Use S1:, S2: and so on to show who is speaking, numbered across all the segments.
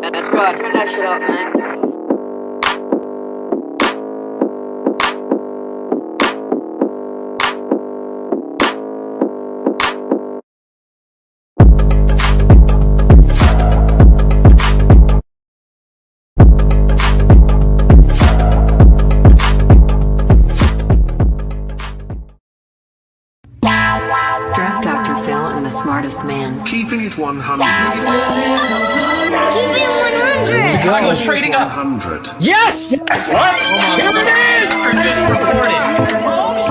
S1: That's right, turn that shit up, man.
S2: Draft Dr. Phil and the smartest man.
S3: Keeping it 100.
S4: Keepin' It 100.
S5: Chicago's trading up.
S3: 100.
S5: Yes! What? Here it is! Just reported.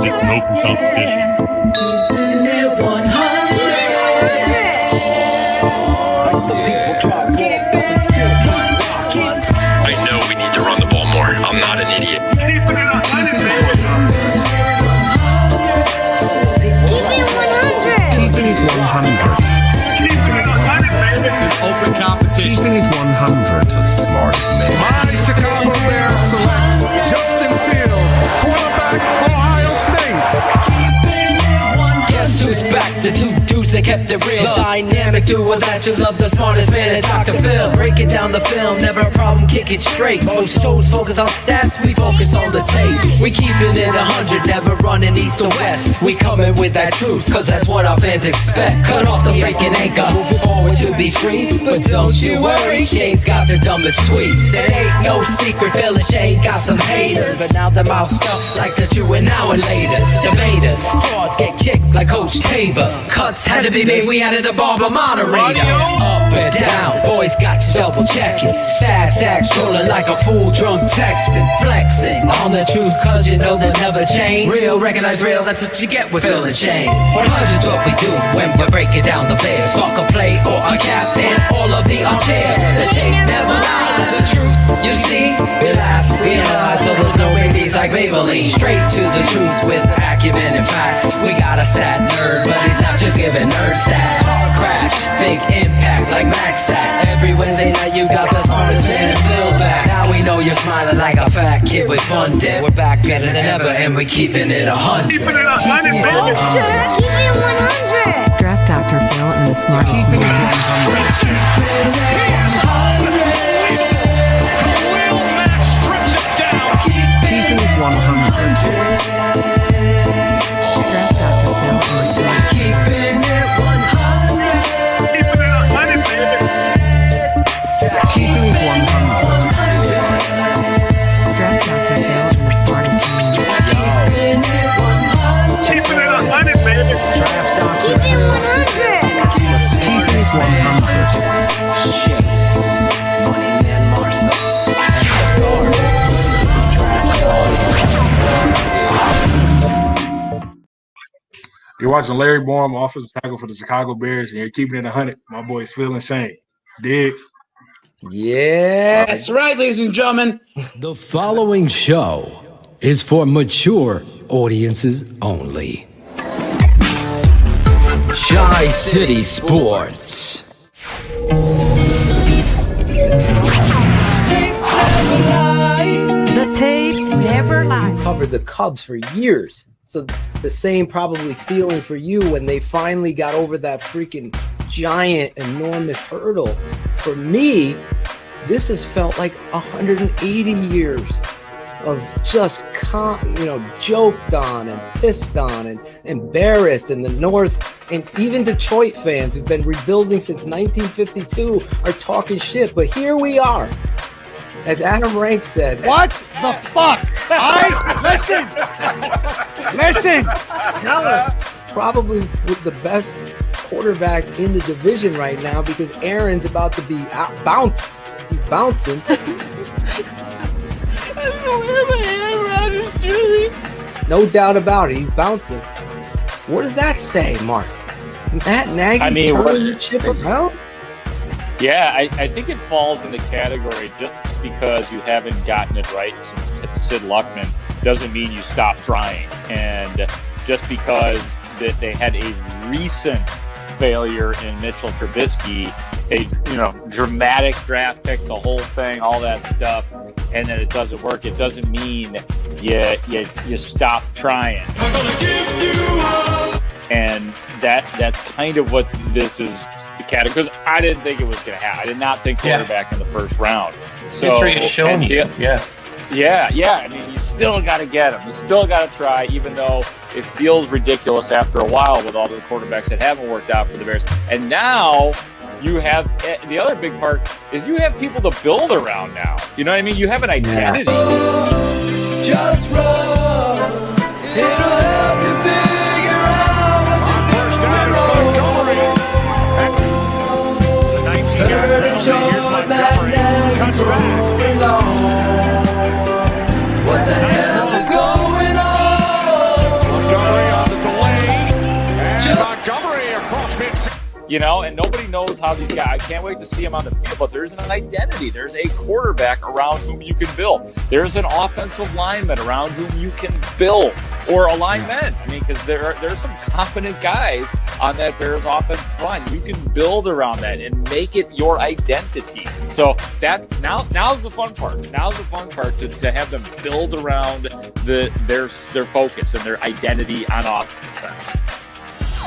S6: There's no competition.
S4: Keepin' It 100.
S7: The people drop off, but we still keep rocking.
S6: I know we need to run the ball more. I'm not an idiot.
S4: Keepin' It 100.
S3: Keeping it 100.
S6: Open competition.
S3: Keeping it 100.
S6: The smartest man.
S8: My Chicago Bears select Justin Fields, quarterback, Ohio State.
S7: Guess who's back? The two dudes that kept it real. The dynamic duo that you love, the smartest man and Dr. Phil. Breaking down the film, never a problem, kick it straight. Most shows focus on stats, we focus on the tape. We keeping it 100, never running east or west. We coming with that truth, cause that's what our fans expect. Cut off the freaking anchor, moving forward to be free. But don't you worry, Shayne's got the dumbest tweets. It ain't no secret, Phil and Shayne got some haters. But now they're moused up like the true and now and laters. Debaters, frauds get kicked like Coach Tabor. Cuts had to be made, we added a barber moderator. Up and down, boys got you double checking. Sad sacks trolling like a fool drunk texting. Flexing on the truth cause you know they'll never change. Real, recognize real, that's what you get with Phil and Shayne. 100's what we do when we're breaking down the Bears. Fuck a play or a captain, all of the unfair. The tape never lies, the truth you see. We laugh, we analyze, so there's no babies like Maybelline. Straight to the truth with acumen and facts. We got a sad nerd, but he's not just giving nerd stats. Car crash, big impact like Max Sack. Every Wednesday night you got the smartest man and Phil back. Now we know you're smiling like a fat kid with fun day. We're back better than ever and we keeping it 100.
S4: Keepin' It 100.
S2: Draft Dr. Phil and the smartest
S3: Keeping it
S2: man.
S3: 100. Keeping it 100.
S2: Draft Dr. Phil and the smartest man.
S7: Keeping it 100.
S3: Keeping it 100.
S2: Draft Dr. Phil and the smartest man.
S7: Draft Dr.
S4: Keepin' It
S7: Phil.
S4: 100.
S3: Keeping it 100.
S7: Shayne, Money Man Marsaw, and the guard.
S8: You're watching Larry Bourne, offensive tackle for the Chicago Bears, and you're keeping it 100. My boys Phil and Shayne. Dig.
S5: Yeah.
S9: That's right, ladies and gentlemen.
S10: The following show is for mature audiences only. Tri-City Sports.
S2: The tape never lies.
S5: Covered the Cubs for years. So the same probably feeling for you when they finally got over that freaking giant, enormous hurdle. For me, this has felt like 180 years of just, joked on and pissed on and embarrassed. And the North and even Detroit fans who've been rebuilding since 1952 are talking shit. But here we are. As Adam Rank said,
S8: What the fuck? Listen.
S5: Dallas probably with the best quarterback in the division right now because Aaron's about to be bounced. He's bouncing. No doubt about it. He's bouncing. What does that say, Mark? Matt Nagy's turning the ship around?
S11: Yeah, I think it falls in the category just because you haven't gotten it right since Sid Luckman doesn't mean you stop trying. And just because that they had a recent failure in Mitchell Trubisky, a dramatic draft pick, the whole thing, all that stuff, and then it doesn't work, it doesn't mean you stop trying. And that's kind of what this is category because I didn't think it was going to happen. I did not think quarterback in the first round. So
S9: history has shown you.
S11: Yeah. I mean, you still got to get him. You still got to try, even though it feels ridiculous after a while with all the quarterbacks that haven't worked out for the Bears. And now you have the other big part is you have people to build around now. You know what I mean? You have an identity.
S7: Just run. It'll help you figure out what you do.
S8: First down, Montgomery. The 19-yard penalty. Here's Montgomery. Cuts back.
S7: What the hell is going on?
S8: Montgomery on the delay. And Montgomery across midfield.
S11: You know, and nobody knows how these guys. I can't wait to see him on the field, but there's an identity. There's a quarterback around whom you can build. There's an offensive lineman around whom you can build, or a lineman. I mean, because there's some competent guys on that Bears offensive line. You can build around that and make it your identity. So that's now's the fun part. Now's the fun part to have them build around their focus and their identity on offense.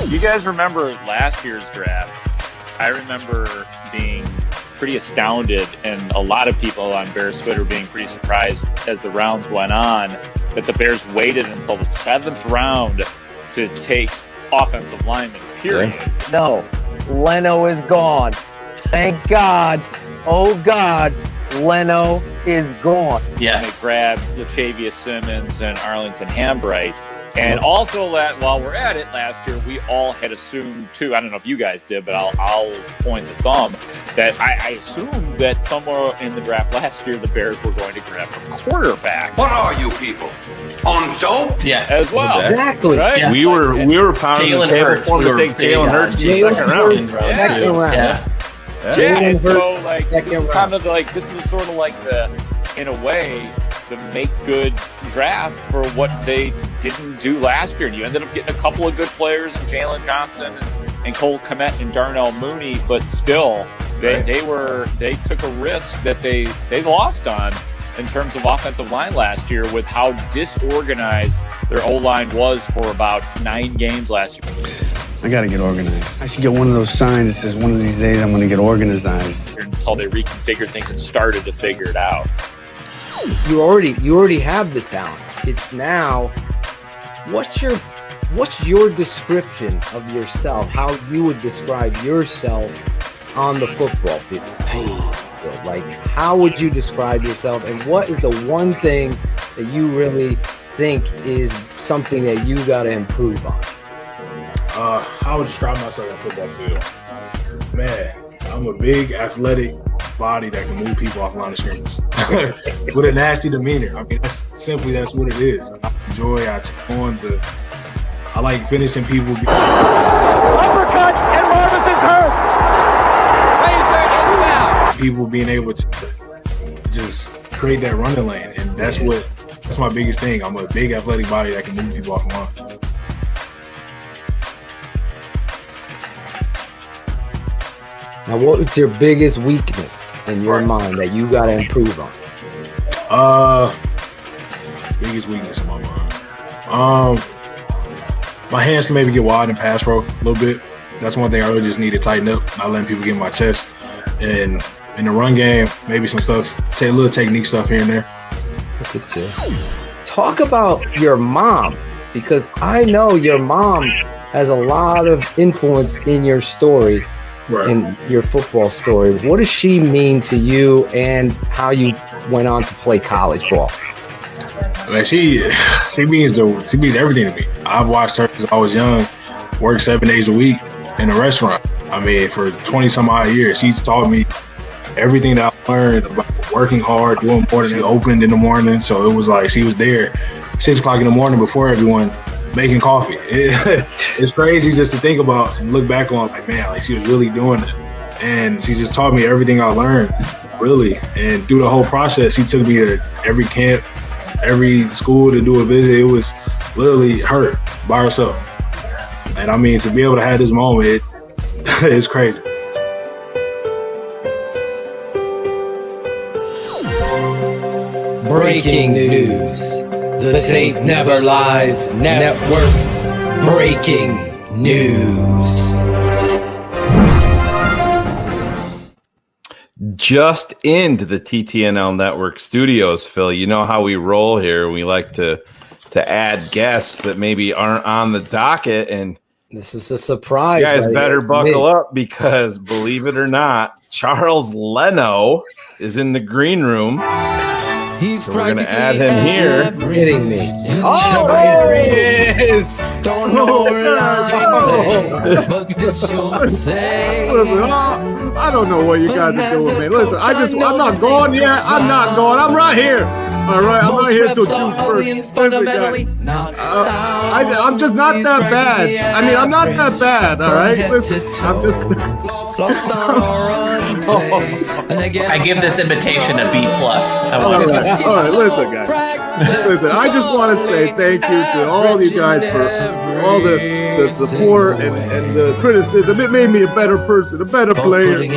S11: You guys remember last year's draft? I remember being pretty astounded, and a lot of people on Bears Twitter being pretty surprised as the rounds went on that the Bears waited until the 7th round to take offensive linemen, period.
S5: No, Leno is gone. Thank God. Oh, God, Leno is gone.
S11: And they grabbed Latavius Simmons and Arlington Hambright. And also, while we're at it, last year we all had assumed too. I don't know if you guys did, but I'll point the thumb that I assumed that somewhere in the draft last year the Bears were going to grab a quarterback.
S6: What are you people? On dope?
S9: Yes.
S11: As well.
S5: Exactly.
S11: Right?
S9: Yeah.
S3: We were pounding the table for them to take Jalen Hurts in the second round.
S5: Second round.
S11: And so
S5: Hurts,
S11: like
S5: second
S11: this was
S5: round.
S11: kind of like this was sort of like in a way, the make good draft for what they didn't do last year. And you ended up getting a couple of good players in Jalen Johnson and Cole Kmet and Darnell Mooney, but still they took a risk that they lost on in terms of offensive line last year with how disorganized their O-line was for about 9 games last year.
S12: I gotta get organized. I should get one of those signs that says one of these days I'm gonna get organized.
S11: Until they reconfigured things and started to figure it out.
S5: You already have the talent. It's now, what's your description of yourself? How you would describe yourself on the football field? Like, how would you describe yourself? And what is the one thing that you really think is something that you got to improve on?
S13: How I would describe myself on the football field? Man, I'm a big, athletic body that can move people off the line of scrimmage with a nasty demeanor. I mean, that's what it is. I like finishing people.
S8: Uppercut, and Marvis is hurt.
S13: People being able to just create that running lane, and that's my biggest thing. I'm a big athletic body that can move people off the line.
S5: Now, what's your biggest weakness in your mind that you got to improve on?
S13: Biggest weakness in my mind. My hands can maybe get wide and pass pro a little bit. That's one thing I really just need to tighten up. Not letting people get in my chest. And in the run game, maybe some stuff, a little technique stuff here and there.
S5: Look at you. Talk about your mom, because I know your mom has a lot of influence in your story.
S13: Right.
S5: In your football story. What does she mean to you and how you went on to play college ball?
S13: Man, she means everything to me. I've watched her since I was young, work 7 days a week in a restaurant. I mean, for 20 some odd years, she's taught me everything that I learned about working hard, doing more than she opened in the morning. So it was like she was there 6 o'clock in the morning before everyone, making coffee. It's crazy just to think about and look back on, like, man, like she was really doing it. And she just taught me everything I learned, really. And through the whole process, she took me to every camp, every school to do a visit. It was literally her by herself. And I mean, to be able to have this moment, it's crazy.
S7: Breaking news. The tape never lies. Network breaking news.
S3: just into the TTNL Network studios, Phil. You know how we roll here. We like to add guests that maybe aren't on the docket, and
S5: this is a surprise.
S3: You guys better buckle up because, believe it or not, Charles Leno is in the green room. So we're going to add him here.
S5: Kidding me. Oh, there he is.
S7: Don't know where I'm but this you'll say.
S8: Listen, I don't know what you guys are doing, man. Listen, I'm not going yet. I'm not going. I'm right here. All right, I'm right here till June 1st. I'm just not that bad. I mean, I'm not that bad, all right? Listen, I'm just...
S9: I give this invitation a B+.
S8: All right, listen, guys. Listen, I just want to say thank you to all you guys for all the support and the criticism. It made me a better person, a better player, and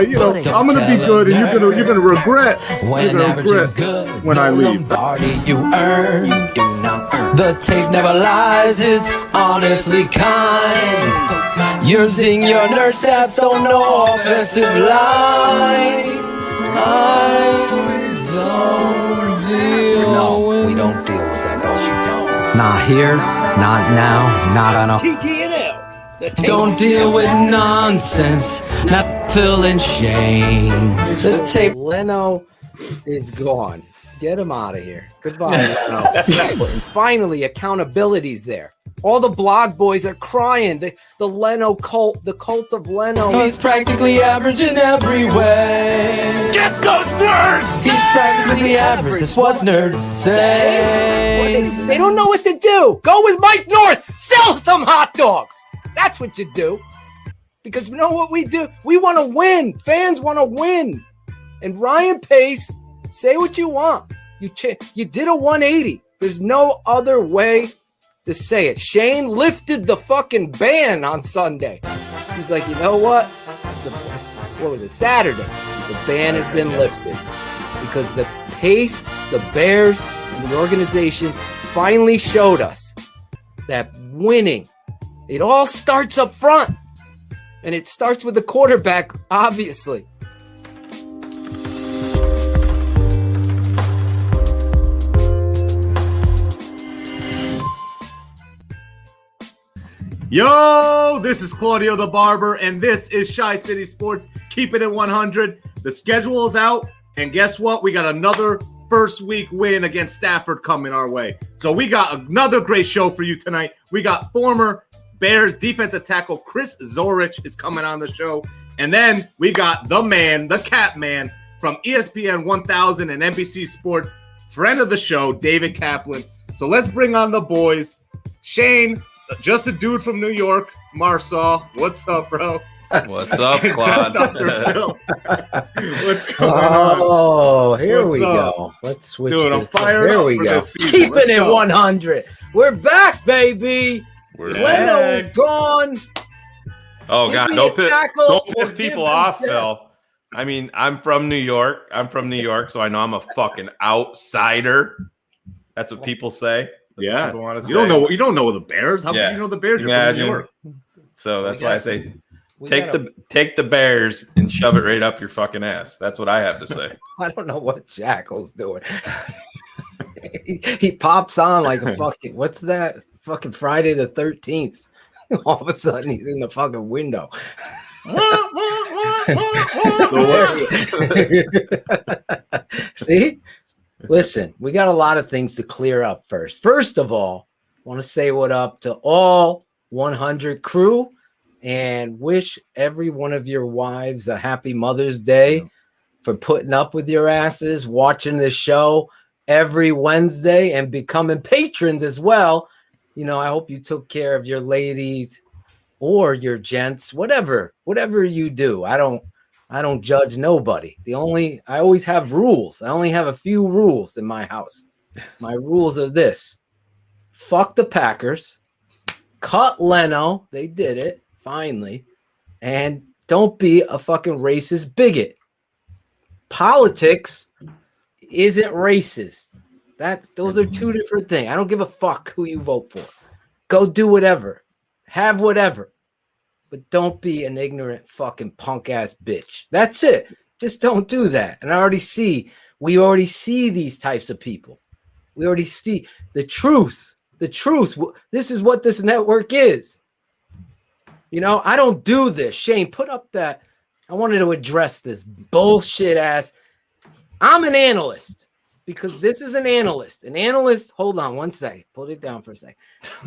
S8: you know, I'm gonna be good, and you're gonna regret when I leave.
S7: You earn, you do not earn. The tape never lies, is honestly kind. Using your nurse stats, don't know offensive line. We don't deal with that bullshit. Not here, not now, not on a TTNL. Don't deal with nonsense. Not Phil and Shayne. The tape.
S5: Leno is gone. Get him out of here. Goodbye, Leno. Finally, accountability's there. All the blog boys are crying. The Leno cult, the cult of Leno.
S7: He's practically average in every way.
S6: Get those nerds!
S7: He's practically average. That's what nerds say.
S5: They don't know what to do. Go with Mike North. Sell some hot dogs. That's what you do. Because you know what we do? We want to win. Fans want to win. And Ryan Pace, say what you want. You did a 180. There's no other way to say it. Shayne lifted the fucking ban on Sunday. He's like, you know what? What was it? Saturday. The ban has been lifted because the Pace, the Bears, and the organization finally showed us that winning, it all starts up front. And it starts with the quarterback, obviously.
S14: Yo, this is Claudio the Barber, and this is Shy City Sports, Keepin It 100. The schedule is out, and guess what? We got another first week win against Stafford coming our way. So we got another great show for you tonight. We got former Bears defensive tackle Chris Zorich is coming on the show. And then we got the man, the Cat Man from ESPN 1000 and NBC Sports, friend of the show, David Kaplan. So let's bring on the boys. Shayne, just a dude from New York, Marsaw. What's up, bro?
S3: What's up, Claude?
S14: Dr. Phil. What's going on?
S5: Oh, here we go. Let's switch.
S14: Dude, I'm fired
S5: Here
S14: up
S5: we
S14: for
S5: go.
S14: this season.
S5: Keeping it 100. We're back, baby. Leno is gone.
S3: Oh, God.
S5: Give me
S3: Don't
S5: a tackle
S3: piss
S5: or
S3: people
S5: give
S3: off,
S5: them
S3: Phil. I mean, I'm from New York. So I know I'm a fucking outsider. That's what people say.
S14: Yeah,
S3: want to
S14: you don't know the Bears. How do you know the Bears? You're from New York.
S3: So that's why I say take the Bears and shove it right up your fucking ass. That's what I have to say.
S5: I don't know what Jackal's doing. he pops on like a fucking what's that? Fucking Friday the 13th. All of a sudden he's in the fucking window. See? Listen, we got a lot of things to clear up first. First of all, I want to say what up to all 100 crew and wish every one of your wives a happy Mother's Day for putting up with your asses, watching this show every Wednesday and becoming patrons as well. You know, I hope you took care of your ladies or your gents, whatever you do. I don't judge nobody. I always have rules. I only have a few rules in my house. My rules are this: fuck the Packers, cut Leno. They did it finally, and don't be a fucking racist bigot. Politics isn't racist. Those are two different things. I don't give a fuck who you vote for. Go do whatever, have whatever. But don't be an ignorant fucking punk ass bitch. That's it. Just don't do that. And we already see these types of people. We already see the truth. The truth. This is what this network is. I don't do this. Shayne, put up that. I wanted to address this bullshit ass. I'm an analyst because this is an analyst. An analyst, hold on one second. Put it down for a second.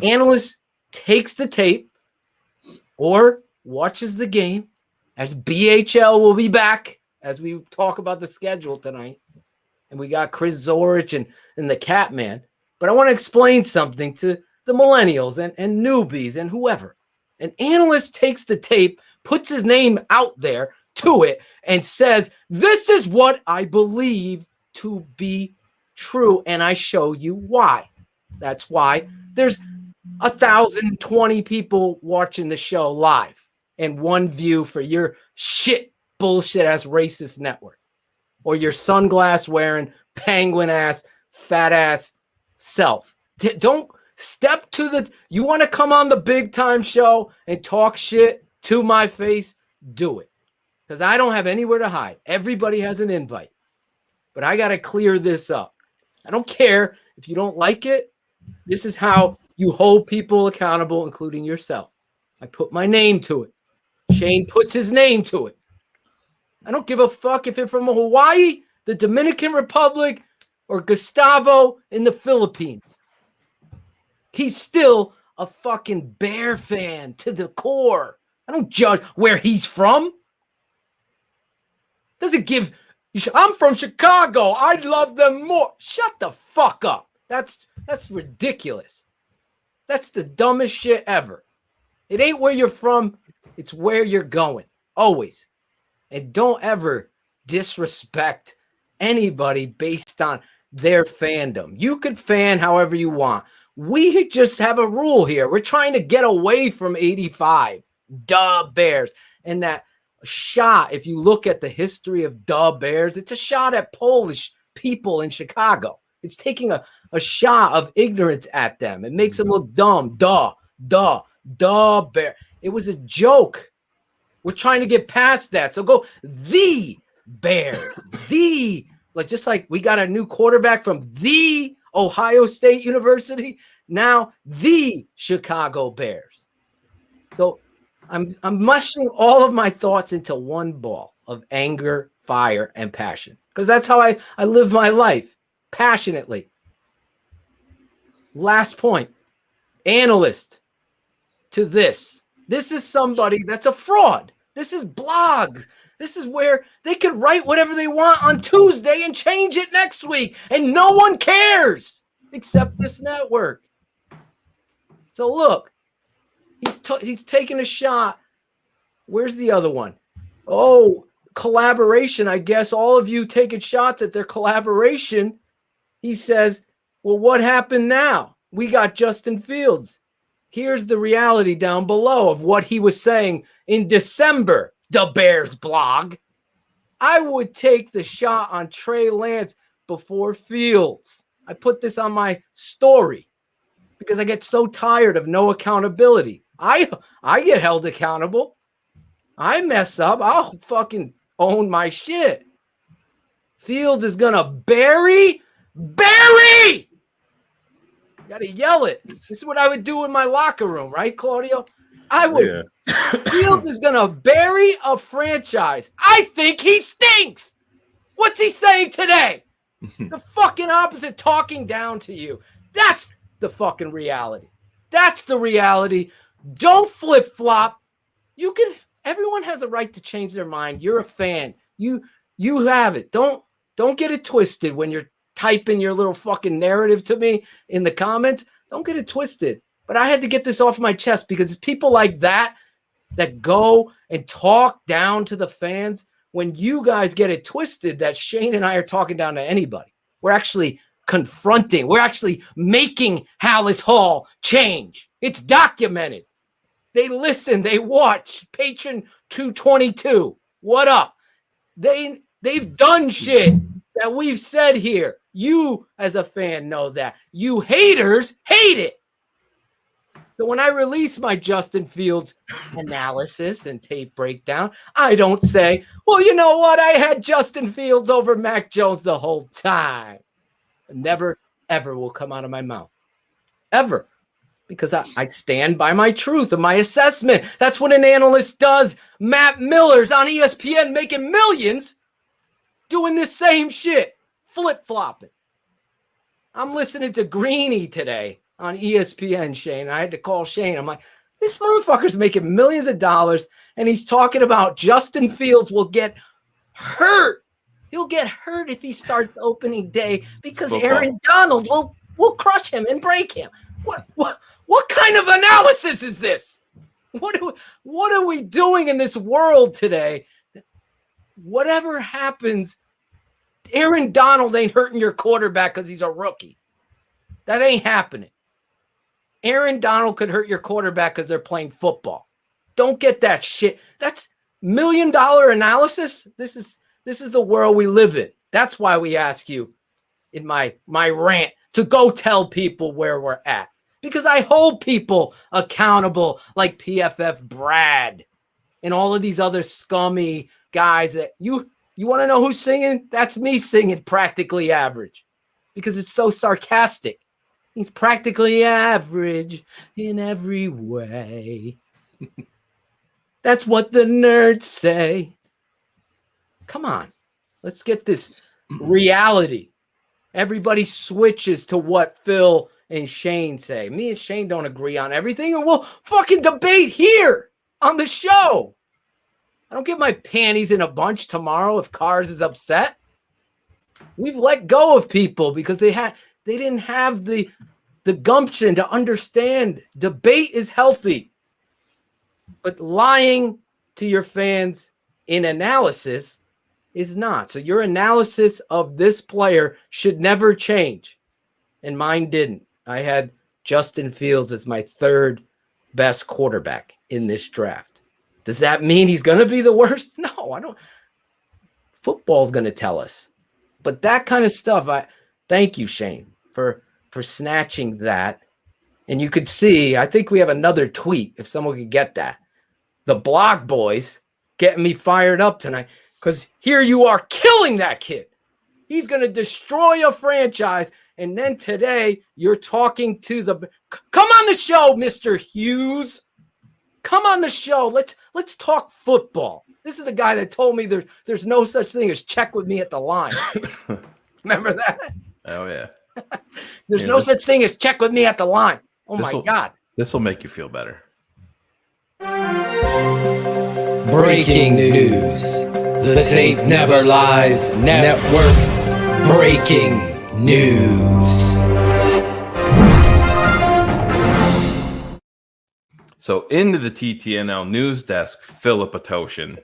S5: Analyst takes the tape or watches the game, as BHL will be back as we talk about the schedule tonight. And we got Chris Zorich and the Catman. But I want to explain something to the millennials and newbies and whoever. An analyst takes the tape, puts his name out there to it, and says, this is what I believe to be true, and I show you why. That's why there's 1,020 people watching the show live and one view for your shit, bullshit-ass racist network or your sunglass-wearing, penguin-ass, fat-ass self. Don't step to the – you want to come on the big-time show and talk shit to my face? Do it. Because I don't have anywhere to hide. Everybody has an invite. But I got to clear this up. I don't care if you don't like it. This is how you hold people accountable, including yourself. I put my name to it. Shayne puts his name to it. I don't give a fuck if you're from Hawaii, the Dominican Republic, or Gustavo in the Philippines. He's still a fucking Bear fan to the core. I don't judge where he's from. Doesn't give. I'm from Chicago. I love them more. Shut the fuck up. That's ridiculous. That's the dumbest shit ever. It ain't where you're from. It's where you're going. Always. And don't ever disrespect anybody based on their fandom. You could fan however you want. We just have a rule here. We're trying to get away from 85. Duh, Bears. And that shot, if you look at the history of duh, Bears, it's a shot at Polish people in Chicago. It's taking a shot of ignorance at them. It makes them look dumb. Duh, Bear. It was a joke. We're trying to get past that. So go the Bears. Just like we got a new quarterback from the Ohio State University, now the Chicago Bears. So I'm mushing all of my thoughts into one ball of anger, fire, and passion. Because that's how I live my life, passionately. Last point. Analyst to this. This is somebody that's a fraud. This is blog. This is where they could write whatever they want on Tuesday and change it next week. And no one cares except this network. So look, he's taking a shot. Where's the other one? Oh, collaboration. I guess all of you taking shots at their collaboration. He says, well, what happened now? We got Justin Fields. Here's the reality down below of what he was saying in December, the Bears blog. I would take the shot on Trey Lance before Fields. I put this on my story because I get so tired of no accountability. I get held accountable. I mess up. I'll fucking own my shit. Fields is going to bury. Got to yell it. This is what I would do in my locker room, right, Claudio? I would. Yeah. Fields is going to bury a franchise. I think he stinks. What's he saying today? The fucking opposite, talking down to you. That's the fucking reality. That's the reality. Don't flip-flop. Everyone has a right to change their mind. You're a fan. You have it. Don't get it twisted when you're typing your little fucking narrative to me in the comments. Don't get it twisted. But I had to get this off my chest because it's people like that go and talk down to the fans. When you guys get it twisted that Shayne and I are talking down to anybody, we're actually confronting. We're actually making Hallis Hall change. It's documented. They listen. They watch. Patron 222. What up? They've done shit that we've said here. You, as a fan, know that. You haters hate it. So when I release my Justin Fields analysis and tape breakdown, I don't say, well, you know what? I had Justin Fields over Mac Jones the whole time. Never, ever will come out of my mouth. Ever. Because I stand by my truth and my assessment. That's what an analyst does. Matt Miller's on ESPN making millions doing this same shit. Flip-flopping. I'm listening to Greeny today on ESPN, Shayne. I had to call Shayne. I'm like, this motherfucker's making millions of dollars, and he's talking about Justin Fields will get hurt. He'll get hurt if he starts opening day because Aaron Donald will crush him and break him. What kind of analysis is this? What are we doing in this world today? Whatever happens, Aaron Donald ain't hurting your quarterback because he's a rookie. That ain't happening. Aaron Donald could hurt your quarterback because they're playing football. Don't get that shit. That's $1 million analysis. This is the world we live in. That's why we ask you in my rant to go tell people where we're at. Because I hold people accountable like PFF Brad and all of these other scummy guys that you want to know who's singing? That's me singing Practically Average because it's so sarcastic. He's practically average in every way. That's what the nerds say. Come on. Let's get this reality. Everybody switches to what Phil and Shayne say. Me and Shayne don't agree on everything, and we'll fucking debate here on the show. I don't get my panties in a bunch tomorrow if Cars is upset. We've let go of people because they didn't have the gumption to understand debate is healthy. But lying to your fans in analysis is not. So your analysis of this player should never change. And mine didn't. I had Justin Fields as my third best quarterback in this draft. Does that mean he's going to be the worst? No, I don't. Football's going to tell us. But that kind of stuff, thank you, Shayne, for snatching that. And you could see, I think we have another tweet, if someone could get that. The Block Boys getting me fired up tonight because here you are killing that kid. He's going to destroy a franchise. And then today you're talking to come on the show, Mr. Hughes. Come on the show. Let's talk football. This is the guy that told me there's no such thing as check with me at the line. Remember that?
S3: Oh, yeah.
S5: There's no such thing as check with me at the line. Oh, my God.
S3: This will make you feel better.
S10: Breaking news. The tape never lies. Network breaking news.
S3: So into the TTNL news desk, Philip Atoshin.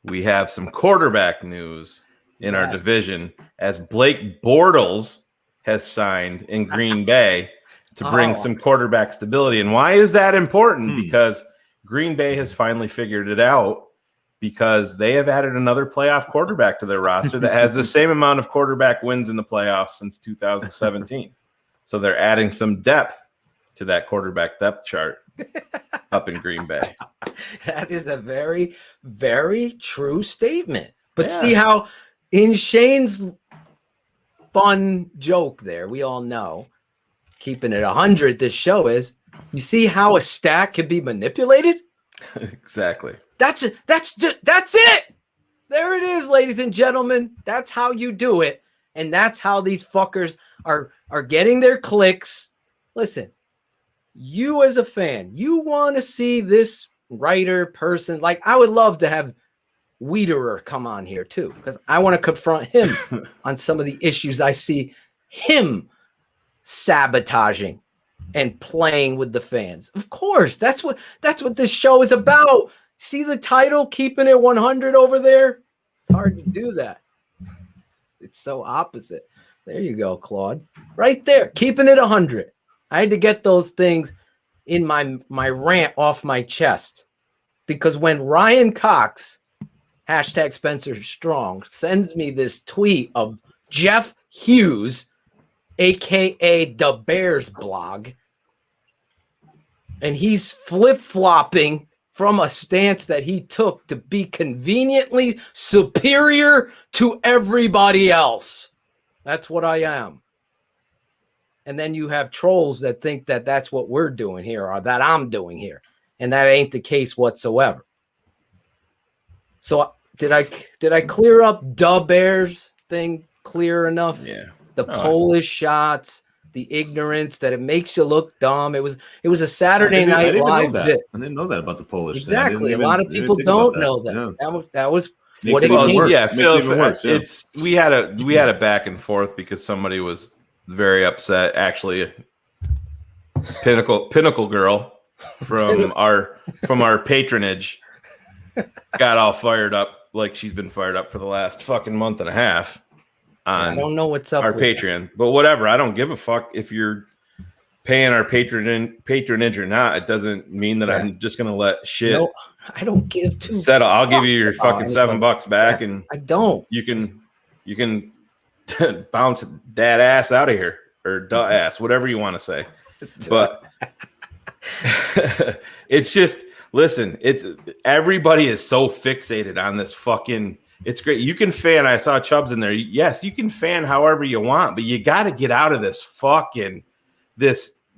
S3: We have some quarterback news in our division as Blake Bortles has signed in Green Bay to bring some quarterback stability. And why is that important? Because Green Bay has finally figured it out because they have added another playoff quarterback to their roster that has the same amount of quarterback wins in the playoffs since 2017. So they're adding some depth to that quarterback depth chart up in Green Bay.
S5: That is a very, very true statement. But see how in Shayne's fun joke there, we all know, keeping it 100, this show is, you see how a stat can be manipulated?
S3: Exactly.
S5: That's it. There it is, ladies and gentlemen. That's how you do it. And that's how these fuckers are getting their clicks. Listen, you as a fan, you want to see this writer person. Like, I would love to have Wiederer come on here too, because I want to confront him on some of the issues I see him sabotaging and playing with the fans. Of course, that's what this show is about. See the title, Keeping It 100 over there? It's hard to do that. It's so opposite. There you go, Claude. Right there, Keeping It 100. I had to get those things in my rant off my chest because when Ryan Cox, hashtag Spencer Strong, sends me this tweet of Jeff Hughes, a.k.a. the Bears blog, And he's flip-flopping from a stance that he took to be conveniently superior to everybody else. That's what I am. And then you have trolls that think that that's what we're doing here or that I'm doing here. And that ain't the case whatsoever. So did I clear up the Bears thing clear enough?
S3: Yeah.
S5: The Polish shots, the ignorance that it makes you look dumb. It was a Saturday Night Live bit.
S14: I didn't know that about the Polish.
S5: Exactly. A lot of people don't know that.
S14: Yeah.
S5: That was
S14: Makes
S5: what
S14: it
S5: it
S14: even
S5: means.
S14: worse.
S3: Yeah,
S14: Makes
S3: Phil,
S14: it even worse, yeah.
S3: we had a back and forth because somebody was very upset. Actually, Pinnacle girl from our patronage got all fired up like she's been fired up for the last fucking month and a half. On
S5: I don't know what's up
S3: our
S5: with
S3: Patreon, but whatever. I don't give a fuck if you're paying our patronage or not. It doesn't mean that I'm just gonna let shit.
S5: No, I don't give two.
S3: Settle. I'll give you your fucking $7 back, and
S5: I don't.
S3: You can bounce that ass out of here, or duh ass, whatever you want to say. But it's just, listen, it's everybody is so fixated on this fucking. It's great. You can fan. I saw Chubbs in there. Yes, you can fan however you want, but you got to get out of this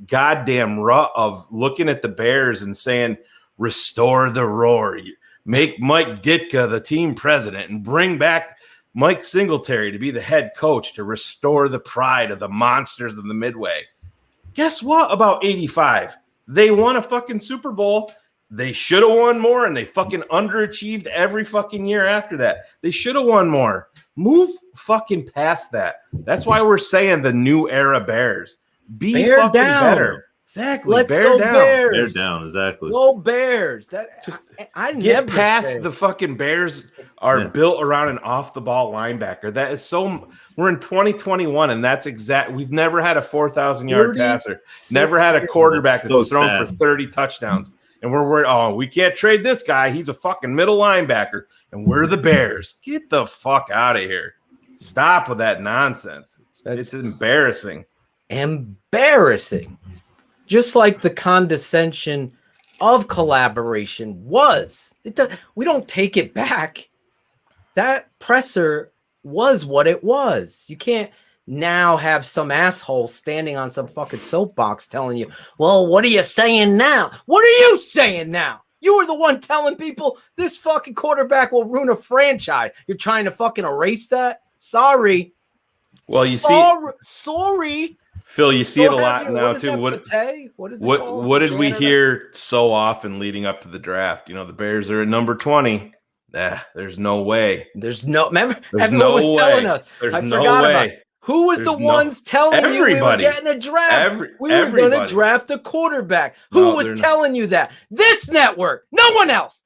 S3: goddamn rut of looking at the Bears and saying, restore the roar. Make Mike Ditka the team president and bring back Mike Singletary to be the head coach to restore the pride of the monsters of the Midway. Guess what about 85? They won a fucking Super Bowl. They should have won more, and they fucking underachieved every fucking year after that. They should have won more. Move fucking past that. That's why we're saying the new era Bears. Be
S5: Bear
S3: fucking
S5: down.
S3: better. Exactly.
S5: Let's
S3: Bear
S5: go
S3: down.
S5: Bears.
S14: Bear down, exactly.
S5: Go Bears. That
S3: Just
S5: I
S3: get
S5: never
S3: past
S5: said.
S3: the fucking Bears are built around an off-the-ball linebacker. That is so. We're in 2021, and that's exact. We've never had a 4,000-yard passer. Never had a quarterback that's thrown for 30 touchdowns. And we're worried, oh, we can't trade this guy. He's a fucking middle linebacker. And we're the Bears. Get the fuck out of here. Stop with that nonsense. It's embarrassing.
S5: Embarrassing. Just like the condescension of collaboration was. We don't take it back. That presser was what it was. You can't now have some asshole standing on some fucking soapbox telling you, well, what are you saying now? What are you saying now? You were the one telling people this fucking quarterback will ruin a franchise. You're trying to fucking erase that? Sorry.
S3: Well, you
S5: Sorry.
S3: Phil, you see it a lot now
S5: what
S3: too.
S5: What
S3: did we hear so often leading up to the draft? You know, the Bears are at number 20. There's no way.
S5: Remember,
S3: There's
S5: everyone
S3: no
S5: was telling us.
S3: There's
S5: I
S3: no
S5: forgot
S3: way.
S5: about it. Who was the ones telling you we were getting a draft? We were going to draft a quarterback. Who was telling you that? This network. No one else.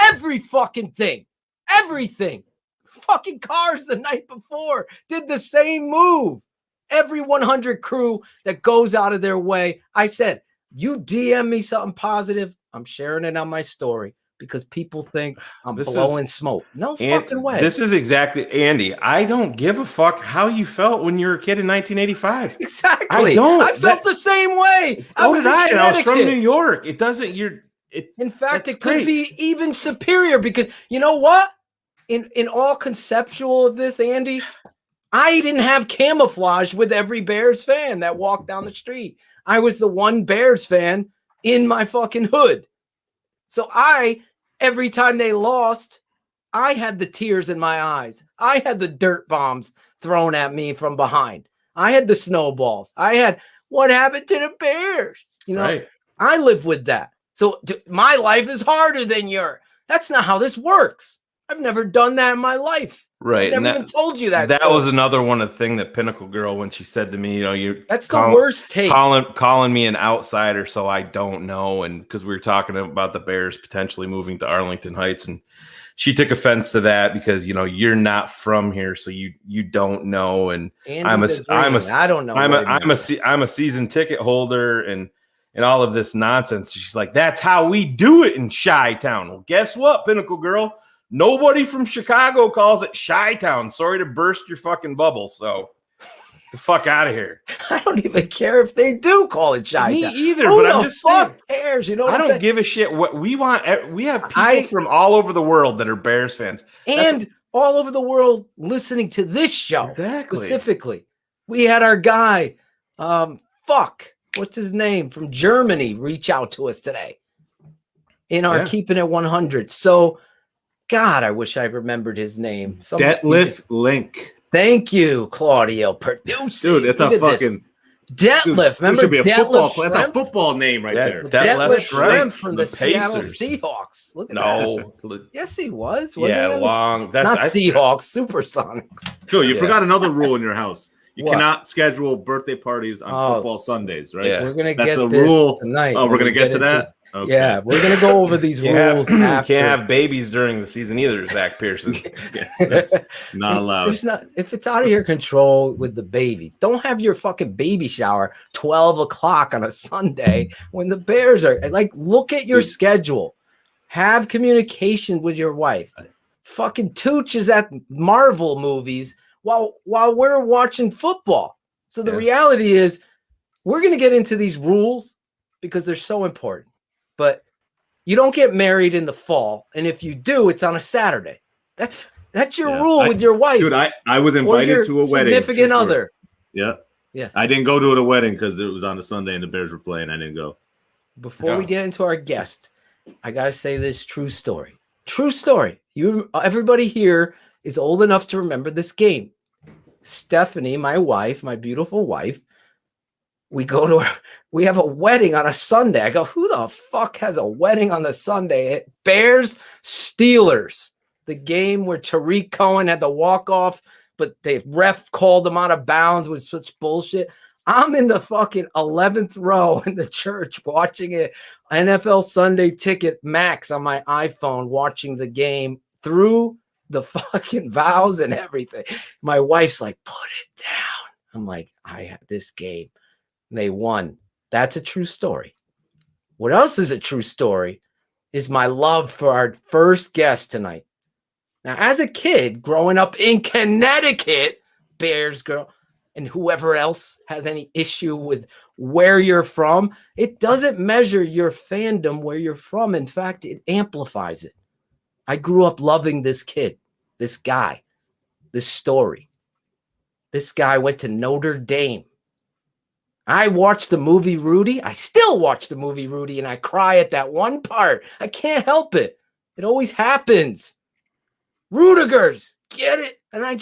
S5: Every fucking thing. Everything. Fucking Cars the night before did the same move. Every 100 crew that goes out of their way. I said, you DM me something positive, I'm sharing it on my story. Because people think I'm blowing smoke. No fucking way.
S3: This is exactly, Andy, I don't give a fuck how you felt when you were a kid in 1985.
S5: Exactly.
S3: I don't.
S5: I felt the same way. I was
S3: from New York. It doesn't,
S5: in fact, it could be even superior because you know what? In all conceptual of this, Andy, I didn't have camouflage with every Bears fan that walked down the street. I was the one Bears fan in my fucking hood. So every time they lost, I had the tears in my eyes. I had the dirt bombs thrown at me from behind. I had the snowballs. I had what happened to the Bears. You know, right. I live with that. So my life is harder than yours. That's not how this works. I've never done that in my life.
S3: Right.
S5: I never even told you that.
S3: That was another one of the thing that Pinnacle Girl, when she said to me, you know,
S5: that's the worst take.
S3: Calling me an outsider, so I don't know. And because we were talking about the Bears potentially moving to Arlington Heights, and she took offense to that because, you know, you're not from here, so you don't know. And I'm a season ticket holder and all of this nonsense. She's like, that's how we do it in Chi-Town. Well, guess what, Pinnacle Girl? Nobody from Chicago calls it Chi-Town. Sorry to burst your fucking bubble. So the fuck out of here.
S5: I don't even care if they do call it Chi-Town.
S3: Me either,
S5: Who
S3: but I'm
S5: the
S3: just
S5: fuck
S3: saying,
S5: cares? You know what
S3: I
S5: I'm
S3: don't
S5: saying?
S3: give a shit. What we want, we have people from all over the world that are Bears fans.
S5: And all over the world listening to this show specifically. We had our guy, what's his name, from Germany reach out to us today in our Keeping It 100. So, God, I wish I remembered his name.
S14: Detlef Link.
S5: Thank you, Claudio. Producing.
S14: Dude, it's a fucking
S5: Detlef. Remember
S14: should be a football
S5: Detlef
S14: player. That's a football name right there.
S5: Detlef Shrimp from the
S3: Pacers.
S5: Seattle Seahawks. Look at that. Yes, he was.
S3: Long.
S5: Not Seahawks, Supersonics.
S14: Joe, you forgot another rule in your house. You
S5: What?
S14: cannot schedule birthday parties on football Sundays, right?
S5: We're gonna
S14: That's
S5: get
S14: a
S5: this
S14: rule
S5: tonight.
S14: Oh, we're gonna get to that. Okay.
S5: Yeah, we're gonna go over these rules.
S3: You
S5: After.
S3: can't have babies during the season either, Zach Pearson.
S14: Yes, that's not allowed.
S5: If it's out of your control with the babies, don't have your fucking baby shower 12 o'clock on a Sunday when the Bears are like. Look at your schedule. Have communication with your wife. Fucking Tooch is at Marvel movies while we're watching football. So the reality is, we're gonna get into these rules because they're so important. But you don't get married in the fall, and if you do, it's on a Saturday. That's your rule with your wife.
S14: Dude, I was invited to a wedding.
S5: Significant other.
S14: Yeah.
S5: Yes.
S14: I didn't go to a wedding because it was on a Sunday and the Bears were playing. I didn't go.
S5: Before we get into our guest, I gotta say this true story. True story. Everybody here is old enough to remember this game. Stephanie, my wife, my beautiful wife, we have a wedding on a Sunday. I go, who the fuck has a wedding on the Sunday? Bears Steelers, the game where Tariq Cohen had the walk-off, but the ref called him out of bounds with such bullshit. I'm in the fucking 11th row in the church watching it. NFL Sunday Ticket Max on my iPhone, watching the game through the fucking vows and everything. My wife's like, put it down. I'm like, I have this game. And they won. That's a true story. What else is a true story is my love for our first guest tonight. Now, as a kid growing up in Connecticut, Bears girl, and whoever else has any issue with where you're from, it doesn't measure your fandom where you're from. In fact, it amplifies it. I grew up loving this kid, this guy, this story. This guy went to Notre Dame. I watched the movie Rudy. I still watch the movie Rudy, and I cry at that one part. I can't help it. It always happens. Rudigers, get it? And I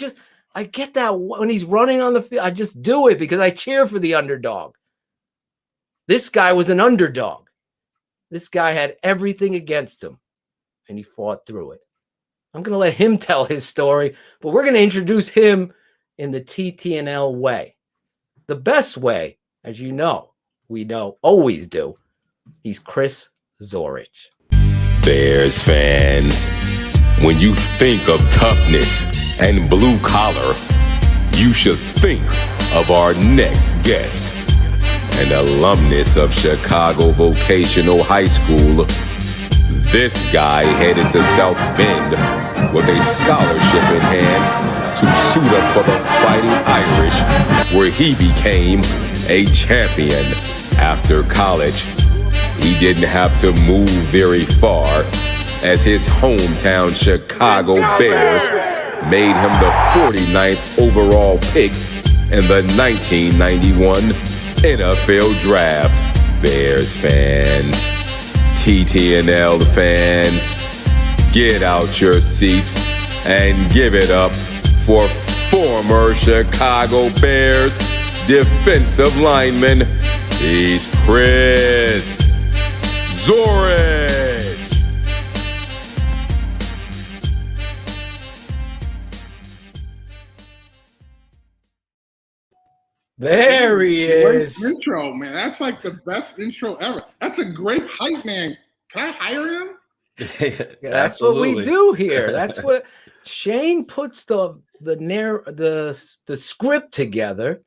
S5: get that when he's running on the field. I just do it because I cheer for the underdog. This guy was an underdog. This guy had everything against him, and he fought through it. I'm going to let him tell his story, but we're going to introduce him in the TTNL way. The best way, as you know, always do. He's Chris Zorich.
S15: Bears fans, when you think of toughness and blue collar, you should think of our next guest, an alumnus of Chicago Vocational High School. This guy headed to South Bend with a scholarship in hand to suit up for the Fighting Irish, where he became a champion. After college, he didn't have to move very far, as his hometown Chicago Bears made him the 49th overall pick in the 1991 NFL Draft. Bears fans, TTNL fans, get out your seats and give it up for former Chicago Bears defensive lineman, he's Chris Zorich.
S5: There he is.
S16: Great intro, man. That's like the best intro ever. That's a great hype, man. Can I hire him?
S5: That's what we do here. That's what Shayne puts the script together,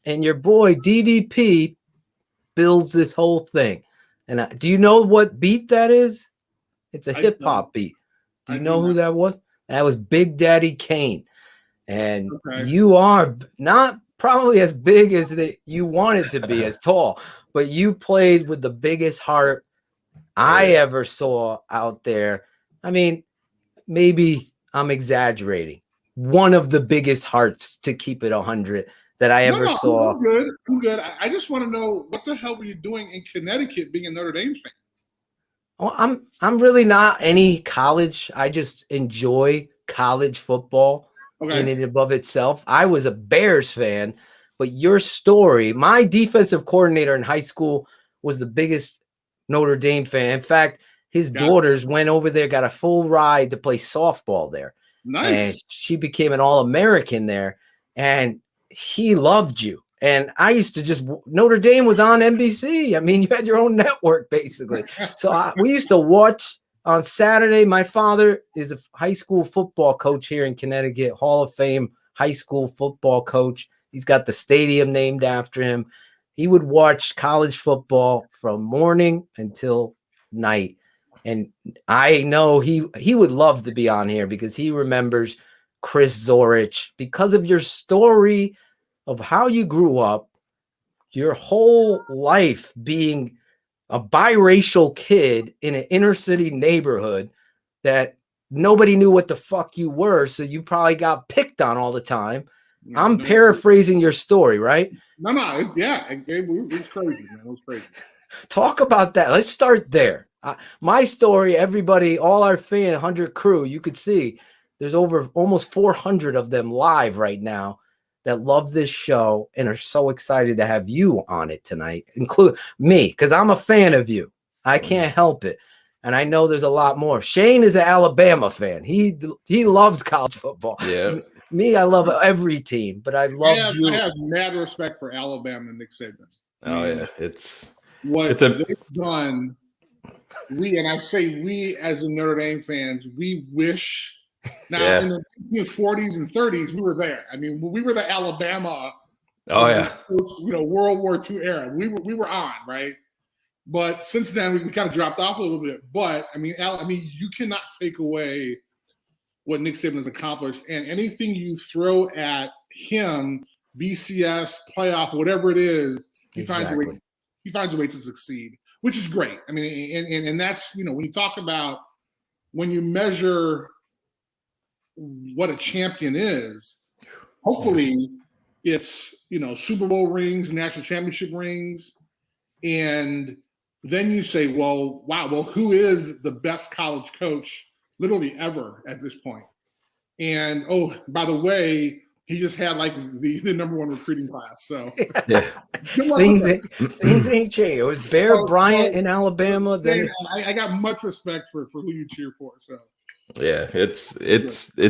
S5: and your boy DDP builds this whole thing. And do you know what beat that is? It's a hip hop beat. Do you know who that was? That was Big Daddy Kane. And you are not probably as big as you wanted to be, as tall, but you played with the biggest heart I ever saw out there. I mean, maybe I'm exaggerating. One of the biggest hearts, to keep it 100, that I ever saw.
S16: I'm good. I'm good. I just want to know, what the hell were you doing in Connecticut being a Notre Dame fan?
S5: Oh, I'm really not any college. I just enjoy college football in and above itself. I was a Bears fan, but your story, my defensive coordinator in high school was the biggest Notre Dame fan. In fact, his daughters went over there, got a full ride to play softball there.
S16: Nice.
S5: And she became an All-American there, and he loved you. And I used to just, Notre Dame was on NBC. I mean, you had your own network, basically. So we used to watch on Saturday. My father is a high school football coach here in Connecticut, Hall of Fame high school football coach. He's got the stadium named after him. He would watch college football from morning until night. And I know he would love to be on here because he remembers Chris Zorich because of your story of how you grew up, your whole life being a biracial kid in an inner city neighborhood that nobody knew what the fuck you were. So you probably got picked on all the time. I'm paraphrasing your story, right?
S16: No, yeah. It was crazy, man. It was crazy.
S5: Talk about that. Let's start there. My story, everybody, all our fan 100 crew, you could see there's over almost 400 of them live right now that love this show and are so excited to have you on it tonight, include me, because I'm a fan of you. I can't help it. And I know there's a lot more. Shayne is an Alabama fan. He loves college football.
S3: Yeah.
S5: Me, I love every team, but I love you.
S16: I have mad respect for Alabama and Nick Saban.
S3: Oh, yeah. It's
S16: they've done. And I say we as the Notre Dame fans, we wish. Now, in the 40s and 30s, we were there. I mean, we were the Alabama. World War II era. We were on, right? But since then, we kind of dropped off a little bit. But I mean, you cannot take away what Nick Saban has accomplished, and anything you throw at him, BCS, playoff, whatever it is, he finds a way. He finds a way to succeed, which is great. I mean, and that's when you talk about when you measure what a champion is, hopefully it's Super Bowl rings, national championship rings, and then you say, well, who is the best college coach literally ever at this point? And by the way, he just had like the number one recruiting class. So
S5: things ain't changed. It was Bear Bryant in Alabama.
S16: I got much respect for who you cheer for. So
S3: yeah, it's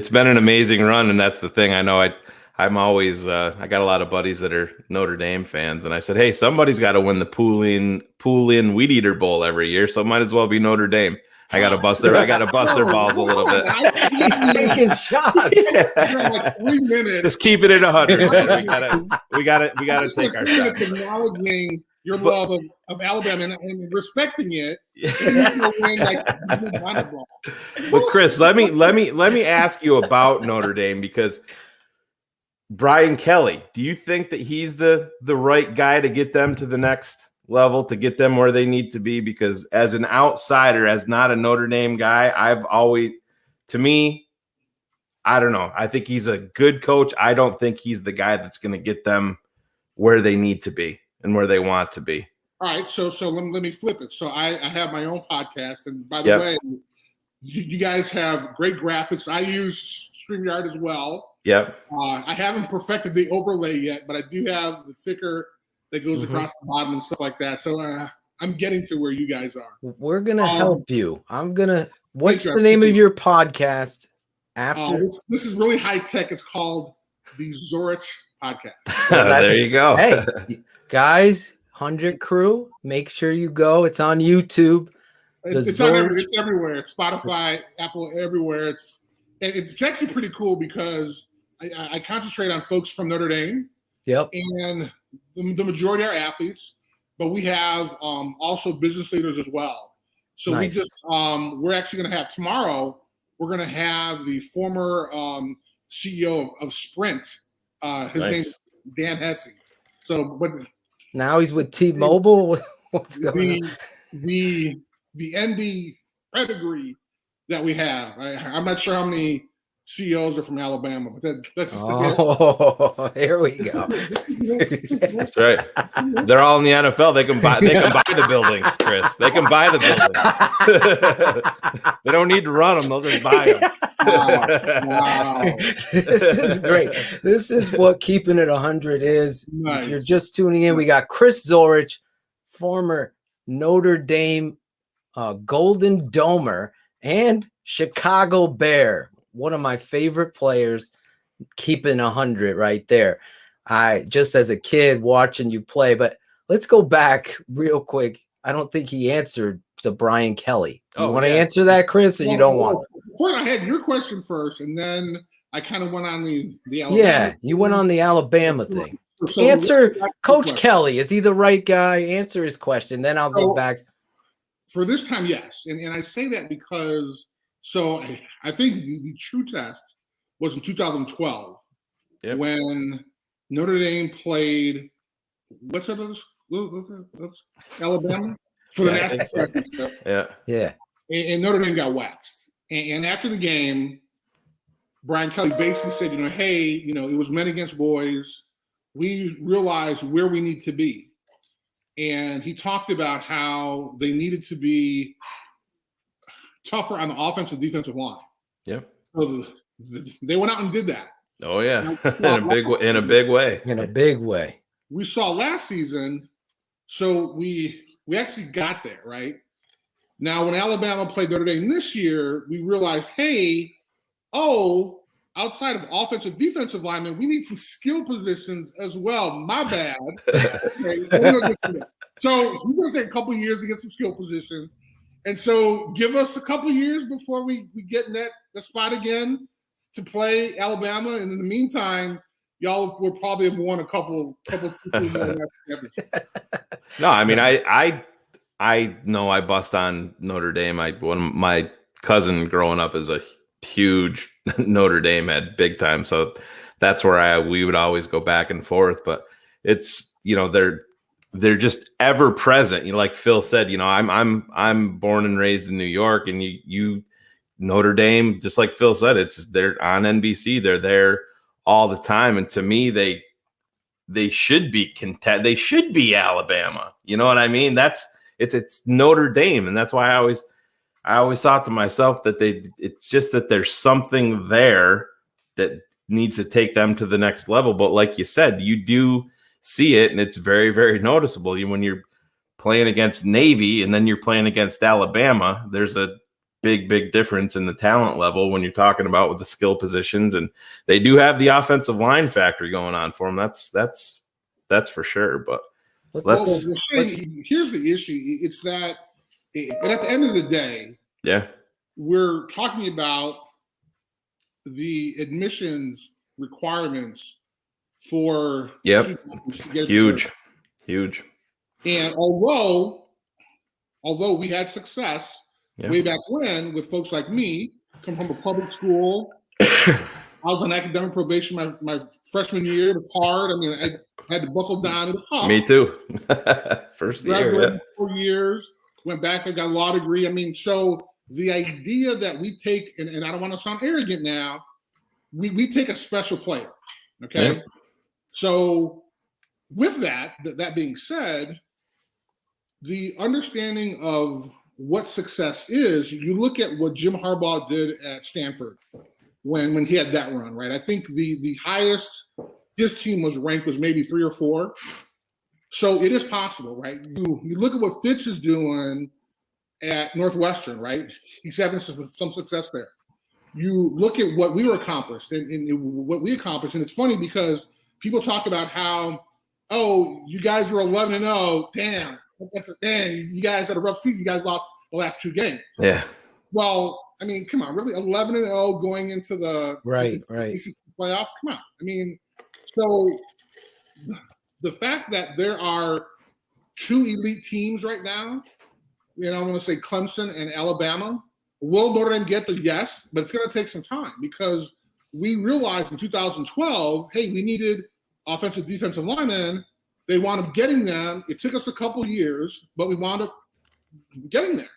S3: been an amazing run, and that's the thing. I know I'm always I got a lot of buddies that are Notre Dame fans, and I said, hey, somebody's got to win the Pool In Weed Eater Bowl every year, so it might as well be Notre Dame. I gotta bust their balls a little bit.
S5: He's taking shots.
S16: Like 3 minutes.
S3: Just keeping it 100. We gotta take our shots.
S16: Acknowledging your love of Alabama and respecting it. And
S3: But Chris, let me ask you about Notre Dame, because Brian Kelly, do you think that he's the right guy to get them to the next level, to get them where they need to be? Because as an outsider, as not a Notre Dame guy, I don't know. I think he's a good coach. I don't think he's the guy that's going to get them where they need to be and where they want to be.
S16: All right. So let me flip it. So I have my own podcast. And by the way, you guys have great graphics. I use StreamYard as well.
S3: Yep.
S16: I haven't perfected the overlay yet, but I do have the ticker that goes across the bottom and stuff like that. So I'm getting to where you guys are.
S5: We're going to help you. What's the name of your podcast? After
S16: this is really high tech. It's called the Zorich Podcast.
S3: There you go.
S5: Hey, guys, 100 crew, make sure you go. It's on YouTube.
S16: It's everywhere. It's Spotify, Apple, everywhere. It's actually pretty cool because I concentrate on folks from Notre Dame.
S5: Yep.
S16: And the majority are athletes, but we have also business leaders as well. So nice. We're actually going to have tomorrow. We're going to have the former CEO of Sprint. His name is Dan Hesse. So, but
S5: now he's with T-Mobile. What's going on?
S16: The ND pedigree that we have. I'm not sure how many CEOs are from Alabama, but that's just
S5: here we go.
S3: That's right. They're all in the NFL. They can buy the buildings, Chris. They can buy the buildings. They don't need to run them. They'll just buy them.
S16: Wow.
S5: This is great. This is what Keeping It 100 is.
S16: Nice.
S5: If you're just tuning in, we got Chris Zorich, former Notre Dame Golden Domer and Chicago Bear. One of my favorite players, Keeping 100 right there. I just as a kid watching you play, but let's go back real quick. I don't think he answered the Brian Kelly. Do you want to answer that, Chris, or you don't want?
S16: Well, I had your question first, and then I kind of went on the Alabama.
S5: Yeah, you went on the Alabama thing. Answer Coach Kelly. Is he the right guy? Answer his question. Then I'll go back.
S16: For this time, yes. And I say that because I think the true test was in 2012 when Notre Dame played Alabama for the national championship.
S5: Yeah.
S16: And Notre Dame got waxed. And after the game, Brian Kelly basically said, hey, it was men against boys. We realized where we need to be. And he talked about how they needed to be tougher on the offensive defensive line.
S3: Yep.
S16: So they went out and did that.
S3: Oh yeah, in a big way.
S16: We saw last season, so we actually got there, right? Now, when Alabama played Notre Dame this year, we realized, outside of offensive defensive linemen, we need some skill positions as well. My bad. So we're going to take a couple years to get some skill positions. And so give us a couple years before we get in that spot again to play Alabama. And in the meantime, y'all will probably have won a couple
S3: No, I mean, I know I bust on Notre Dame. My cousin growing up is a huge Notre Dame head, big time. So that's where we would always go back and forth. But it's, they're just ever present. Like Phil said, I'm born and raised in New York, and you Notre Dame, just like Phil said, they're on NBC. They're there all the time. And to me, they should be content. They should be Alabama. You know what I mean? It's Notre Dame. And that's why I always thought to myself that it's just that there's something there that needs to take them to the next level. But like you said, you do see it, and it's very, very noticeable. When you're playing against Navy and then you're playing against Alabama, there's a big difference in the talent level when you're talking about with the skill positions, and they do have the offensive line factory going on for them. That's for sure. But
S16: here's the issue. It's that, and at the end of the day, we're talking about the admissions requirements for
S3: huge.
S16: And although we had success way back when with folks like me, come from a public school, I was on academic probation my freshman year. It was hard. I mean, I had to buckle down. It was tough.
S3: Me too. First year,
S16: 4 years. Went back. I got a law degree. I mean, so the idea that we take, and I don't want to sound arrogant now, we take a special player. Okay.
S3: Yeah.
S16: So with that being said, the understanding of what success is, you look at what Jim Harbaugh did at Stanford when he had that run, right? I think the highest his team was ranked was maybe 3 or 4. So it is possible, right? You look at what Fitz is doing at Northwestern, right? He's having some success there. You look at what we accomplished and what we accomplished, and it's funny because people talk about how, you guys were 11-0. Damn, you guys had a rough season. You guys lost the last 2 games.
S3: Yeah.
S16: Well, I mean, come on, really, 11-0 going into the ACC playoffs. Come on, I mean, so the fact that there are 2 elite teams right now, I want to say Clemson and Alabama. Will Notre Dame get there? Yes, but it's going to take some time because we realized in 2012, hey, we needed offensive, defensive linemen. They wound up getting them. It took us a couple years, but we wound up getting there.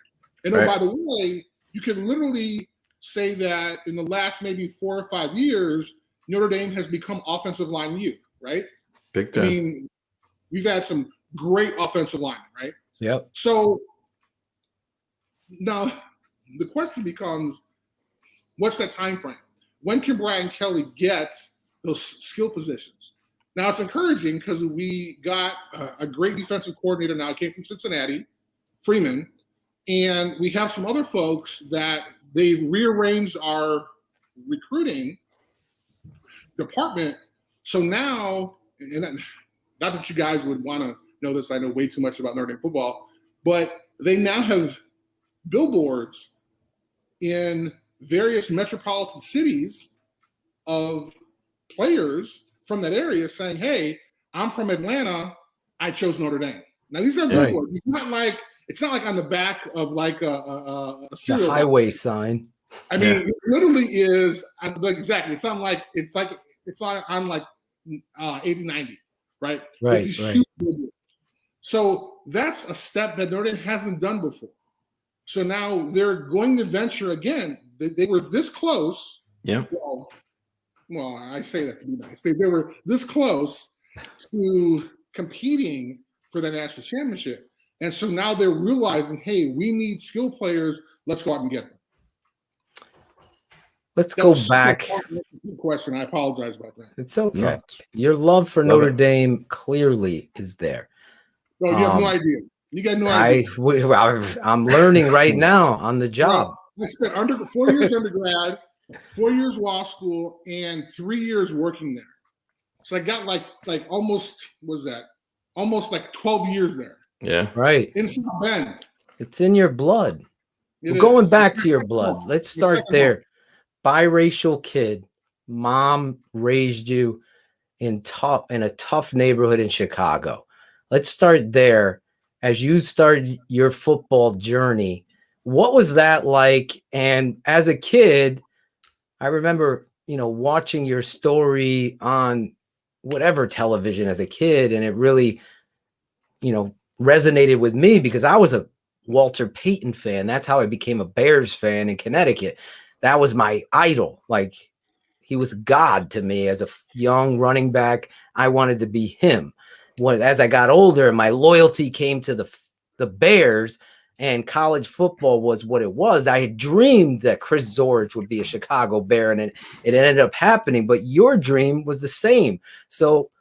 S16: And oh, by the way, you can literally say that in the last maybe 4 or 5 years, Notre Dame has become offensive line U, right?
S3: Big time.
S16: I mean, we've had some great offensive linemen, right?
S5: Yep.
S16: So now the question becomes, what's that time frame? When can Brian Kelly get those skill positions? Now, it's encouraging because we got a great defensive coordinator now, came from Cincinnati, Freeman, and we have some other folks that they've rearranged our recruiting department. So now, and not that you guys would want to know this, I know way too much about Notre Dame football, but they now have billboards in various metropolitan cities of players from that area saying, hey, I'm from Atlanta, I chose Notre Dame. Now these are billboards. It's not like on the back of like a cereal
S5: highway sign.
S16: I mean, it literally is exactly. It's on like 80, 90, right?
S5: Right.
S16: It's these huge billboards. So that's a step that Notre Dame hasn't done before. So now they're going to venture again. They were this close.
S3: Yeah.
S16: Well, I say that to be nice. They were this close to competing for the national championship. And so now they're realizing, hey, we need skill players. Let's go out and get them.
S5: Let's go back.
S16: Question. I apologize about that.
S5: It's okay. No. Your love for Notre Dame clearly is there.
S16: Well, you have no idea. You got no idea.
S5: I'm learning right now on the job.
S16: I spent 4 years undergrad, 4 years law school, and 3 years working there. So I got like almost, what was that? Almost like 12 years there.
S3: Yeah.
S5: Right.
S16: In South Bend.
S5: It's in your blood. Going back to your blood. Let's start there. Biracial kid. Mom raised you in a tough neighborhood in Chicago. Let's start there. As you start your football journey, what was that like? And as a kid, I remember, watching your story on whatever television as a kid, and it really, resonated with me because I was a Walter Payton fan. That's how I became a Bears fan in Connecticut. That was my idol. Like, he was God to me as a young running back. I wanted to be him. As I got older, my loyalty came to the Bears, and college football was what it was. I had dreamed that Chris Zorich would be a Chicago Bear, and it ended up happening. But your dream was the same. So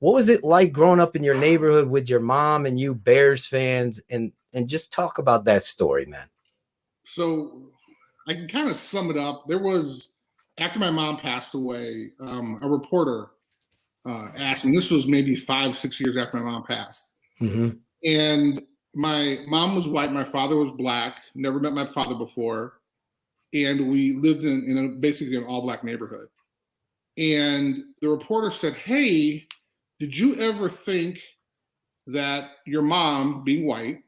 S5: what was it like growing up in your neighborhood with your mom and you Bears fans? And just talk about that story, man.
S16: So I can kind of sum it up. There was, after my mom passed away, a reporter asked, and this was maybe 5-6 years after my mom passed.
S5: Mm-hmm.
S16: And my mom was white, my father was black, never met my father before. And we lived in basically an all-black neighborhood. And the reporter said, hey, did you ever think that your mom, being white,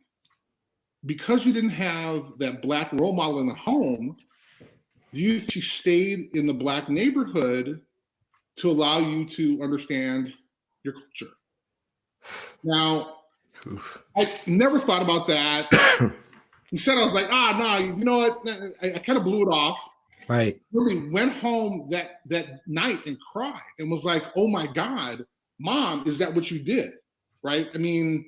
S16: because you didn't have that black role model in the home, do you think she stayed in the black neighborhood to allow you to understand your culture? Now, I never thought about that. He said, I was like, no, you know what? I kind of blew it off.
S5: Right.
S16: Really went home that night and cried and was like, oh my God, Mom, is that what you did? Right? I mean,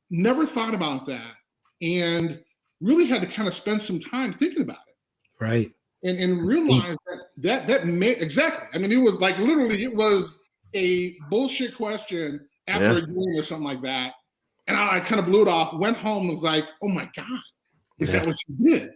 S16: never thought about that. And really had to kind of spend some time thinking about it.
S5: Right.
S16: And realize that may exactly. I mean, it was like literally it was a bullshit question after a game or something like that. And I kind of blew it off, went home and was like, oh my God, is that what she did?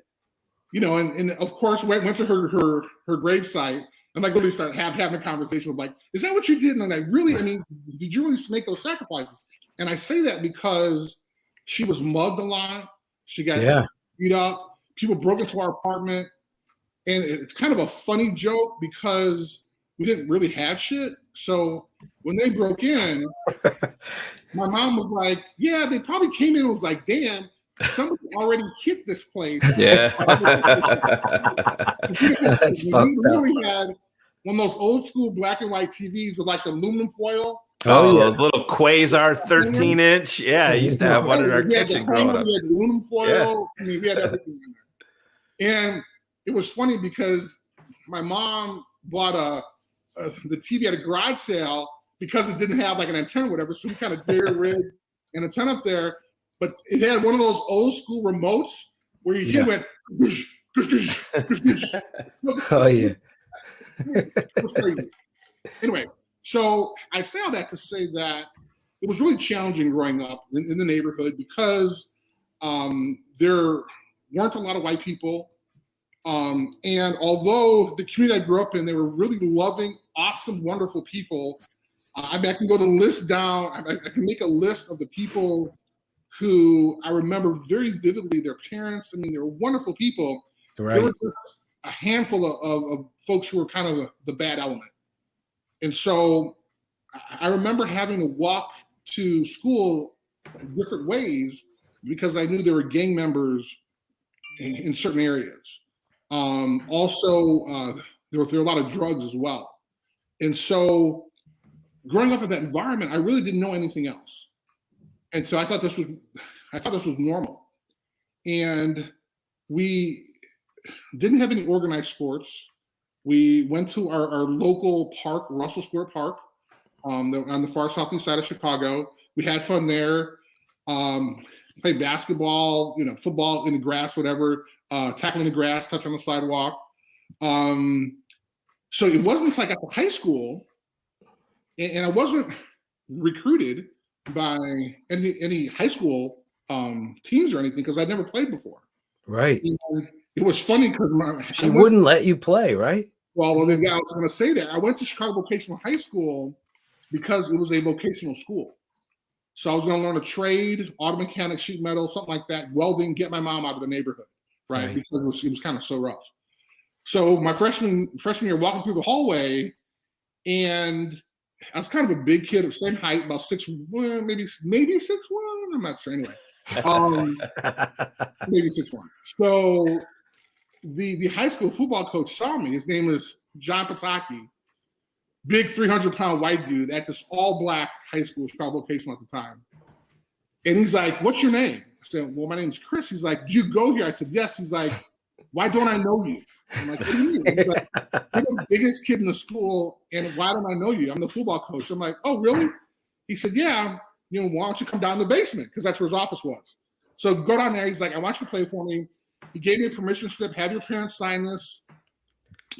S16: And of course went to her gravesite and like literally started having a conversation with like, is that what you did? And did you really make those sacrifices? And I say that because she was mugged a lot. She got beat up. People broke into our apartment. And it's kind of a funny joke because we didn't really have shit. So when they broke in, my mom was like, yeah, they probably came in and was like, damn, somebody already hit this place.
S3: Yeah.
S16: We literally had one of those old school black and white TVs with like aluminum foil.
S3: Those little Quasar 13-inch. Yeah, I used to have one in our kitchen growing up.
S16: We had aluminum foil. I mean, we had everything in there. And it was funny because my mom bought the TV at a garage sale because it didn't have like an antenna or whatever. So we kind of rigged an antenna up there. But it had one of those old school remotes where you hear went, whoosh, whoosh, whoosh, whoosh.
S5: Oh, yeah.
S16: It was crazy. Anyway, so I say all that to say that it was really challenging growing up in the neighborhood because there weren't a lot of white people. And although the community I grew up in, they were really loving, awesome, wonderful people. I can go the list down. I can make a list of the people who I remember very vividly, their parents. I mean, they were wonderful people.
S5: Right.
S16: There was just a handful of folks who were kind of the bad element. And so I remember having to walk to school different ways because I knew there were gang members in certain areas. Also, there were a lot of drugs as well. And so growing up in that environment, I really didn't know anything else. And so I thought this was normal. And we didn't have any organized sports. We went to our local park, Russell Square Park, on the far southeast side of Chicago. We had fun there. Played basketball, football in the grass, whatever, tackling the grass, touch on the sidewalk. So it wasn't like at the high school, and I wasn't recruited by any high school teams or anything because I'd never played before.
S5: Right.
S16: And it was funny because
S5: she wouldn't let you play, right?
S16: Well, I was going to say that. I went to Chicago Vocational High School because it was a vocational school. So I was going to learn a trade, auto mechanic, sheet metal, something like that, welding, get my mom out of the neighborhood, right? Because it was kind of so rough. So my freshman year, walking through the hallway, and I was kind of a big kid, of same height, about 6'1", maybe 6'1". I'm not sure. Anyway, maybe 6'1". So the high school football coach saw me. His name is John Pataki. Big 300-pound white dude at this all-black high school, Chicago Vocational at the time. And he's like, "What's your name?" I said, "Well, my name's Chris." He's like, "Do you go here?" I said, "Yes." He's like, "Why don't I know you?" I'm like, "What do you mean?" He's like, "You're the biggest kid in the school, and why don't I know you? I'm the football coach." I'm like, "Oh, really?" He said, "Yeah, why don't you come down to the basement?" Because that's where his office was. So go down there. He's like, "I want you to play for me." He gave me a permission slip. Have your parents sign this.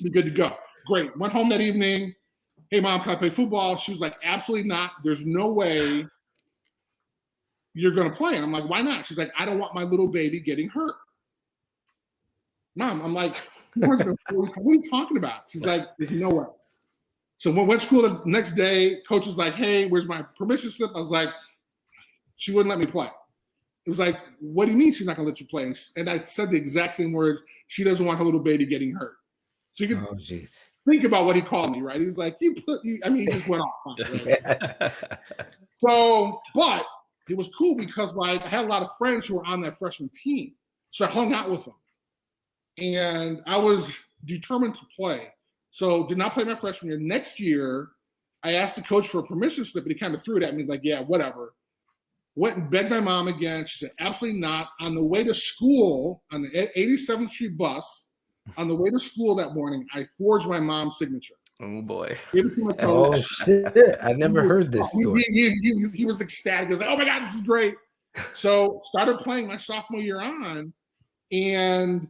S16: Be good to go. Great. Went home that evening. "Hey, Mom, can I play football?" She was like, "Absolutely not. There's no way you're going to play." And I'm like, "Why not?" She's like, "I don't want my little baby getting hurt." Mom, I'm like, "What are you talking about?" She's like, "There's no way." So when we went to school the next day, coach was like, "Hey, where's my permission slip?" I was like, she wouldn't let me play. It was like, "What do you mean she's not going to let you play?" And I said the exact same words. She doesn't want her little baby getting hurt. So you can think about what he called me, right? He was like, he just went off. Right? So, but it was cool because I had a lot of friends who were on that freshman team. So I hung out with them. And I was determined to play. So did not play my freshman year. Next year, I asked the coach for a permission slip, and he kind of threw it at me like, "Yeah, whatever." Went and begged my mom again. She said, "Absolutely not." On the way to school, on the 87th Street bus, on the way to school that morning, I forged my mom's signature.
S3: Oh, boy.
S16: Gave it to my coach.
S5: Oh, shit. I never heard this story.
S16: He was ecstatic. He was like, "Oh, my God, this is great." So started playing my sophomore year on, and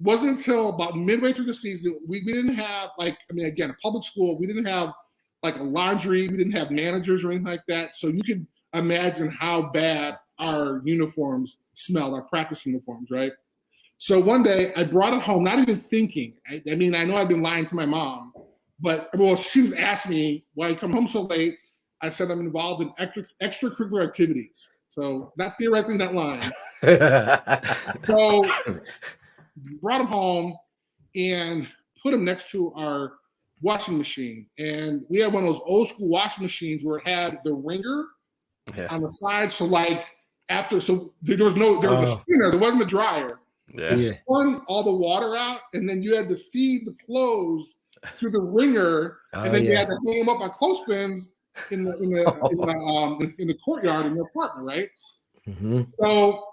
S16: wasn't until about midway through the season, we didn't have, again, a public school, we didn't have, a laundry, we didn't have managers or anything like that. So you can imagine how bad our uniforms smelled, our practice uniforms, right? So one day I brought it home, not even thinking. I know I've been lying to my mom, but she was asking me why you come home so late. I said I'm involved in extracurricular activities. So not theoretically, not lying. So brought him home and put him next to our washing machine. And we had one of those old school washing machines where it had the wringer on the side. So there was a spinner, there wasn't a dryer. It spun all the water out, and then you had to feed the clothes through the wringer, and then you had to hang them up on clothespins in the courtyard in their apartment, right?
S5: Mm-hmm.
S16: So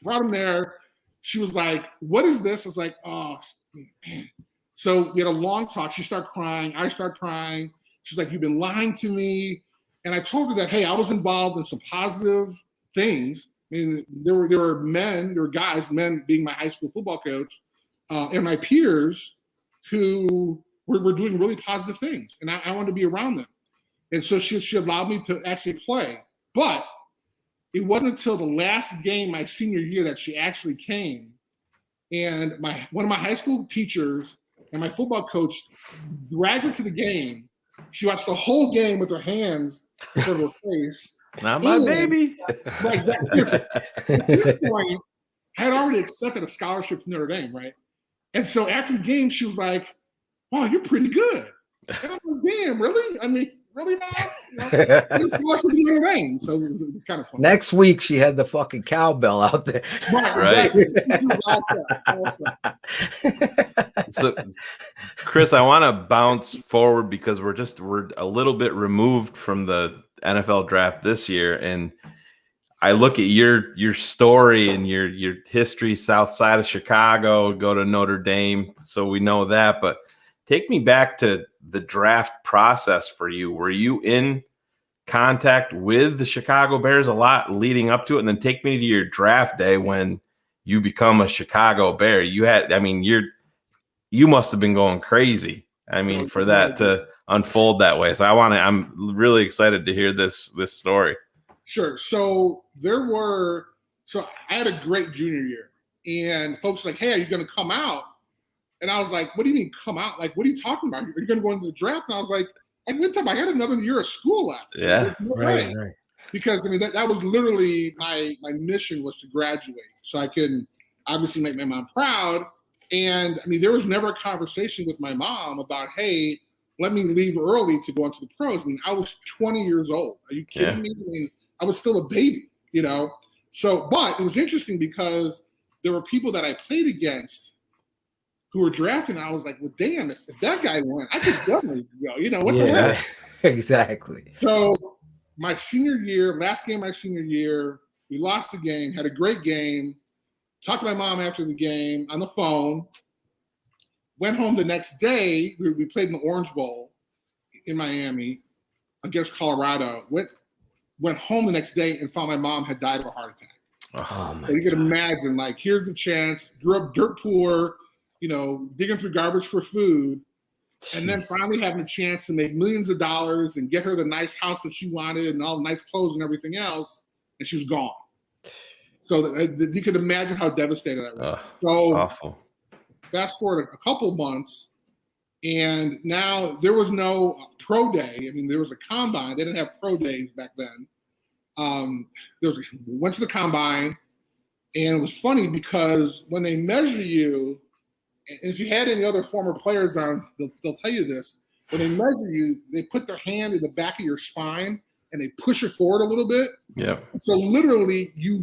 S16: brought him there. She was like, "What is this?" I was like, "Oh, man." So we had a long talk. She started crying. I started crying. She's like, "You've been lying to me." And I told her that, hey, I was involved in some positive things. I mean, there were guys, men being my high school football coach, and my peers who were doing really positive things. And I wanted to be around them. And so she allowed me to actually play. But it wasn't until the last game my senior year that she actually came. And one of my high school teachers and my football coach dragged her to the game. She watched the whole game with her hands over her face.
S3: Not my baby.
S16: Right, exactly. Seriously. At this point, I had already accepted a scholarship to Notre Dame, right? And so after the game, she was like, "Oh, you're pretty good." And I'm like, "Damn, really? I mean, really, Mom?" It's scholarship to Notre Dame, so it's kind of fun.
S5: Next week, she had the fucking cowbell out there.
S3: Right. So, Chris, I want to bounce forward because we're a little bit removed from the NFL draft this year, and I look at your story and your history, South Side of Chicago, go to Notre Dame, so we know that. But take me back to the draft process for you. Were you in contact with the Chicago Bears a lot leading up to it? And then take me to your draft day when you become a Chicago Bear. You must have been going crazy. I mean, for that to unfold that way. So I'm really excited to hear this story.
S16: Sure. So I had a great junior year, and folks were like, "Hey, are you going to come out?" And I was like, "What do you mean come out? Like, what are you talking about? Are you going to go into the draft?" And I was like, I had another year of school left.
S3: Yeah.
S16: No way. Because I mean, that was literally my mission was to graduate so I can obviously make my mom proud. And I mean, there was never a conversation with my mom about, "Hey, let me leave early to go into the pros." I mean, I was 20 years old. Are you kidding me? I mean, I was still a baby, you know? So, but it was interesting because there were people that I played against who were drafted, and I was like, well, damn, if that guy went, I could definitely go, you know, what the heck?
S5: Exactly.
S16: So my senior year, last game my senior year, we lost the game, had a great game, talked to my mom after the game on the phone, went home the next day, we played in the Orange Bowl in Miami against Colorado, went home the next day and found my mom had died of a heart attack.
S5: Oh my
S16: so you can imagine, like, here's the chance, grew up dirt poor, you know, digging through garbage for food, and then finally having a chance to make millions of dollars and get her the nice house that she wanted and all the nice clothes and everything else, and she was gone. So you can imagine how devastated I was. So
S3: awful.
S16: Fast forward a couple months, and now there was no pro day. I mean, there was a combine. They didn't have pro days back then. Went to the combine, and it was funny because when they measure you, if you had any other former players on, they'll tell you this. When they measure you, they put their hand in the back of your spine and they push it forward a little bit.
S3: Yeah.
S16: So literally, you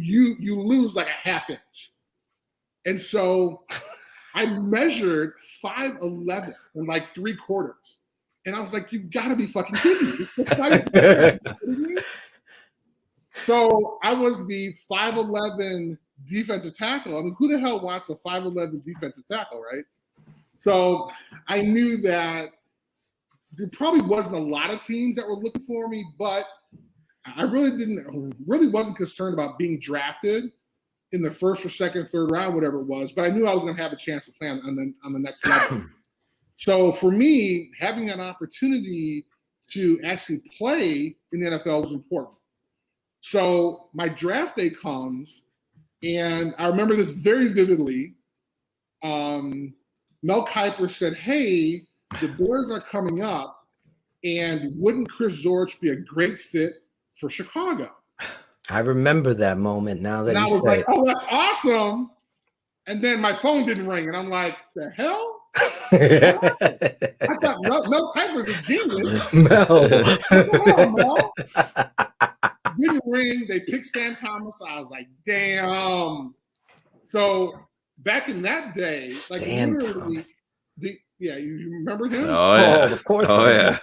S16: lose like a half inch. And so I measured 5'11" and like 3/4. And I was like, you gotta be fucking kidding me. So I was the 5'11" defensive tackle. I mean, who the hell wants a 5'11" defensive tackle, right? So I knew that there probably wasn't a lot of teams that were looking for me, but I really wasn't concerned about being drafted in the first or second, third round, whatever it was. But I knew I was going to have a chance to play on the next level. So for me, having an opportunity to actually play in the NFL was important. So my draft day comes, and I remember this very vividly. Mel Kiper said, "Hey, the Bears are coming up, and wouldn't Chris Zorich be a great fit for Chicago?"
S5: I remember that moment now that
S16: and
S5: you
S16: I was
S5: say
S16: like, "Oh, that's awesome." And then my phone didn't ring, and I'm like, "The hell?" I thought Mel Kiper's a genius. Mel. Didn't ring. They picked Stan Thomas. I was like, damn. So back in that day,
S5: Stan
S16: like literally,
S5: Thomas.
S16: you remember him?
S3: Oh yeah,
S5: of course.
S3: Oh yeah.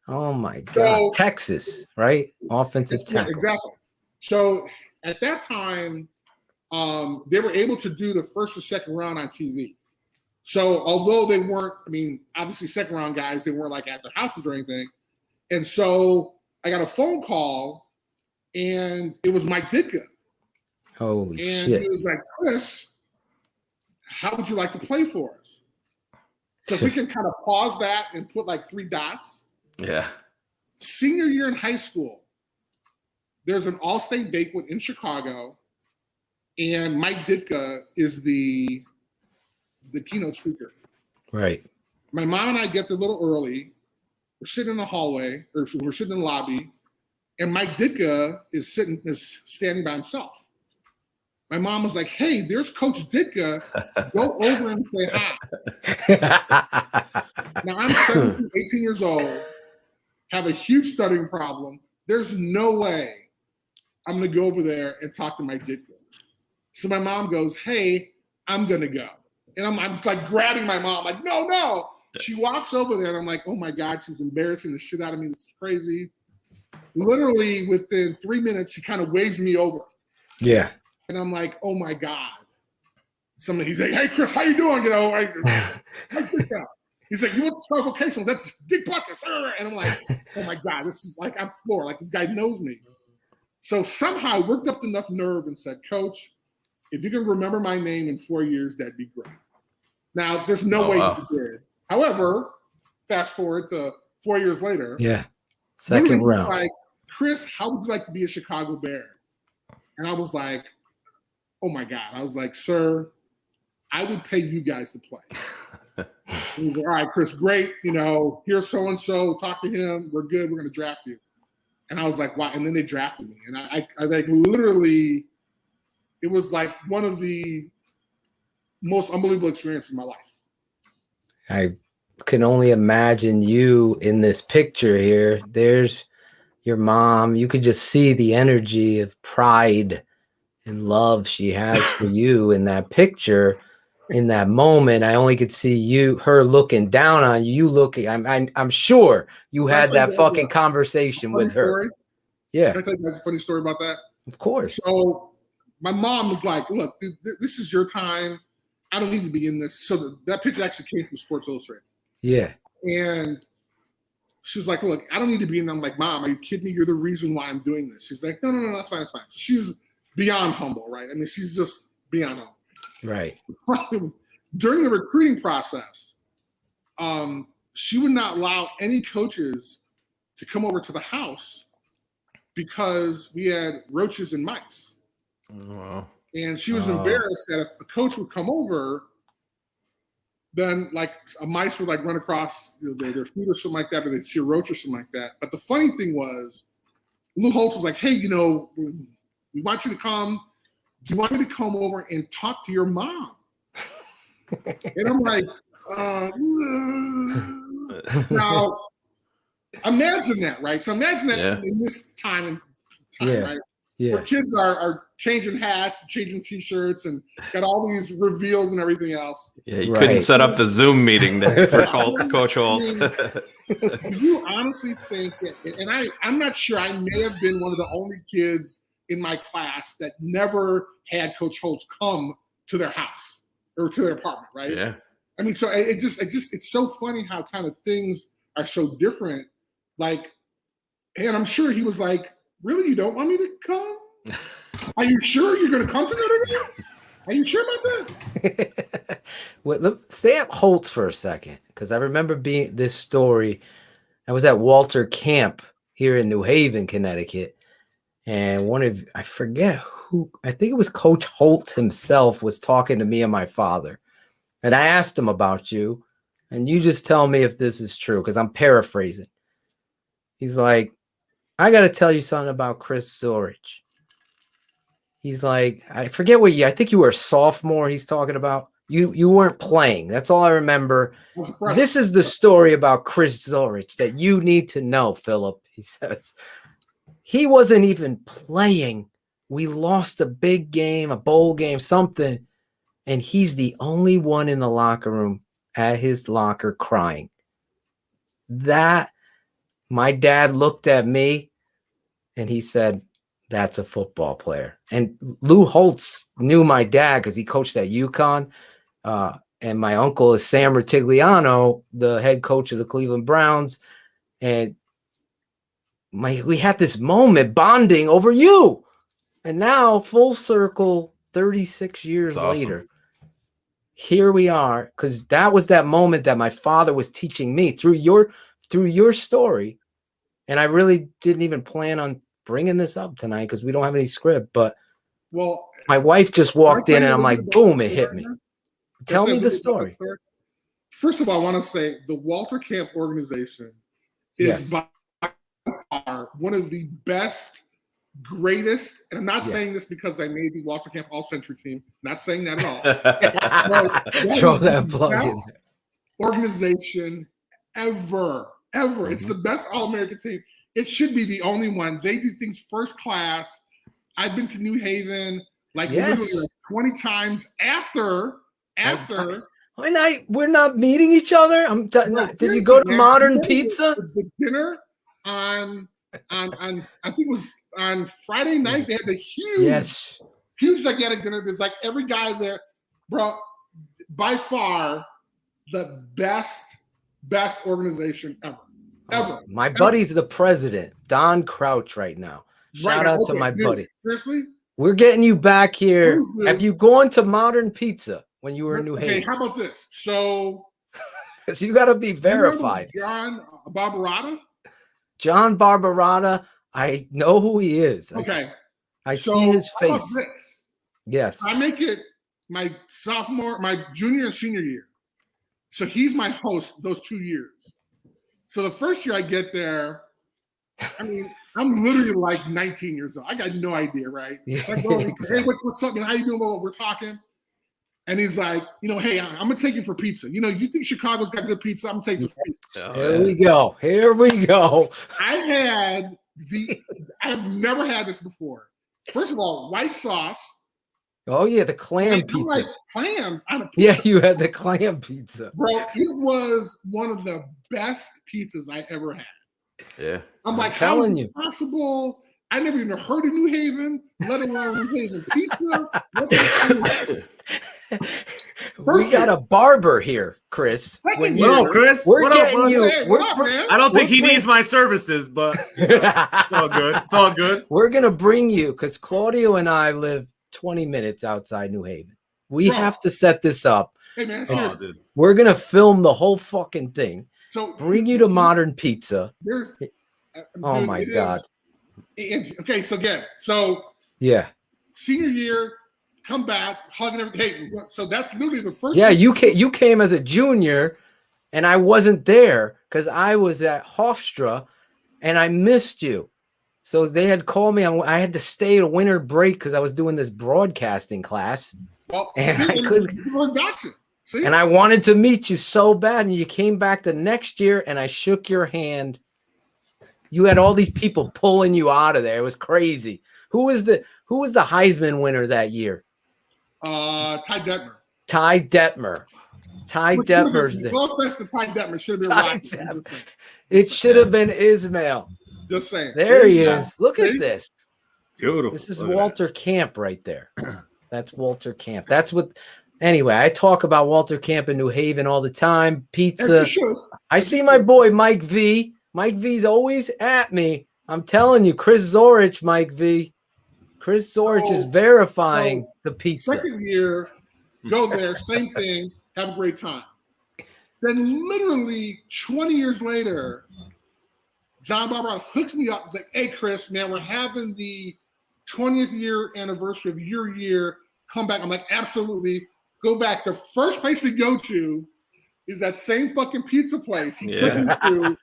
S5: Oh my God.
S16: So,
S5: Texas, right? Offensive
S16: yeah,
S5: tackle.
S16: exactly. So at that time, they were able to do the first or second round on TV. So although they weren't, I mean, obviously second round guys, they weren't like at their houses or anything. And so I got a phone call, and it was Mike Ditka.
S5: Holy
S16: And
S5: shit.
S16: he was like, Chris, how would you like to play for us? So if we can kind of pause that and put like 3 dots.
S3: Yeah.
S16: Senior year in high school, there's an all-state banquet in Chicago, and Mike Ditka is the keynote speaker.
S5: Right.
S16: My mom and I get there a little early. We're sitting in the hallway, or we're sitting in the lobby, and Mike Ditka is standing by himself. My mom was like, "Hey, there's Coach Ditka. Go over and say hi." Now I'm 17, 18 years old, have a huge stuttering problem. There's no way I'm going to go over there and talk to Mike Ditka. So my mom goes, "Hey, I'm going to go." And I'm like grabbing my mom, like, no. She walks over there, and I'm like, oh my God, she's embarrassing the shit out of me. This is crazy. Literally within 3 minutes, she kind of waves me over.
S5: Yeah.
S16: And I'm like, oh my God. He's like, hey, Chris, how you doing? You know, he's like, you went to Chicago Vocational. That's Dick Buckus. And I'm like, oh my God, this is like, I'm floored. Like, this guy knows me. So somehow I worked up enough nerve and said, Coach, if you can remember my name in 4 years, that'd be great. Now, there's no way he did. However, fast forward to 4 years later.
S5: Yeah. Second round.
S16: Like, Chris, how would you like to be a Chicago Bear? And I was like, oh my God. I was like, sir, I would pay you guys to play. He was like, all right, Chris, great. You know, here's so-and-so. Talk to him. We're good. We're going to draft you. And I was like, wow. And then they drafted me. And I like literally, it was like one of the most unbelievable experiences of my life.
S5: I can only imagine you in this picture here. There's your mom. You could just see the energy of pride and love she has for you in that picture. In that moment, I only could see her looking down on you. You looking. I'm sure you had that fucking conversation with her.
S16: Story.
S5: Yeah.
S16: Can I tell you guys a funny story about that?
S5: Of course.
S16: So my mom was like, look, this is your time. I don't need to be in this. So that picture actually came from Sports Illustrated.
S5: Yeah.
S16: And she was like, look, I don't need to be in there. I'm like, Mom, are you kidding me? You're the reason why I'm doing this. She's like, no, that's fine. So she's beyond humble, right? I mean, she's just beyond humble.
S5: Right.
S16: During the recruiting process, she would not allow any coaches to come over to the house because we had roaches and mice.
S3: Oh, wow.
S16: And she was embarrassed that if the coach would come over, then like a mice would like run across their feet or something like that, or they'd see a roach or something like that. But the funny thing was, Lou Holtz was like, hey, you know, we want you to come. Do you want me to come over and talk to your mom? And I'm like, now imagine that, right? So imagine that in this time, right?
S5: Yeah.
S16: Where kids are changing hats, changing T-shirts, and got all these reveals and everything else.
S3: Yeah, you couldn't set up the Zoom meeting for Coach Holtz.
S16: Do you honestly think that, and I'm not sure, I may have been one of the only kids in my class that never had Coach Holtz come to their house or to their apartment, right?
S3: Yeah.
S16: I mean, so it's so funny how kind of things are so different. Like, and I'm sure he was like, really, you don't want me to come? Are you sure you're going to come to Notre Dame? Are you sure about that?
S5: Well, stay at Holtz for a second, because I remember this story. I was at Walter Camp here in New Haven, Connecticut, and I forget who, I think it was Coach Holtz himself was talking to me and my father, and I asked him about you, and you just tell me if this is true, because I'm paraphrasing. He's like, I got to tell you something about Chris Zorich. He's like, I forget what year. I think you were a sophomore. He's talking about you weren't playing. That's all I remember. This is the story about Chris Zorich that you need to know, Philip. He says he wasn't even playing. We lost a big game, a bowl game, something, and he's the only one in the locker room at his locker crying. That My dad looked at me and he said, that's a football player. And Lou Holtz knew my dad because he coached at UConn. And my uncle is Sam Rutigliano, the head coach of the Cleveland Browns. And we had this moment bonding over you. And now, full circle, 36 years later, here we are, because that was that moment that my father was teaching me through your story. And I really didn't even plan on bringing this up tonight because we don't have any script. But my wife just walked in and I'm like, boom, it hit me. Tell me the story.
S16: First of all, I want to say the Walter Camp organization is by far one of the best, greatest, and I'm not saying this because I made the Walter Camp All-Century team. Not saying that at all.
S5: Throw that plug in.
S16: Organization ever. Mm-hmm. It's the best All-American team. It should be the only one. They do things first class. I've been to New Haven literally 20 times after. We're not meeting each other. Did you go to Modern Pizza? The dinner on I think it was on Friday night. They had the huge gigantic dinner. There's every guy there, bro. By far, the best organization ever.
S5: My buddy's the president, Don Crouch, right now. Shout out to my buddy.
S16: Seriously,
S5: we're getting you back here. Have you gone to Modern Pizza when you were in New Haven?
S16: Okay, how about this? So
S5: you got to be verified.
S16: John Barbarata.
S5: John Barbarata, I know who he is.
S16: Okay.
S5: I see his face. Yes.
S16: I make it my junior and senior year. So he's my host those 2 years. So the first year I get there, I mean, I'm literally 19 years old. I got no idea, right? So I go, hey, what's up? How you doing? Well, we're talking. And he's like, hey, I'm going to take you for pizza. You think Chicago's got good pizza? I'm going to take you for pizza.
S5: Here we go.
S16: I've never had this before. First of all, white sauce.
S5: Oh, yeah, the clam pizza.
S16: Clams on a pizza.
S5: Yeah, you had the clam pizza.
S16: Bro, it was one of the best pizzas I ever had.
S3: Yeah.
S16: I'm how is it possible? I never even heard of New Haven, let alone New Haven pizza.
S5: We got a barber here, Chris.
S14: Chris.
S5: We're getting you.
S14: I don't think he needs my services, but it's all good. It's all good.
S5: We're gonna bring you because Claudio and I live 20 minutes outside New Haven. We have to set this up.
S16: Hey man, seriously.
S5: We're gonna film the whole fucking thing.
S16: So
S5: bring you to Modern Pizza.
S16: Oh
S5: my God.
S16: Okay, so again, senior year, come back, hugging everything. Hey, so that's literally the first.
S5: Yeah, you came as a junior, and I wasn't there because I was at Hofstra, and I missed you. So they had called me. I had to stay a winter break because I was doing this broadcasting class.
S16: Well,
S5: and I couldn't.
S16: Got you. See?
S5: And I wanted to meet you so bad, and you came back the next year, and I shook your hand. You had all these people pulling you out of there. It was crazy. Who was the Heisman winner that year?
S16: Ty Detmer.
S5: Ty Detmer. Ty Detmer's the.
S16: No offense to Ty Detmer. Should have been
S5: It should have been Ismail.
S16: Just saying.
S5: There he is. Look at this.
S14: Beautiful.
S5: This is Walter Camp right there. That's Walter Camp. That's what. Anyway, I talk about Walter Camp in New Haven all the time. Pizza. I see my boy Mike V. Mike V's always at me. I'm telling you, Chris Zorich, Mike V. Chris Zorich is verifying the pizza.
S16: Second year, go there, same thing, have a great time. Then literally 20 years later, John Barber hooks me up and says, hey, Chris, man, we're having the 20th year anniversary of your year. Come back. I'm like, absolutely. Go back. The first place we go to is that same fucking pizza place he took me to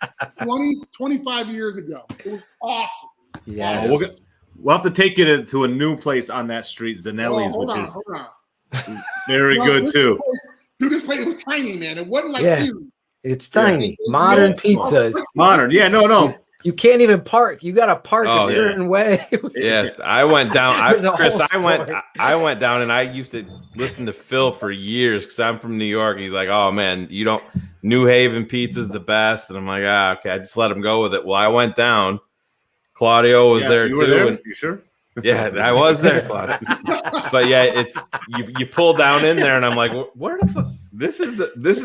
S16: 25 years ago. It was awesome.
S5: Yeah.
S14: We'll have to take you to a new place on that street, Zanelli's, which is very good too.
S16: This place, it was tiny, man. It wasn't like you.
S5: It's tiny. Modern pizza.
S14: Modern. Yeah, no.
S5: You can't even park. You got to park
S3: Oh,
S5: a certain way.
S3: Yeah, I went down.
S5: There's a
S3: Chris,
S5: whole
S3: I went down, and I used to listen to Phil for years because I'm from New York. He's like, "Oh man, you don't New Haven pizza's the best," and I'm like, okay, I just let him go with it. Well, I went down. Claudio was there
S8: you
S3: too.
S8: were there?
S3: And,
S8: you sure?
S3: yeah, I was there, Claudio. But yeah, it's you pull down in there, and I'm like, where the fuck? This is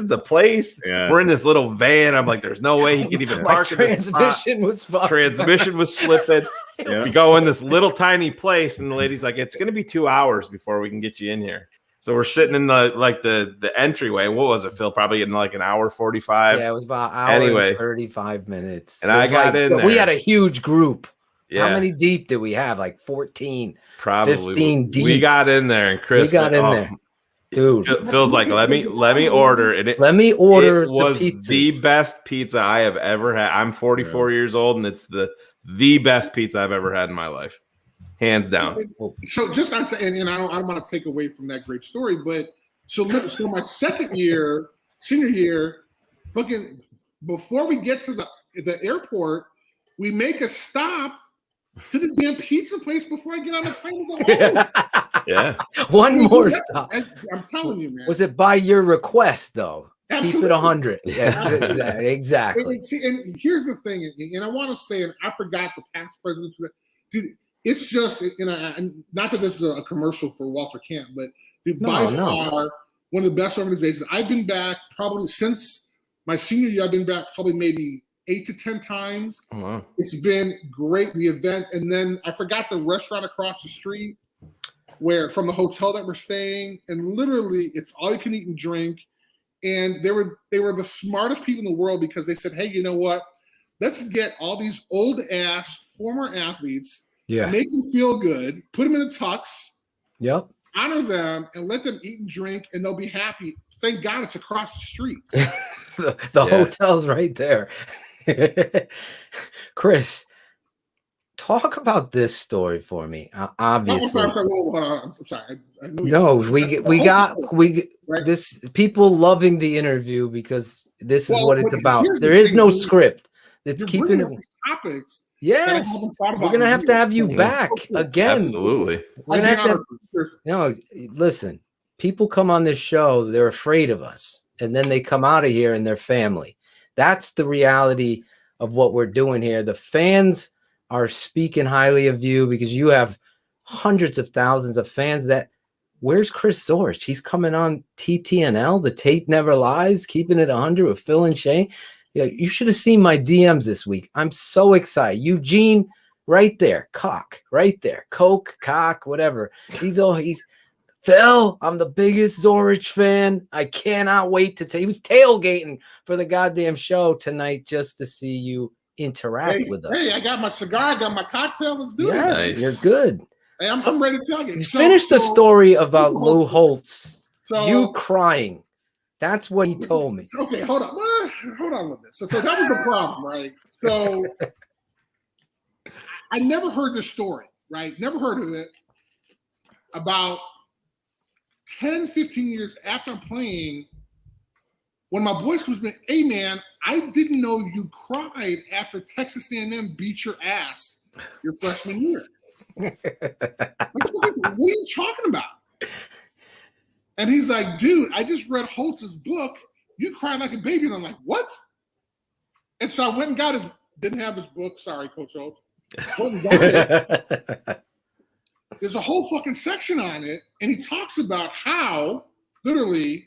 S3: the place.
S8: Yeah.
S3: We're in this little van. I'm like, there's no way he can even
S5: My
S3: park in this spot.
S5: transmission was fucked.
S3: Transmission was slipping.
S8: Yeah.
S3: We go in this little tiny place, and the lady's like, "It's going to be 2 hours before we can get you in here." So we're sitting in the entryway. What was it, Phil? Probably in like an hour 45.
S5: Yeah, it was about an hour
S3: Anyway.
S5: and 35 minutes.
S3: And I got in there.
S5: We had a huge group.
S3: Yeah.
S5: How many deep did we have? Like 14,
S3: Probably
S5: 15 deep.
S3: We got in there, and Chris
S5: We got in there. Dude,
S3: Phil's like, let me order, and
S5: let me order.
S3: It was the best pizza I have ever had. I'm 44 years old, and it's the best pizza I've ever had in my life, hands down.
S16: So just not to, and I don't want to take away from that great story, but so my senior year, fucking before we get to the airport, we make a stop to the damn pizza place before I get on the plane to go home.
S3: Yeah.
S5: One more stop.
S16: I'm telling you, man.
S5: Was it by your request though?
S16: Absolutely.
S5: Keep it 100. Yes, exactly.
S16: And here's the thing, and I want to say, and I forgot the past presidents. Dude, it's just, not that this is a commercial for Walter Camp, but dude, by far one of the best organizations. I've been back probably since my senior year. I've been back probably maybe 8 to 10 times.
S3: Oh, wow.
S16: It's been great, the event. And then I forgot the restaurant across the street from the hotel that we're staying. And literally it's all you can eat and drink. And they were the smartest people in the world because they said, hey, you know what? Let's get all these old ass former athletes, make them feel good, put them in a tux, honor them, and let them eat and drink, and they'll be happy. Thank God it's across the street.
S5: the hotel's right there. Chris, talk about this story for me. Obviously,
S16: I'm sorry.
S5: No, we got this people loving the interview because this is what it's about. There is no script. It's keeping it
S16: topics.
S5: Yes, we're gonna have to have you back again.
S3: Absolutely.
S5: We're gonna have to. Listen. People come on this show, they're afraid of us, and then they come out of here and they're family. That's the reality of what we're doing here. The fans are speaking highly of you because you have hundreds of thousands of fans where's Chris Zorich? He's coming on TTNL, The Tape Never Lies, Keeping It 100 with Phil and Shayne. You should have seen my DMs this week. I'm so excited. Eugene, right there. Cock, right there. Coke, cock, whatever. He's Phil, I'm the biggest Zorich fan. I cannot wait he was tailgating for the goddamn show tonight just to see you interact with us.
S16: Hey, I got my cigar, I got my cocktail. Let's do
S5: this.
S16: Nice.
S5: You're good.
S16: Hey, I'm ready to tell you.
S5: Finish the story about Lou Holtz. You crying. That's what he told me.
S16: Okay, hold on. Hold on with this. So that was the problem, right? So I never heard this story, right? Never heard of it. About 10, 15 years after I'm playing, when my boys comes in, hey man, I didn't know you cried after Texas A&M beat your ass your freshman year. What are you talking about? And he's like, dude, I just read Holtz's book. You cried like a baby. And I'm like, what? And so I went and got didn't have his book. Sorry, Coach Holtz. There's a whole fucking section on it, and he talks about how, literally,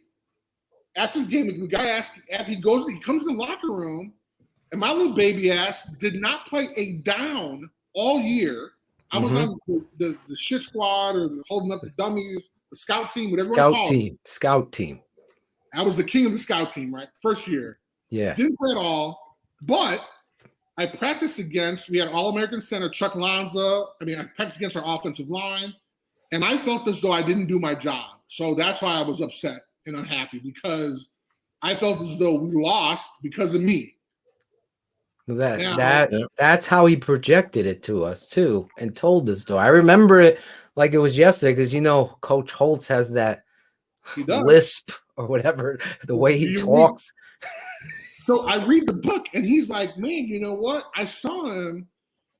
S16: after the game, the guy asked, he comes in the locker room, and my little baby ass did not play a down all year. I was on the shit squad or holding up the dummies, the scout team, whatever you want to call it.
S5: Scout team.
S16: I was the king of the scout team, right? First year.
S5: Yeah.
S16: Didn't play at all, but I practiced against, we had an All-American center, Chuck Lanza. I practiced against our offensive line, and I felt as though I didn't do my job. So that's why I was upset and unhappy, because I felt as though we lost because of me.
S5: That's how he projected it to us, too, and told us, though. I remember it like it was yesterday because, Coach Holtz has that lisp or whatever, the way he talks.
S16: So I read the book, and he's like, man, you know what? I saw him,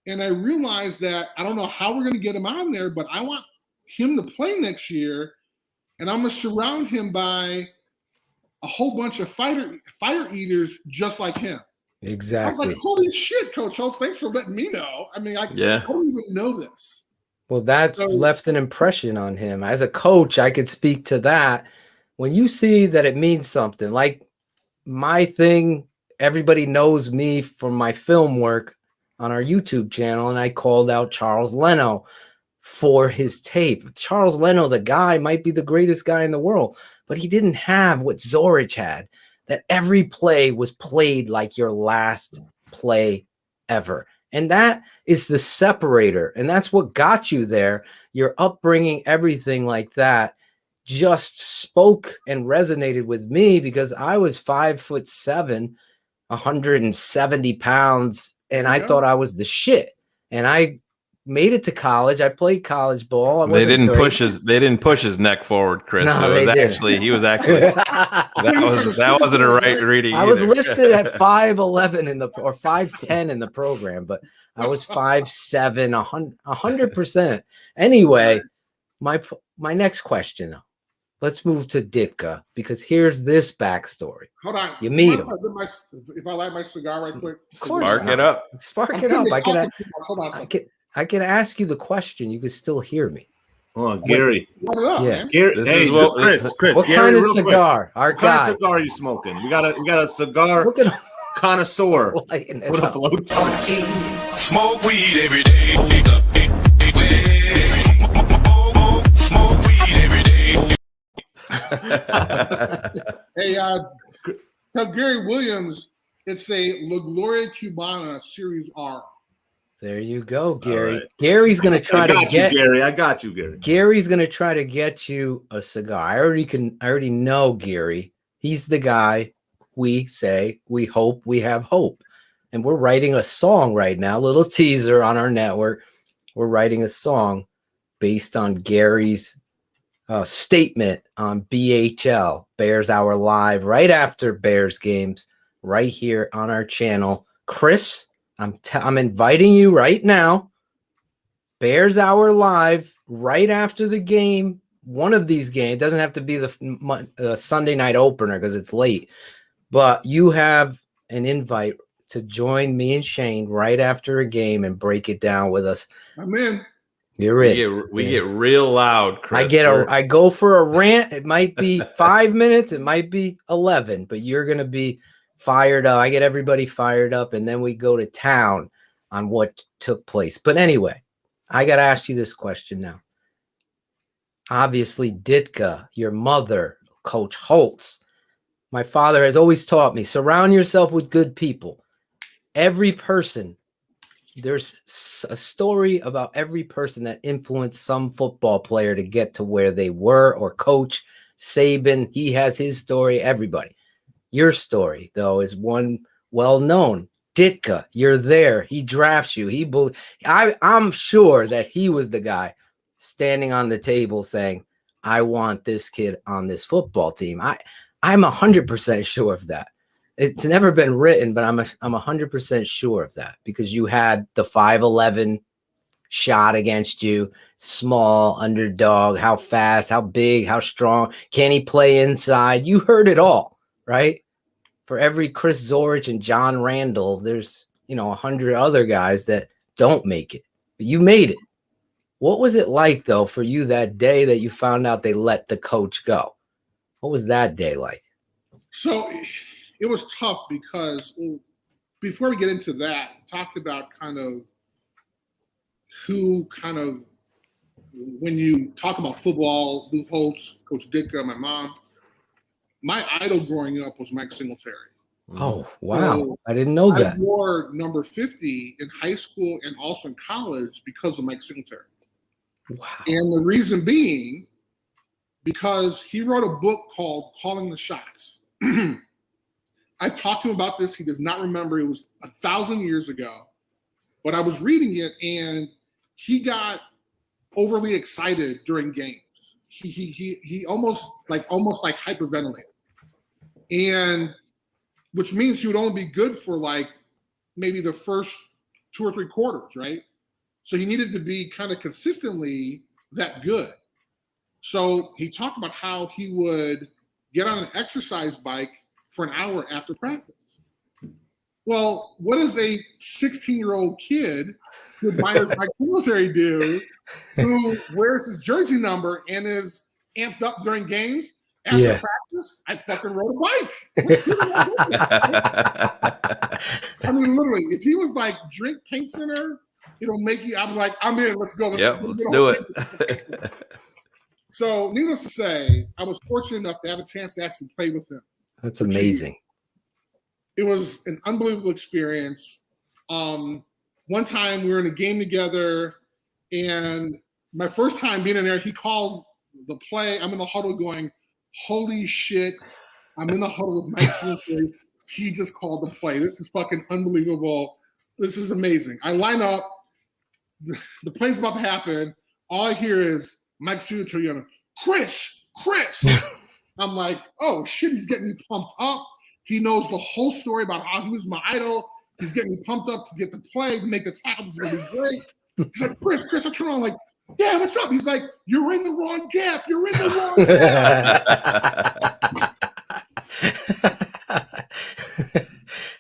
S16: and I realized that I don't know how we're going to get him on there, but I want him to play next year, and I'm going to surround him by a whole bunch of fire eaters just like him.
S5: Exactly.
S16: I was like, holy shit, Coach Holtz, thanks for letting me know. I mean, I don't even know this.
S5: Well, that left an impression on him. As a coach, I could speak to that. When you see that it means something, like my thing, everybody knows me from my film work on our YouTube channel, and I called out Charles Leno for his tape. Charles Leno, the guy, might be the greatest guy in the world, but he didn't have what Zorich had, that every play was played like your last play ever. And that is the separator. And that's what got you there. Your upbringing, everything like that just spoke and resonated with me because I was 5'7", 170 pounds, and I thought I was the shit. And I made it to college. I played college ball.
S3: They didn't push his neck forward, Chris.
S5: No,
S3: so he was actually that wasn't a right reading.
S5: I was listed at 5'11" or 5'10" in the program, but I was 5'7", 100%. Anyway, my next question. Let's move to Ditka, because here's this backstory.
S16: Hold on.
S5: You meet him.
S16: If I light my cigar right quick.
S3: Spark it up.
S5: Spark it up. I can ask you the question. You can still hear me.
S14: Hold on, Gary.
S5: Yeah.
S14: Gary, hey, Chris.
S5: What
S14: Gary,
S5: kind of
S14: real
S5: cigar?
S14: Quick. What kind of cigar are you smoking? We got a cigar connoisseur with a blowtorch.
S17: Smoke weed every day. Smoke weed every day.
S16: Hey, Gary Williams, it's a La Gloria Cubana Series R.
S5: There you go, Gary. Right. Gary's going to try to get
S14: Gary. I got you, Gary.
S5: Gary's going to try to get you a cigar. I already know Gary. He's the guy. We say, we hope, we have hope. And we're writing a song right now, a little teaser on our network. We're writing a song based on Gary's statement on BHL, Bears Hour Live, right after Bears games, right here on our channel. Chris, I'm inviting you right now. Bears Hour Live, right after the game. One of these games, doesn't have to be the Sunday night opener because it's late, but you have an invite to join me and Shayne right after a game and break it down with us.
S16: I'm in.
S5: You're in.
S3: We get real loud, Chris.
S5: I go for a rant. It might be 5 minutes. It might be 11, but you're going to be fired up. I get everybody fired up, and then we go to town on what took place. But anyway, I got to ask you this question now. Obviously, Ditka, your mother, Coach Holtz. My father has always taught me, surround yourself with good people. Every person, there's a story about every person that influenced some football player to get to where they were, or Coach Saban, he has his story, everybody. Your story, though, is one well-known. Ditka, you're there. He drafts you. I'm sure that he was the guy standing on the table saying, I want this kid on this football team. I'm 100% sure of that. It's never been written, but I'm 100% sure of that, because you had the 5'11" shot against you, small underdog, how fast, how big, how strong, can he play inside? You heard it all, right? For every Chris Zorich and John Randall, there's 100 other guys that don't make it, but you made it. What was it like, though, for you that day that you found out they let the coach go? What was that day like?
S16: So it was tough because before we get into that, talked about kind of who kind of, when you talk about football, Lou Holtz, Coach Ditka, my mom, my idol growing up was Mike Singletary.
S5: Oh, wow. So I didn't know that.
S16: I wore number 50 in high school and also in college because of Mike Singletary.
S5: Wow.
S16: And the reason being, because he wrote a book called Calling the Shots. I talked to him about this. He does not remember. It was 1,000 years ago. But I was reading it, and he got overly excited during games. He almost hyperventilated. And which means he would only be good for like maybe the first 2 or 3 quarters, right? So he needed to be kind of consistently that good. So he talked about how he would get on an exercise bike for an hour after practice. Well, what does a 16-year-old kid who admires Mike Singletary do, who wears his jersey number and is amped up during games? After practice, I fucking rode a bike. I mean, literally, if he was like, drink paint thinner, it'll make you, I'm like, I'm in, let's go.
S3: Let's do it.
S16: So, needless to say, I was fortunate enough to have a chance to actually play with him.
S5: That's amazing.
S16: It was an unbelievable experience. One time we were in a game together, and my first time being in there, he calls the play. I'm in the huddle going, holy shit, I'm in the huddle with Mike Singletary. He just called the play. This is fucking unbelievable. This is amazing. I line up. The play's about to happen. All I hear is Mike Singletary yelling, Chris. I'm like, oh, shit, he's getting me pumped up. He knows the whole story about how he was my idol. He's getting me pumped up to get the play, to make the tackle. This is going to be great. He's like, Chris, I turn on like, yeah, what's up? He's like, you're in the wrong gap. You're in the wrong gap.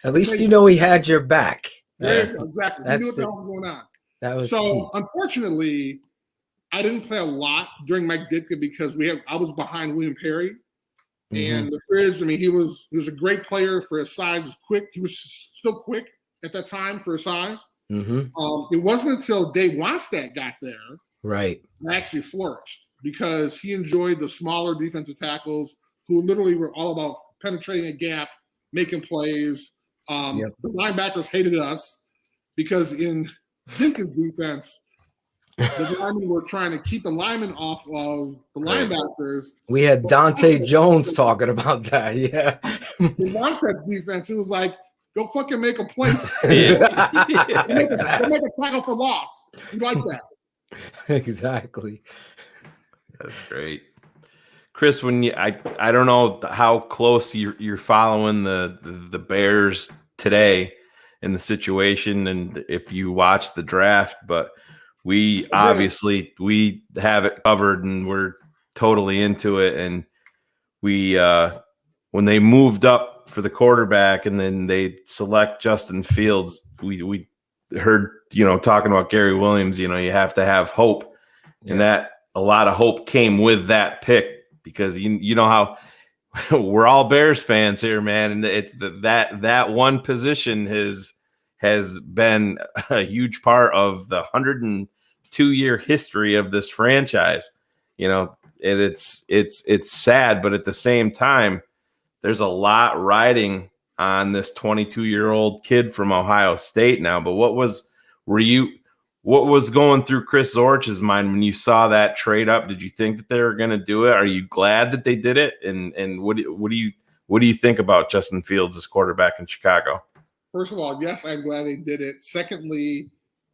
S5: At least you know he had your back.
S16: Exactly. He knew what the hell was going on.
S5: That was
S16: so,
S5: key.
S16: Unfortunately, I didn't play a lot during Mike Ditka because I was behind William Perry. And the Fridge, I mean, he was a great player for his size. He was quick. He was still quick at that time for his size. It wasn't until Dave Wannstedt got there
S5: right
S16: that actually flourished, because he enjoyed the smaller defensive tackles who literally were all about penetrating a gap, making plays. The linebackers hated us because in Ditka's defense, the linemen were trying to keep the linemen off of the linebackers.
S5: We had Dante Jones talking about that. Yeah.
S16: In Wannstedt's defense, it was like, go fucking make a play. Make a tackle for loss. You like that?
S5: Exactly.
S3: That's great. Chris, when I don't know how close you're following the Bears today in the situation, and if you watch the draft, but we obviously we have it covered and we're totally into it. And we when they moved up for the quarterback and then they select Justin Fields, we heard, talking about Gary Williams, you have to have hope. And that a lot of hope came with that pick, because you know how we're all Bears fans here, man. And it's that one position has been a huge part of the 102-year history of this franchise. It's sad, but at the same time, there's a lot riding on this 22-year-old kid from Ohio State now. But what was going through Chris Zorich's mind when you saw that trade up? Did you think that they were going to do it? Are you glad that they did it? And what do you think about Justin Fields as quarterback in Chicago?
S16: First of all, yes, I'm glad they did it. Secondly,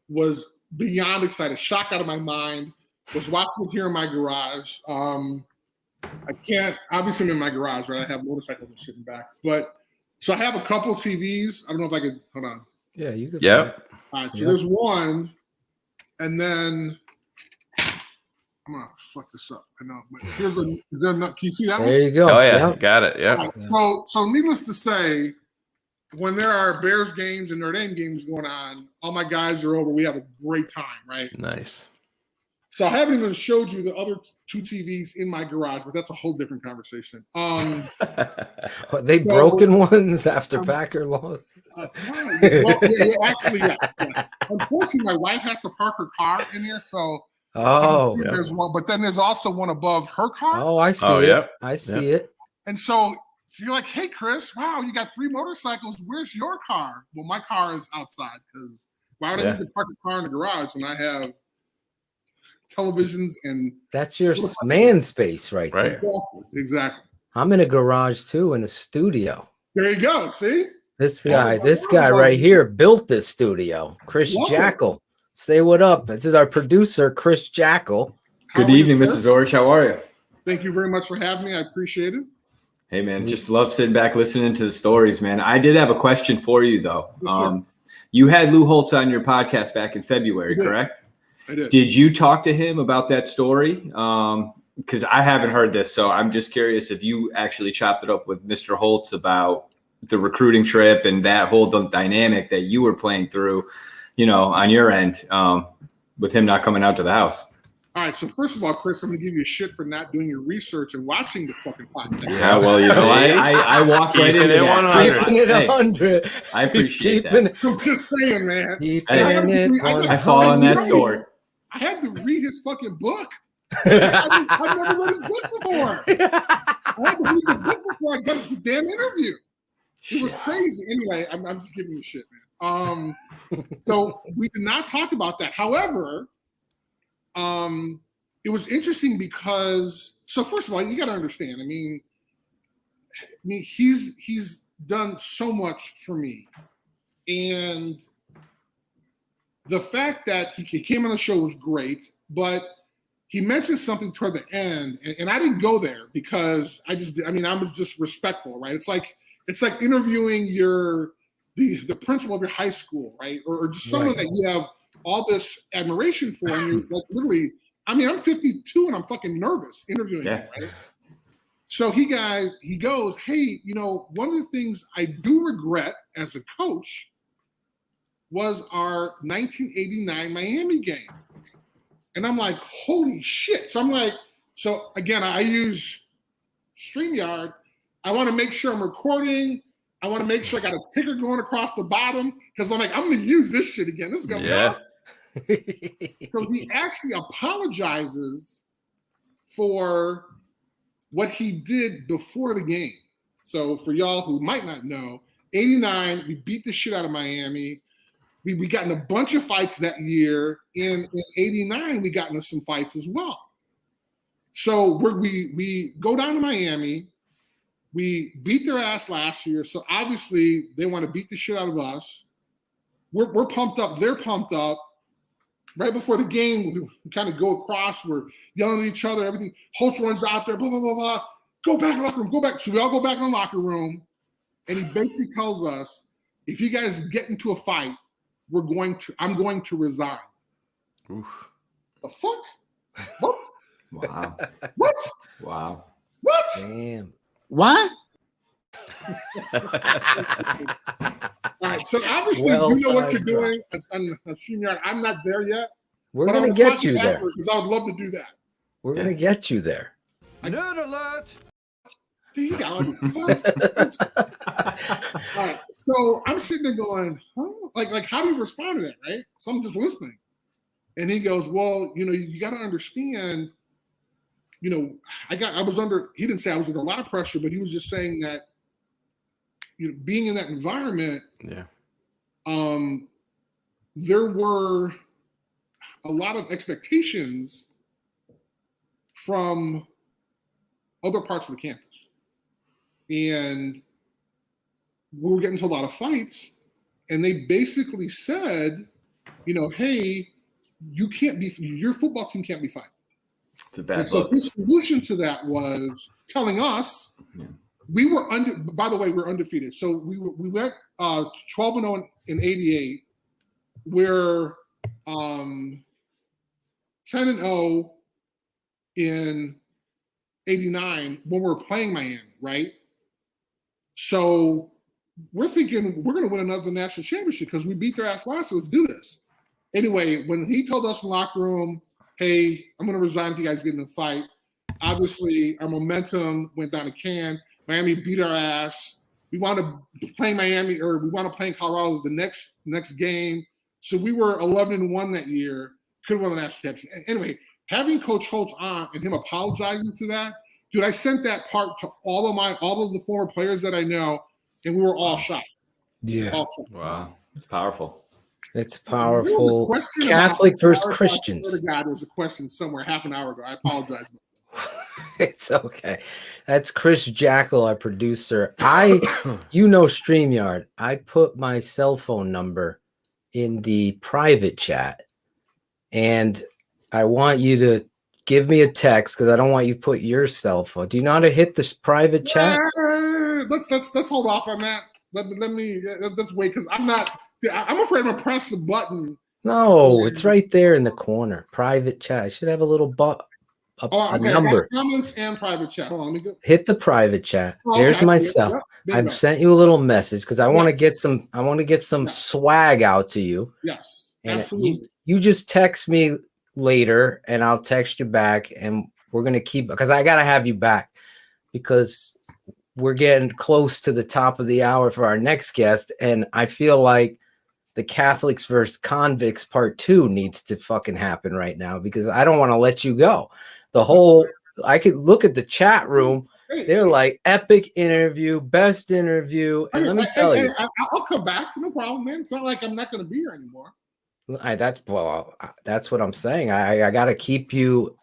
S16: was beyond excited. Shock out of my mind. Was watching it here in my garage. I can't, obviously I'm in my garage, right? I have motorcycles and shit in backs. But so I have a couple TVs. I don't know if I could, hold on.
S5: Yeah, you could.
S3: Yeah.
S16: All right, so there's one, and then I'm gonna fuck this up. I know, but here's can you see that one?
S5: There you go.
S3: Oh yeah, got it. Yeah.
S16: Right, so needless to say, when there are Bears games and Notre Dame games going on, all my guys are over. We have a great time, right?
S3: Nice.
S16: So I haven't even showed you the other two TVs in my garage, but that's a whole different conversation.
S5: They broken ones after Packer lost.
S16: Actually, yeah. Unfortunately, my wife has to park her car in here, so there's one. But then there's also one above her car.
S5: Oh, I see it. Yeah. I see it.
S16: And so you're like, hey, Chris, wow, you got 3 motorcycles. Where's your car? Well, my car is outside, because why would I need to park the car in the garage when I have televisions? And
S5: that's your man space right there.
S16: Exactly.
S5: I'm in a garage too, in a studio.
S16: There you go. See?
S5: This guy right here built this studio. Chris Jackal. Say what up. This is our producer, Chris Jackal.
S18: Good evening, Mr. Zorich. How are you?
S16: Thank you very much for having me. I appreciate it.
S18: Hey, man, just love sitting back listening to the stories, man. I did have a question for you, though. You had Lou Holtz on your podcast back in February, correct?
S16: I did.
S18: Did you talk to him about that story? Because I haven't heard this, so I'm just curious if you actually chopped it up with Mr. Holtz about the recruiting trip and that whole dynamic that you were playing through, on your end with him not coming out to the house.
S16: All right, so first of all, Chris, I'm gonna give you shit for not doing your research and watching the fucking podcast.
S18: Yeah, well, I walked right into that.
S5: Keeping it 100.
S18: I appreciate that.
S16: I'm just saying, man.
S18: I fall on that sword.
S16: I had to read his fucking book. I've never read his book before. I had to read the book before I got the damn interview. It was crazy. Anyway, I'm just giving you shit, man. So we did not talk about that. However, it was interesting because, so first of all, you got to understand. I mean, he's done so much for me, and the fact that he came on the show was great. But he mentioned something toward the end, and I didn't go there because I was just respectful, right? It's like interviewing the principal of your high school, right, or just someone that you have all this admiration for, and you're like literally. I mean, I'm 52 and I'm fucking nervous interviewing him, right? So he goes, hey, one of the things I do regret as a coach was our 1989 Miami game. And I'm like, holy shit. So I'm like, so again, I use StreamYard. I want to make sure I'm recording. I want to make sure I got a ticker going across the bottom because I'm like, I'm going to use this shit again. This is going to be awesome. So he actually apologizes for what he did before the game. So for y'all who might not know, 89, we beat the shit out of Miami. We got in a bunch of fights that year. And in 89, we got into some fights as well. So we go down to Miami. We beat their ass last year. So obviously they want to beat the shit out of us. We're pumped up. They're pumped up. Right before the game, we kind of go across. We're yelling at each other. Everything. Holtz runs out there. Blah, blah, blah, blah. Go back in the locker room. Go back. So we all go back in the locker room. And he basically tells us, if you guys get into a fight, I'm going to resign.
S18: Oof.
S16: The fuck? What?
S18: Wow.
S16: What?
S18: Wow.
S16: What?
S5: Damn.
S8: What?
S16: All right, so obviously you know what you're doing on StreamYard. I'm not there yet.
S5: We're going to get you there.
S16: Because I would love to do that.
S5: We're going to get you there.
S16: Nerd alert! Dude, you got all these questions. All right, so I'm sitting there going, huh? Like, how do you respond to that, right? So I'm just listening. And he goes, well, you got to understand, he didn't say I was under a lot of pressure, but he was just saying that, being in that environment, there were a lot of expectations from other parts of the campus. And we were getting into a lot of fights, and they basically said, hey, your football team can't be fighting.
S18: It's a bad
S16: so his solution to that was telling us, we were we're undefeated. So we went 12-0 in 88. We're 10-0 in 89 when we're playing Miami, right? So we're thinking we're going to win another national championship because we beat their ass last, so let's do this. Anyway, when he told us in the locker room, hey, I'm going to resign if you guys get in a fight, obviously our momentum went down a can. Miami beat our ass. We wound up playing Miami, or we wound up playing Colorado the next game. So we were 11-1 that year. Could have won the national championship. Anyway, having Coach Holtz on and him apologizing to that, dude, I sent that part to all of the former players that I know, and we were all shocked.
S5: Yeah.
S16: All shocked.
S18: Wow. It's powerful.
S5: It's powerful. Catholic versus Christians.
S16: I swear to God, there was a question somewhere half an hour ago. I apologize.
S5: It's okay. That's Chris Jackal, our producer. StreamYard. I put my cell phone number in the private chat, and I want you to give me a text because I don't want you to put your cell phone. Do you know how to hit this private chat?
S16: Let's hold off on that. Let's wait because I'm afraid I'm gonna press the button.
S5: No, it's right there in the corner. Private chat. I should have a little a number.
S16: Comments and private chat. Hold on, let me go.
S5: Hit the private chat.
S16: Oh,
S5: There's
S16: okay,
S5: my
S16: I see it.
S5: cell.
S16: Yep,
S5: I've
S16: bingo.
S5: sent you a little message because I want to get some. I want to get some swag out to you.
S16: Yes,
S5: And
S16: absolutely.
S5: You just text me later, and I'll text you back, and we're gonna keep because I gotta have you back because we're getting close to the top of the hour for our next guest, and I feel like the Catholics versus Convicts Part 2 needs to fucking happen right now because I don't want to let you go. I could look at the chat room. They're like epic interview, best interview. And let me tell you,
S16: I'll come back. No problem, man. It's not like I'm not going to be here anymore.
S5: that's what I'm saying. I got to keep you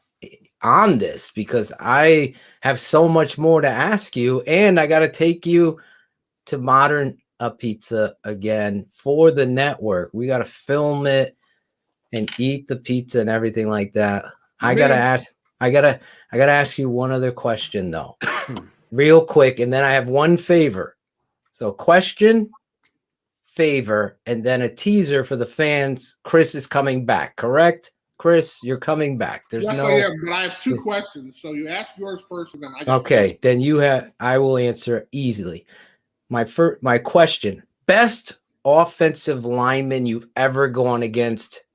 S5: on this because I have so much more to ask you, and I got to take you to Modern Pizza again for the network. We got to film it and eat the pizza and everything like that. I gotta ask you one other question though, real quick, and then I have one favor. So question, favor, and then a teaser for the fans. Chris is coming back, correct? Chris, you're coming back.
S16: Yes, I am, but I have two questions. So you ask yours first, and then I got
S5: okay. Then I will answer easily. My question: best offensive lineman you've ever gone against,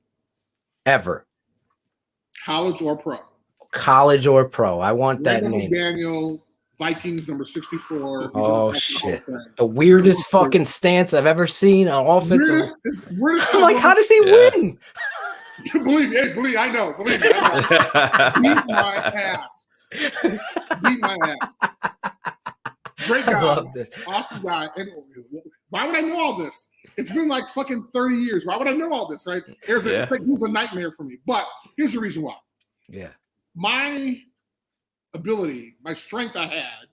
S5: ever?
S16: College or pro?
S5: College or pro? I want that name.
S16: Daniel, Vikings, number 64.
S5: Oh shit! The weirdest fucking stance I've ever seen on offensive. I'm like, how does he win?
S16: Believe me, I know. Believe me, I know. Beat my ass. Beat my ass. Great guy.
S5: I love this.
S16: Awesome guy. And why would I know all this? It's been like fucking 30 years. Why would I know all this, right? It's like it was a nightmare for me. But here's the reason why.
S5: Yeah.
S16: My ability, my strength I had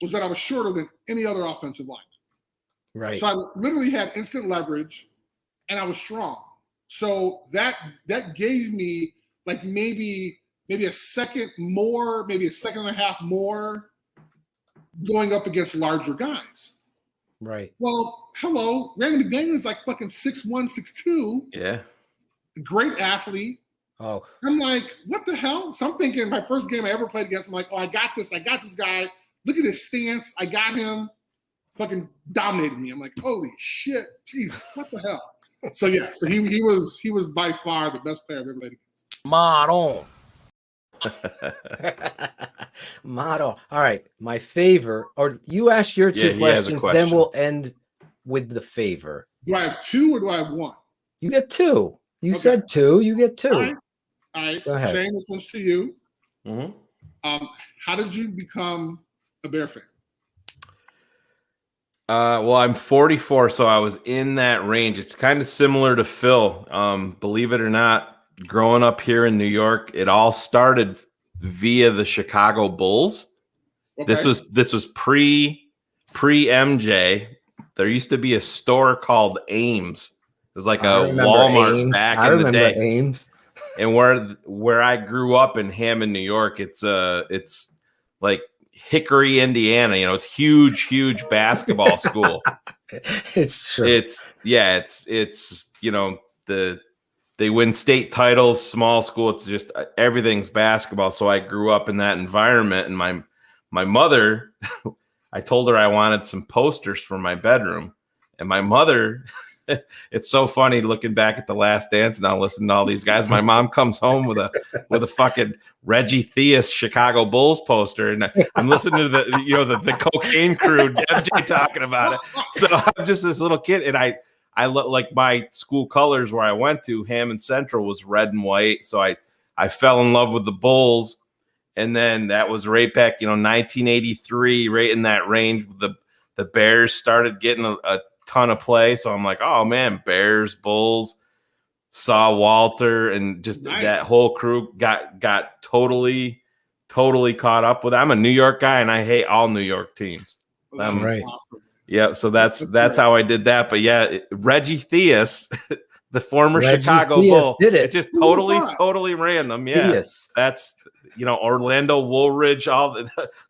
S16: was that I was shorter than any other offensive lineman.
S5: Right.
S16: So I literally had instant leverage and I was strong. So that gave me like maybe a second more, maybe a second and a half more going up against larger guys.
S5: Right.
S16: Well, hello. Randy McDaniel is like fucking 6'1", 6'2".
S3: Yeah.
S16: Great athlete.
S5: Oh.
S16: I'm like, what the hell? So I'm thinking my first game I ever played against, I'm like, oh, I got this guy. Look at his stance. I got him. Fucking dominated me. I'm like, holy shit. Jesus, what the hell? So yeah, so he was by far the best player I've ever played against.
S5: Model. Model. All right. My favor, or you ask your two questions, then we'll end with the favor.
S16: Do I have two or do I have one?
S5: You get two. You said two. You get two.
S16: All right.
S5: Go ahead.
S16: Shayne, this one's to you.
S3: Mm-hmm.
S16: How did you become a Bear fan?
S3: Well, I'm 44, so I was in that range. It's kind of similar to Phil. Believe it or not, growing up here in New York, it all started via the Chicago Bulls. Okay. This was pre MJ. There used to be a store called Ames. It was like a Walmart
S5: Ames.
S3: back
S5: I
S3: in the day.
S5: Ames.
S3: And where I grew up in Hammond, New York, it's like Hickory, Indiana. You know, it's huge basketball school.
S5: It's true.
S3: It's you know, they win state titles, small school. It's just everything's basketball. So I grew up in that environment, and my mother, I told her I wanted some posters for my bedroom, and my mother. It's so funny looking back at The Last Dance now, listening to all these guys. My mom comes home with a fucking Reggie Theus Chicago Bulls poster, and I'm listening to the Cocaine Crew MJ talking about it. So I'm just this little kid, and I like my school colors where I went to, Hammond Central, was red and white. So I fell in love with the Bulls, and then that was right back 1983, right in that range. The Bears started getting a ton of play, so I'm like, oh man, Bears, Bulls, saw Walter, and just that whole crew got totally caught up with it. I'm a New York guy, and I hate all New York teams.
S5: Right.
S16: Awesome.
S3: Yeah, so that's how I did that. But yeah, Reggie Theus, the former Chicago Bull,
S5: did it.
S3: It's just totally random. Yeah,
S5: Theus.
S3: that's Orlando Woolridge, all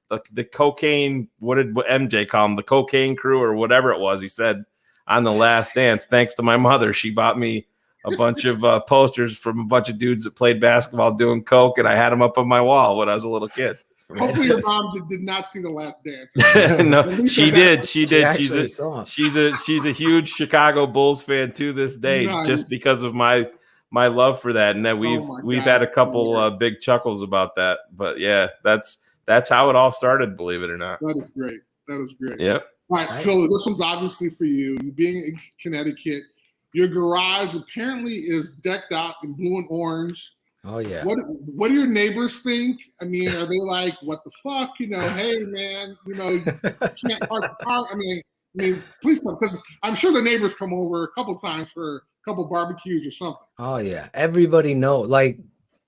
S3: the cocaine. What MJ call them? The cocaine crew or whatever it was. He said on The Last Dance, thanks to my mother, she bought me a bunch of posters from a bunch of dudes that played basketball doing coke, and I had them up on my wall when I was a little kid.
S16: Hopefully your mom did not see The Last Dance.
S3: No, she did. She did.
S5: She's
S3: She's a huge Chicago Bulls fan to this day, just because of my love for that, and that we've had a couple big chuckles about that. But yeah, that's how it all started. Believe it or not.
S16: That is great. That is great.
S3: Yep.
S16: All right, Phil. This one's obviously for you. You being in Connecticut, your garage apparently is decked out in blue and orange.
S5: Oh yeah.
S16: What do your neighbors think? I mean, are they like, "What the fuck?" Hey man, you can't park the car. I mean, please don't, because I'm sure the neighbors come over a couple times for a couple barbecues or something.
S5: Oh yeah, everybody knows. Like,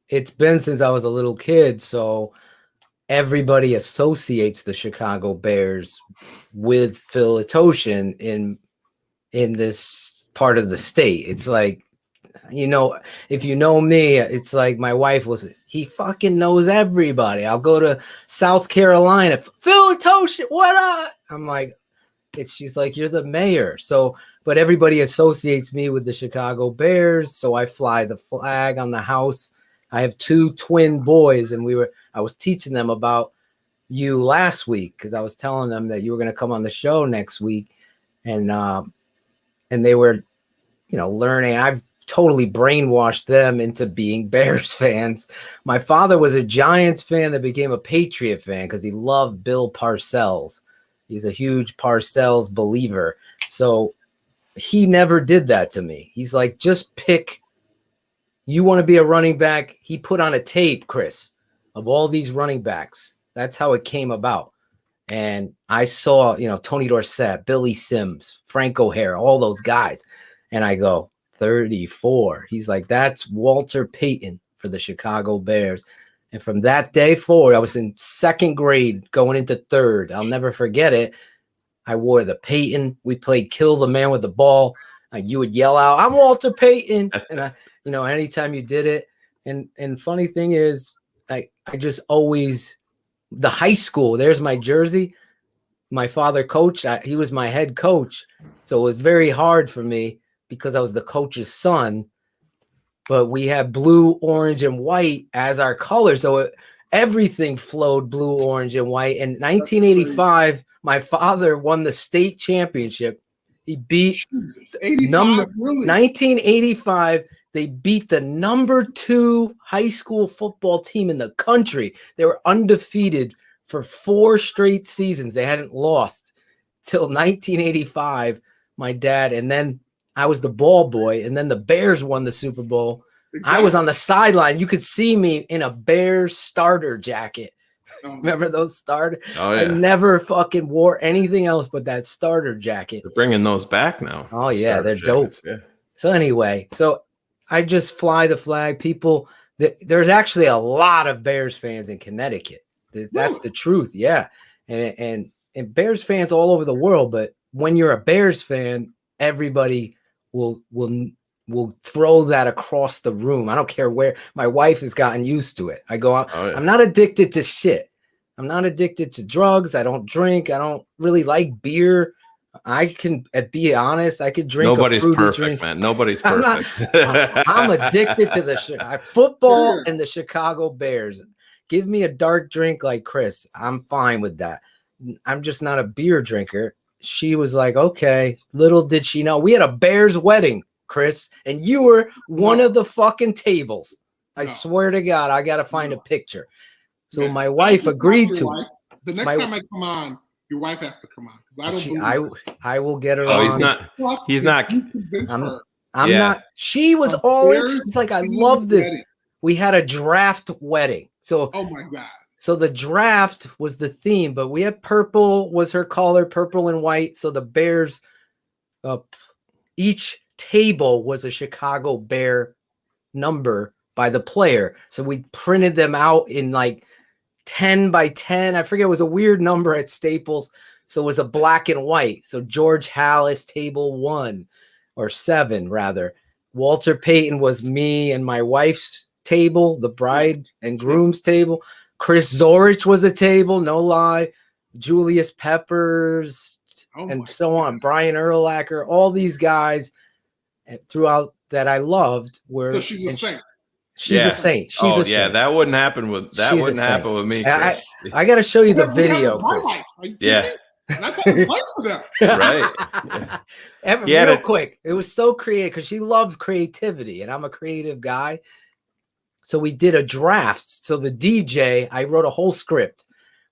S5: it's been since I was a little kid, so everybody associates the Chicago Bears with Phil Etoshin in this part of the state. It's like, if you know me, it's like my wife he fucking knows everybody. I'll go to South Carolina, Phil Etoshin, what up? I'm like, she's like, you're the mayor. So, but everybody associates me with the Chicago Bears. So I fly the flag on the house. I have 2 twin boys, and I was teaching them about you last week, because I was telling them that you were going to come on the show next week, and they were, learning. I've totally brainwashed them into being Bears fans. My father was a Giants fan that became a Patriot fan because he loved Bill Parcells. He's a huge Parcells believer. So he never did that to me. He's like, just pick. You want to be a running back? He put on a tape, Chris, of all these running backs. That's how it came about. And I saw, Tony Dorsett, Billy Sims, Frank O'Hara, all those guys. And I go, 34. He's like, that's Walter Payton for the Chicago Bears. And from that day forward, I was in 2nd grade going into 3rd. I'll never forget it. I wore the Payton. We played Kill the Man with the Ball. You would yell out, I'm Walter Payton. And anytime you did it. And funny thing is, I just always, the high school, there's my jersey. My father coached. He was my head coach. So it was very hard for me because I was the coach's son. But we had blue, orange, and white as our colors. So everything flowed blue, orange, and white. In 1985, my father won the state championship. He beat 1985. They beat the number 2 high school football team in the country. They were undefeated for 4 straight seasons. They hadn't lost till 1985, my dad. And then I was the ball boy. And then the Bears won the Super Bowl. Exactly. I was on the sideline. You could see me in a Bears starter jacket. Remember those starter? Oh, yeah. I never fucking wore anything else but that starter jacket.
S3: They're bringing those back now.
S5: Oh, yeah. They're jackets, dope. Yeah. So anyway, I just fly the flag. People, there's actually a lot of Bears fans in Connecticut. That's the truth. Yeah. And Bears fans all over the world. But when you're a Bears fan, everybody will throw that across the room. I don't care where. My wife has gotten used to it. I go, I'm not addicted to shit. I'm not addicted to drugs. I don't drink. I don't really like beer. I can be honest. I could drink.
S3: Nobody's perfect, man. Nobody's perfect.
S5: I'm addicted to the football and the Chicago Bears. Give me a dark drink like Chris. I'm fine with that. I'm just not a beer drinker. She was like, okay. Little did she know, we had a Bears wedding, Chris, and you were one of the fucking tables. I swear to God, I got to find a picture. So my wife agreed to.
S16: The next time I come on, your wife has to come on because
S5: I will get her.
S3: Oh,
S5: on.
S3: He's not.
S5: I'm not. She was always. She's like, I love this. Wedding. We had a draft wedding. So.
S16: Oh my God.
S5: So the draft was the theme, but we had purple was her color, purple and white. So the Bears, each table was a Chicago Bear number by the player. So we printed them out in like 10 by 10. I forget, it was a weird number at Staples. So it was a black and white. So George Halas, table 1 or 7 rather. Walter Payton was me and my wife's table, the bride and groom's table. Chris Zorich was a table, no lie. Julius Peppers and so on. Brian Urlacher, all these guys throughout that I loved were.
S16: So she's a saint.
S5: She's a saint. She's a saint.
S3: That wouldn't happen with me, Chris.
S5: I got to show you the video, Chris.
S3: Yeah.
S16: And I thought it was for them.
S3: Right.
S5: Real quick, it was so creative because she loved creativity, and I'm a creative guy. So we did a draft. So the DJ, I wrote a whole script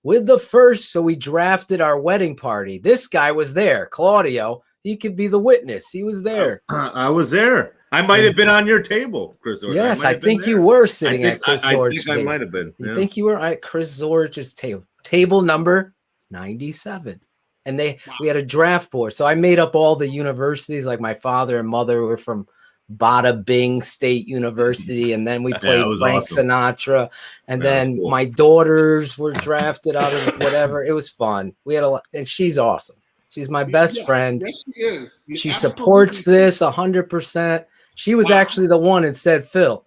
S5: with the first. So we drafted our wedding party. This guy was there, Claudio. He could be the witness. He was there.
S14: I was there. I might have been on your table, Chris Zorich.
S5: Yes, I think you were sitting at Chris Zorich's
S14: table.
S5: table.
S14: I might have been.
S5: You think you were at Chris Zorich's table? Table number 97. And we had a draft board. So I made up all the universities. Like my father and mother were from Bada Bing State University, and then we played Frank Sinatra. And then my daughters were drafted out of whatever. It was fun. We had and she's awesome. She's my best friend.
S16: Yes, she is.
S5: She supports this 100%. She was actually the one that said, Phil,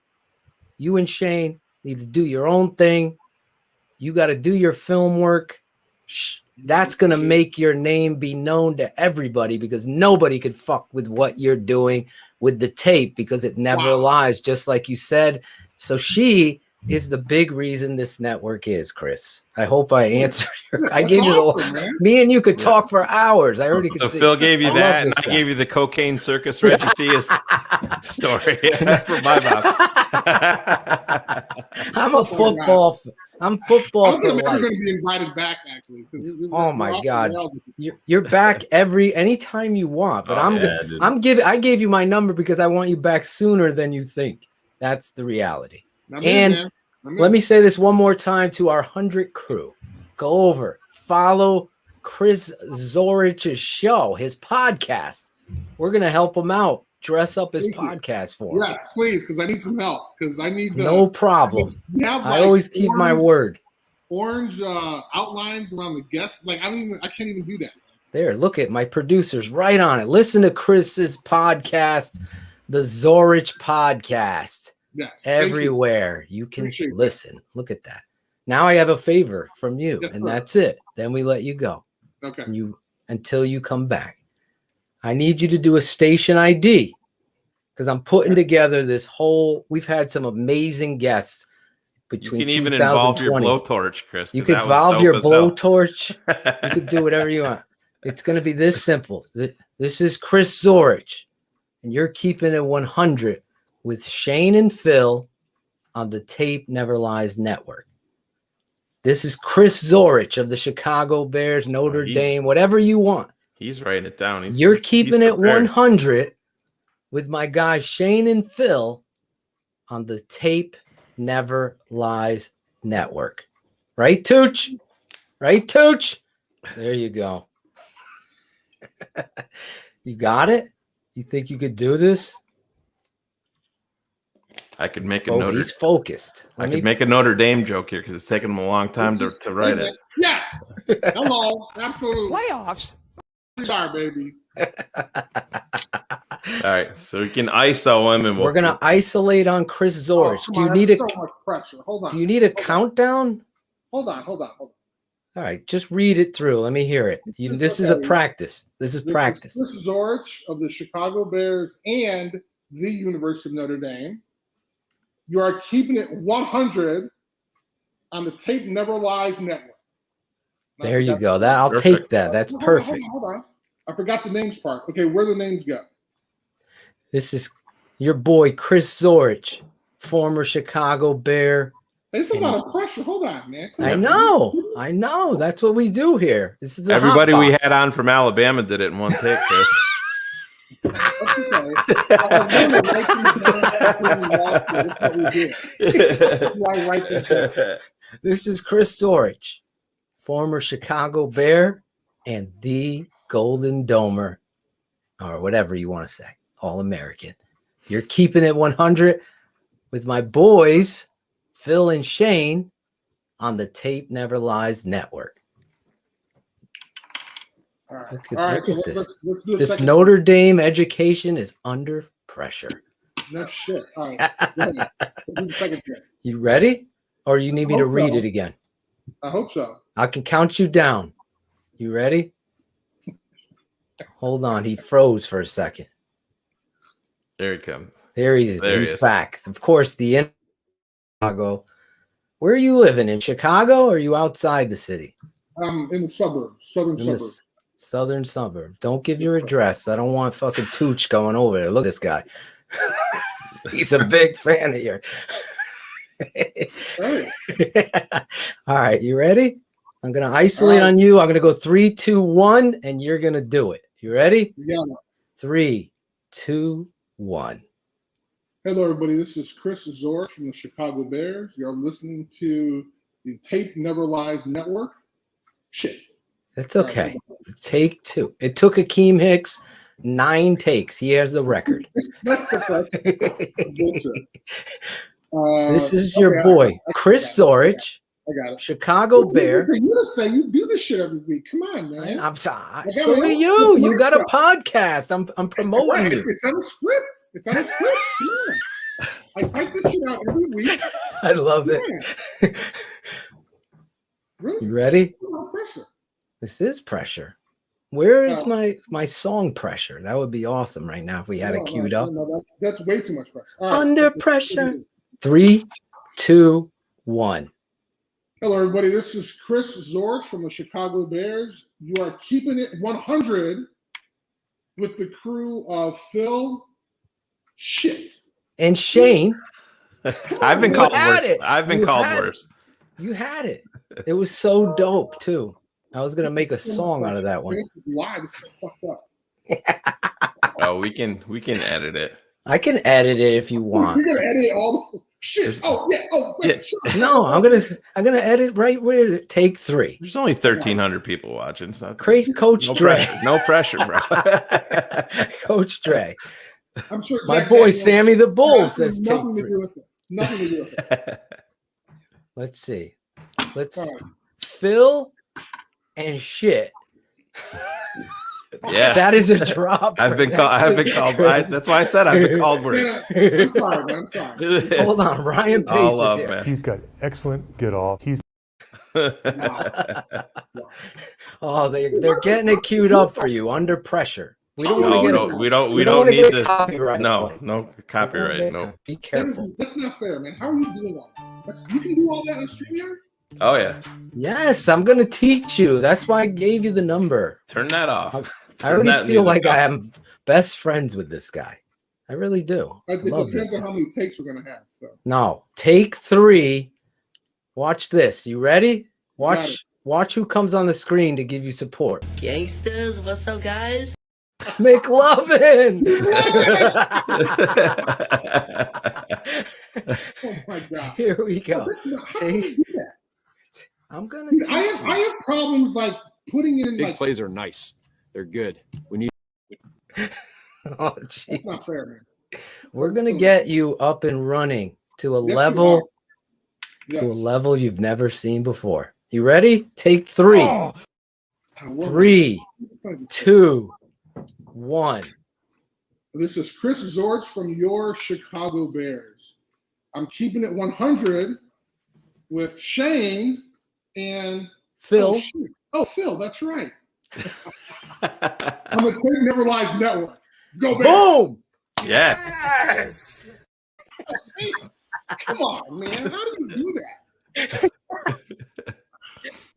S5: you and Shayne need to do your own thing. You got to do your film work. That's going to make your name be known to everybody because nobody could fuck with what you're doing with the tape because it never lies, just like you said. So she is the big reason this network is, Chris. I hope I answered your. I gave you me and you could talk for hours. I already could.
S3: So
S5: see.
S3: Phil gave you that, and I gave you the cocaine circus Reggie Theus story from my mouth.
S5: I'm a football. I'm football.
S16: I think I'm going to be invited back actually.
S5: Oh my God, you're back anytime you want. But I gave you my number because I want you back sooner than you think. That's the reality. Let me say this one more time to our 100 crew. Go over, follow Chris Zorich's show, his podcast. We're going to help him out. Dress up his podcast for him.
S16: Yes, please, because I need some help. Because I need
S5: no problem. I always keep my word.
S16: Orange outlines around the guests. Like I can't even do that.
S5: There, look at my producers right on it. Listen to Chris's podcast, the Zorich podcast.
S16: Yes,
S5: everywhere you can listen. Look at that. Now I have a favor from you, and that's it. Then we let you go.
S16: Okay.
S5: Until you come back. I need you to do a station ID because I'm putting together this whole. We've had some amazing guests between.
S3: You can even involve your blowtorch, Chris.
S5: You can involve your blowtorch. You can do whatever you want. It's going to be this simple. This is Chris Zorich, and you're keeping it 100 with Shayne and Phil on the Tape Never Lies Network. This is Chris Zorich of the Chicago Bears, Notre Dame, whatever you want.
S3: He's writing it down.
S5: You're keeping it 100 with my guys Shayne and Phil on the Tape Never Lies Network. Right, Tooch? Right, Tooch? There you go. You got it? You think you could do this?
S3: I could make
S5: He's focused.
S3: I could make a Notre Dame joke here because it's taken him a long time to write it.
S16: Yes. Hello. Absolutely.
S4: Playoffs.
S16: Sorry, baby.
S3: All right, so we can ISO him, and
S5: we're gonna isolate on Chris Zorich.
S16: Do you need so much pressure? Hold on.
S5: Do you need a countdown?
S16: Hold on.
S5: All right, just read it through. Let me hear it. This is a practice. This is practice.
S16: This is Zorich of the Chicago Bears and the University of Notre Dame. You are keeping it 100 on the Tape Never Lies Network.
S5: There you go. I'll take that. That's perfect.
S16: Hold on. I forgot the names part. Okay, where the names go?
S5: This is your boy Chris Zorich, former Chicago Bear.
S16: There's a lot of pressure. Hold on, man.
S5: I know. That's what we do here. This is
S3: everybody we had on from Alabama did it in one take, Chris.
S5: This is Chris Zorich, former Chicago Bear and the Golden Domer, or whatever you want to say, All-American. You're keeping it 100 with my boys, Phil and Shayne, on the Tape Never Lies Network.
S16: All right.
S5: Look at this. This Notre Dame education is under pressure.
S16: No shit. All right. Go ahead. Do the second trick.
S5: You ready? Or you need me to
S16: Hope
S5: read
S16: so.
S5: it again?
S16: I hope so.
S5: I can count you down. You ready? Hold on. He froze for a second.
S3: There he comes.
S5: There he is.
S3: There he
S5: He's
S3: is.
S5: back. Of course, the Chicago. Where are you living? In Chicago or are you outside the city?
S16: In the suburbs, southern
S5: In the
S16: suburbs.
S5: southern suburb. Don't give your address. I don't want fucking Tooch going over there. Look at this guy. He's a big fan of yours. All right, you ready? I'm gonna isolate on you. I'm gonna go 3, 2, 1, and you're gonna do it. You ready?
S16: Yeah.
S5: 3, 2, 1.
S16: Hello, everybody. This is Chris Zorich from the Chicago Bears. You're listening to the Tape Never Lies Network. Shit.
S5: It's okay. Take 2. It took Akeem Hicks 9 takes. He has the record.
S16: That's the question.
S5: This is your boy, Chris Zorich,
S16: I got it.
S5: Chicago Bear.
S16: You do this shit every week. Come on, man.
S5: I'm sorry. So do you. You got a podcast. I'm promoting you.
S16: It's on a script. It's on a script. Yeah. I type this shit out every week.
S5: I love it.
S16: Really?
S5: You ready?
S16: No pressure.
S5: This is pressure. Where is my song pressure? That would be awesome right now if we had it queued up.
S16: No, that's way too much pressure. All right.
S5: Under pressure. 3, 2, 1.
S16: Hello, everybody. This is Chris Zorich from the Chicago Bears. You are keeping it 100 with the crew of Phil, shit,
S5: and Shayne.
S3: I've been called worse. I've been called worse.
S5: You had it. It was so dope too. I was gonna make a song out of that one.
S16: This is live. This is fucked up.
S3: Oh, we can edit it.
S5: I can edit it if you want.
S16: You're gonna edit all the shit. Oh yeah. Oh wait.
S3: Yeah.
S5: No, I'm gonna edit right where take 3.
S3: There's only 1,300 people watching. So
S5: Coach Dre.
S3: No pressure, bro.
S5: Coach Dre.
S16: I'm sure
S5: My
S16: Jack
S5: boy
S16: Daniels
S5: Sammy the Bull
S16: has
S5: says take
S16: nothing to
S5: 3.
S16: do with it. Nothing to do with it.
S5: Let's see. Let's
S16: All right.
S5: Phil and shit.
S3: Yeah,
S5: that is a drop.
S3: I've been called. That's why I said I've been called worse.
S16: I'm sorry, man. I'm sorry.
S5: Hold on, Ryan Pace
S3: All
S5: is
S3: love,
S5: here.
S3: man.
S19: He's got excellent get off. He's
S5: Oh, they're getting it queued up for you under pressure. We don't want to get it.
S3: We don't need the
S5: copyright.
S3: No copyright. No.
S5: Be careful.
S16: That's not fair, man. How are you doing all that? You can do all that on StreamYard?
S3: Oh yeah.
S5: Yes, I'm gonna teach you. That's why I gave you the number.
S3: Turn that off.
S5: I already feel like I am best friends with this guy. I really do.
S16: It
S5: Love
S16: depends
S5: this
S16: on how many takes we're gonna have. So
S5: No, take 3. Watch this. You ready? Watch who comes on the screen to give you support.
S20: Gangsters, what's up, guys?
S5: McLovin.
S16: oh my god.
S5: Here we go.
S16: How do you do that?
S5: I'm gonna.
S16: Dude, I have problems like putting it in
S21: Big
S16: like
S21: plays are nice. They're good. We need.
S5: Oh,
S16: that's not fair, man.
S5: We're gonna get you up and running to a level to a level you've never seen before. You ready? Take 3.
S16: Oh.
S5: 3, 2, 1.
S16: This is Chris Zorich from your Chicago Bears. I'm keeping it 100 with Shayne and
S5: Phil.
S16: Oh, Phil, that's right. I'm a Tape Never Lies Network. Go Bears.
S5: Boom!
S3: Yeah.
S16: Yes. Come on, man. How do you do that?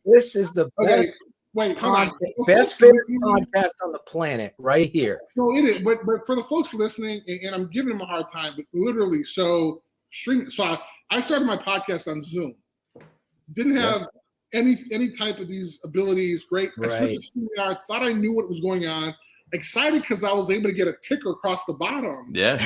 S5: This is the best,
S16: wait, hold on.
S5: best favorite podcast on the planet right here.
S16: No, it is. But for the folks listening, and I'm giving them a hard time, but literally, so I started my podcast on Zoom. Didn't have any type of these abilities. Great. I switched to StreamYard, thought I knew what was going on. Excited because I was able to get a ticker across the bottom.
S3: Yeah.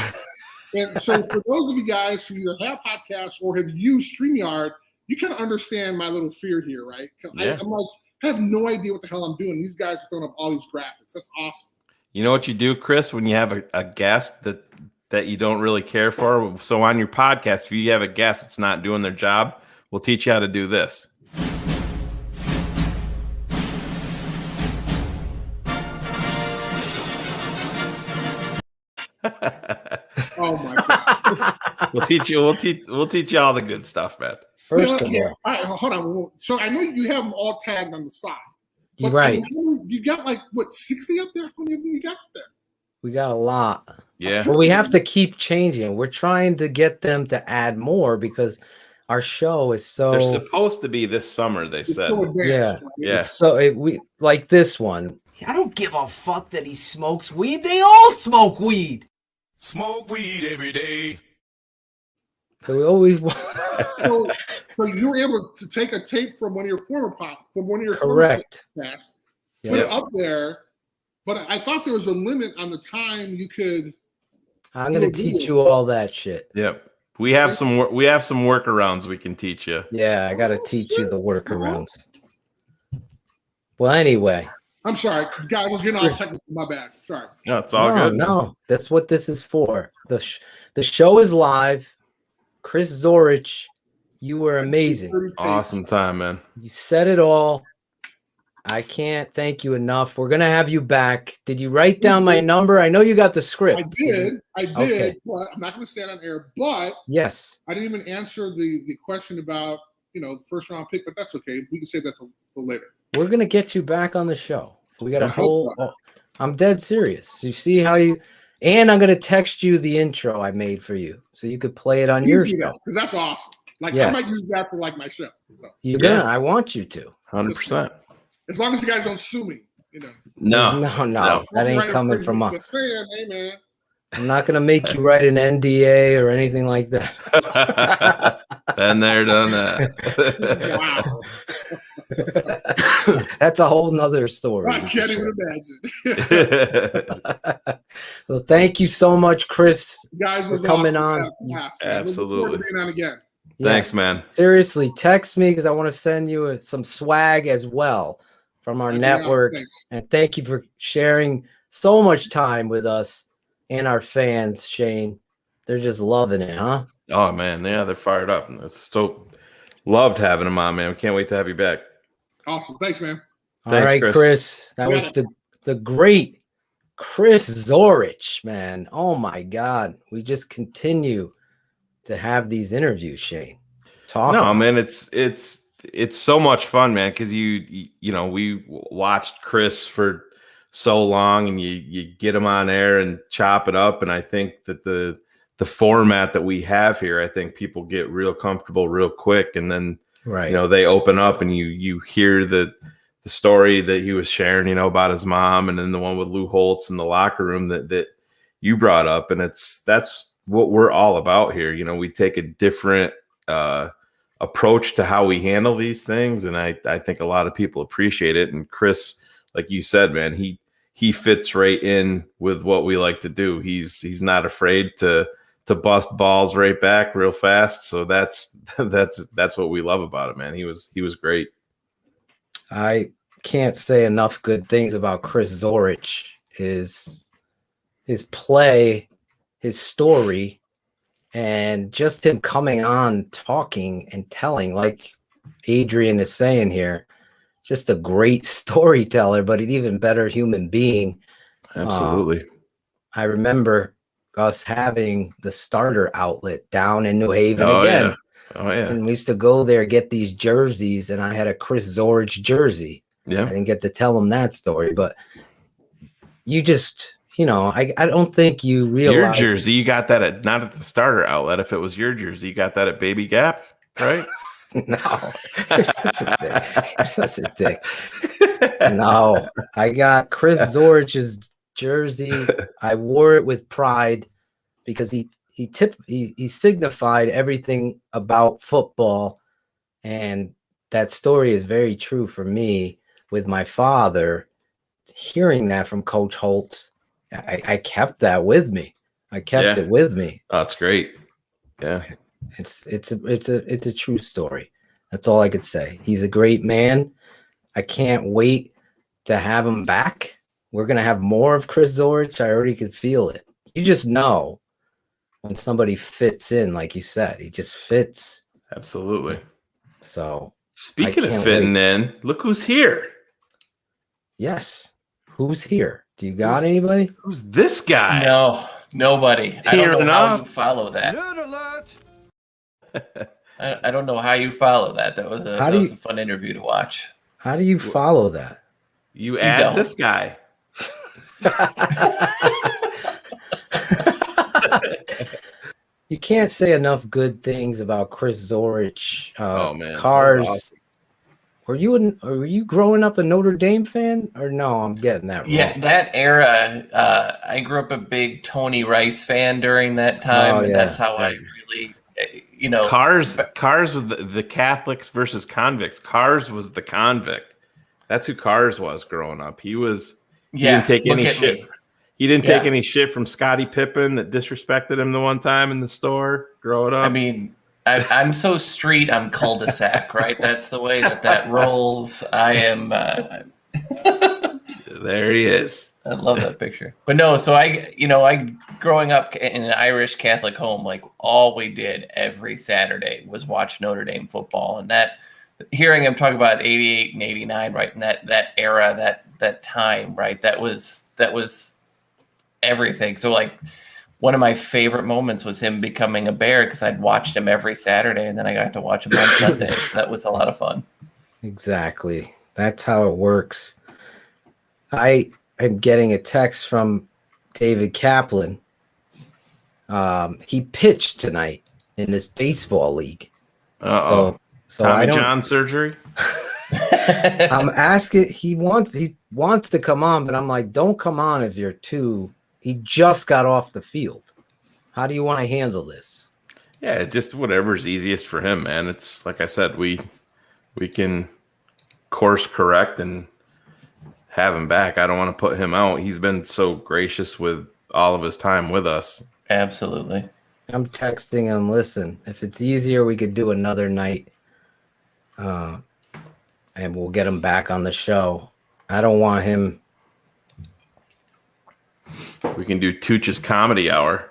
S16: And so for those of you guys who either have podcasts or have used StreamYard, you kind of understand my little fear here, right?
S3: Yeah.
S16: I'm like, I have no idea what the hell I'm doing. These guys are throwing up all these graphics. That's awesome.
S3: You know what you do, Chris, when you have a guest that you don't really care for? So on your podcast, if you have a guest that's not doing their job, we'll teach you how to do this.
S16: Oh my god.
S3: We'll teach you. We'll teach you all the good stuff, man.
S5: First of
S16: all
S5: all,
S16: right, hold on. So I know you have them all tagged on the side.
S5: You're
S16: But
S5: right.
S16: You got like what 60 up there? How many of them you got up there?
S5: We got a lot.
S3: Yeah.
S5: But we have to keep changing. We're trying to get them to add more because our show is so.
S3: They're supposed to be this summer. They said.
S16: So advanced.
S3: Yeah.
S5: We like this one.
S10: I don't give a fuck that he smokes weed. They all smoke weed.
S17: Smoke weed every day.
S5: So we always.
S16: so you were able to take a tape from one of your former
S5: correct.
S16: Podcasts, put it up there. But I thought there was a limit on the time you could.
S5: I'm going to teach you all that shit.
S3: Yep. We have some workarounds we can teach you.
S5: Yeah, I got to teach you the workarounds. Well, anyway.
S16: I'm sorry, guys. I was getting all technical. My bad. Sorry.
S3: No, it's all good.
S5: No, that's what this is for. The show is live. Chris Zorich, you were amazing.
S3: Awesome time, man.
S5: You said it all. I can't thank you enough. We're gonna have you back. Did you write down my number? I know you got the script.
S16: I did.
S5: Okay.
S16: But I'm not going to say it on air. But
S5: yes,
S16: I didn't even answer the question about the first round pick. But that's okay. We can say that till later.
S5: We're gonna get you back on the show. We got a whole. I'm dead serious. You see how you. And I'm gonna text you the intro I made for you, so you could play it on your show.
S16: Because that's awesome. Like
S5: yes.
S16: I might use that for like my show. So.
S5: You're gonna. I want you to.
S3: 100%.
S16: As long as you guys don't sue me,
S3: No.
S5: That ain't coming from us.
S16: Just saying, hey man.
S5: I'm not gonna make you write an NDA or anything like that.
S3: Been there, done that.
S16: Wow.
S5: That's a whole nother story.
S16: I can't even imagine.
S5: Well, thank you so much, Chris,
S16: guys,
S5: for coming on.
S3: Absolutely.
S16: Being on again.
S5: Yes.
S3: Thanks, man.
S5: Seriously, text me because I want to send you some swag as well from our network. And thank you for sharing so much time with us and our fans, Shayne. They're just loving it, huh?
S3: Oh man, yeah, they're fired up. It's so loved having them on, man. We can't wait to have you back.
S16: Awesome. Thanks, man.
S5: All right, Chris. That was the great Chris Zorich, man. Oh my God. We just continue to have these interviews, Shayne.
S3: Man, it's so much fun, man, because we watched Chris for so long, and you get him on air and chop it up, and I think that the format that we have here, I think people get real comfortable real quick, and then they open up and you hear the story that he was sharing, about his mom, and then the one with Lou Holtz in the locker room that you brought up, and that's what we're all about here. We take a different approach to how we handle these things, and I think a lot of people appreciate it. And Chris, like you said, man, he fits right in with what we like to do. He's not afraid to bust balls right back real fast. So that's what we love about it, man. He was great.
S5: I can't say enough good things about Chris Zorich. His play, his story, and just him coming on, talking and telling, like Adrian is saying here, just a great storyteller, but an even better human being.
S3: Absolutely.
S5: I remember us having the starter outlet down in New Haven again.
S3: Yeah. Oh, yeah.
S5: And we used to go there, get these jerseys, and I had a Chris Zorich jersey.
S3: Yeah.
S5: I didn't get to tell him that story, but you just, I don't think you realize.
S3: Your jersey, you got that not at the starter outlet. If it was your jersey, you got that at Baby Gap, right?
S5: No, you're such a dick. You're such a dick. No, I got Chris Zorich's jersey. I wore it with pride because he signified everything about football, and that story is very true for me with my father. Hearing that from Coach Holtz, I kept that with me. I kept it with me.
S3: Oh, that's great. Yeah.
S5: It's a true story. That's all I could say. He's a great man. I can't wait to have him back. We're gonna have more of Chris Zorich. I already could feel it. You just know when somebody fits in, like you said, he just fits.
S3: Absolutely.
S5: So
S3: speaking of fitting in, look who's here.
S5: Yes. Who's here? Do you got anybody?
S3: Who's this guy?
S9: No. Nobody. I don't know
S3: Tearing
S9: how
S3: up.
S9: you follow that. I don't know how you follow that. That was a fun interview to watch.
S5: How do you follow that?
S3: You add
S9: don't.
S3: this guy.
S5: You can't say enough good things about Chris Zorich.
S3: Oh man,
S5: Cars.
S3: that was awesome.
S5: Were you growing up a Notre Dame fan, or no? I'm getting that wrong.
S9: Yeah, that era. I grew up a big Tony Rice fan during that time, and that's how I really,
S3: Cars was the Catholics versus convicts. Cars was the convict. That's who Cars was growing up. He didn't take any shit. He didn't take any shit from Scottie Pippen that disrespected him the one time in the store growing up.
S9: I mean, I'm so street. I'm cul-de-sac, right? That's the way that rolls. I am.
S3: There he is.
S9: I love that picture. But no, so I growing up in an Irish Catholic home, like all we did every Saturday was watch Notre Dame football, and that hearing him talk about 88 and 89, right, and that era, that time, right, that was everything. So like one of my favorite moments was him becoming a Bear, because I'd watched him every Saturday, and then I got to watch him on Sundays. So that was a lot of fun.
S5: Exactly. That's how it works. I am getting a text from David Kaplan. He pitched tonight in this baseball league. So
S3: Tommy John surgery.
S5: I'm asking. He wants to come on, but I'm like, don't come on if you're too. He just got off the field. How do you want to handle this?
S3: Yeah, just whatever's easiest for him, man. It's like I said, we can course correct and have him back. I don't want to put him out. He's been so gracious with all of his time with us.
S9: Absolutely.
S5: I'm texting him, listen, if it's easier, we could do another night. And we'll get him back on the show. I don't want him.
S3: We can do Tooch's comedy hour.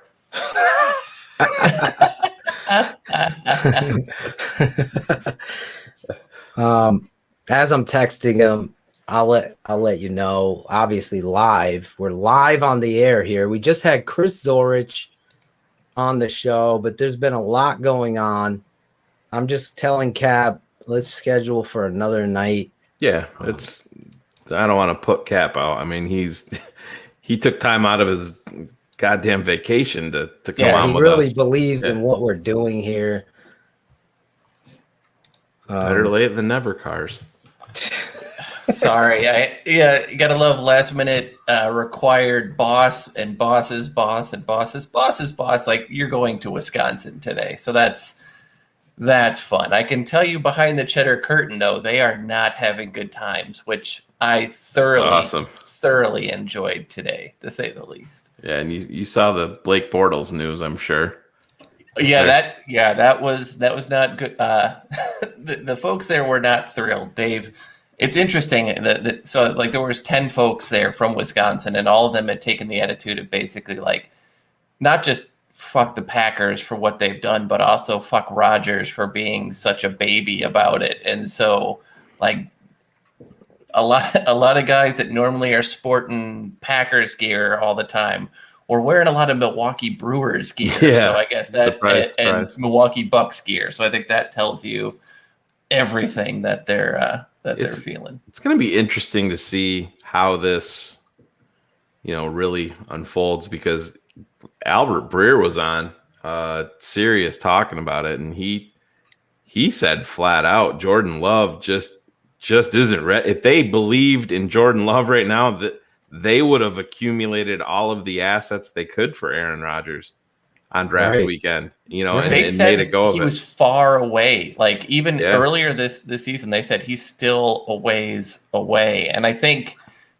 S5: As I'm texting him, I'll let you know. Obviously, live. We're live on the air here. We just had Chris Zorich on the show, but there's been a lot going on. I'm just telling Cap, let's schedule for another night.
S3: Yeah, I don't want to put Cap out. I mean, he took time out of his goddamn vacation to come on with us.
S5: He really believes in what we're doing here.
S3: Better late than never, Cars.
S9: Sorry, you gotta love last minute required boss and boss's boss and boss's boss's boss. Like, you're going to Wisconsin today, so that's fun. I can tell you behind the cheddar curtain, though, they are not having good times, which I thoroughly enjoyed today, to say the least.
S3: Yeah, and you saw the Blake Bortles news, I'm sure.
S9: Yeah, that was not good. The folks there were not thrilled, Dave. It's interesting that so like there was 10 folks there from Wisconsin, and all of them had taken the attitude of basically like not just fuck the Packers for what they've done, but also fuck Rodgers for being such a baby about it. And so like a lot of guys that normally are sporting Packers gear all the time or wearing a lot of Milwaukee Brewers gear.
S3: Yeah,
S9: so I guess that
S3: surprise.
S9: Milwaukee Bucks gear. So I think that tells you everything that they're feeling.
S3: It's going to be interesting to see how this, really unfolds, because Albert Breer was on Sirius talking about it, and he said flat out Jordan Love just isn't ready. If they believed in Jordan Love right now, that they would have accumulated all of the assets they could for Aaron Rodgers on draft weekend, and made a go of it.
S9: He was far away. Like even earlier this season, they said he's still a ways away. And I think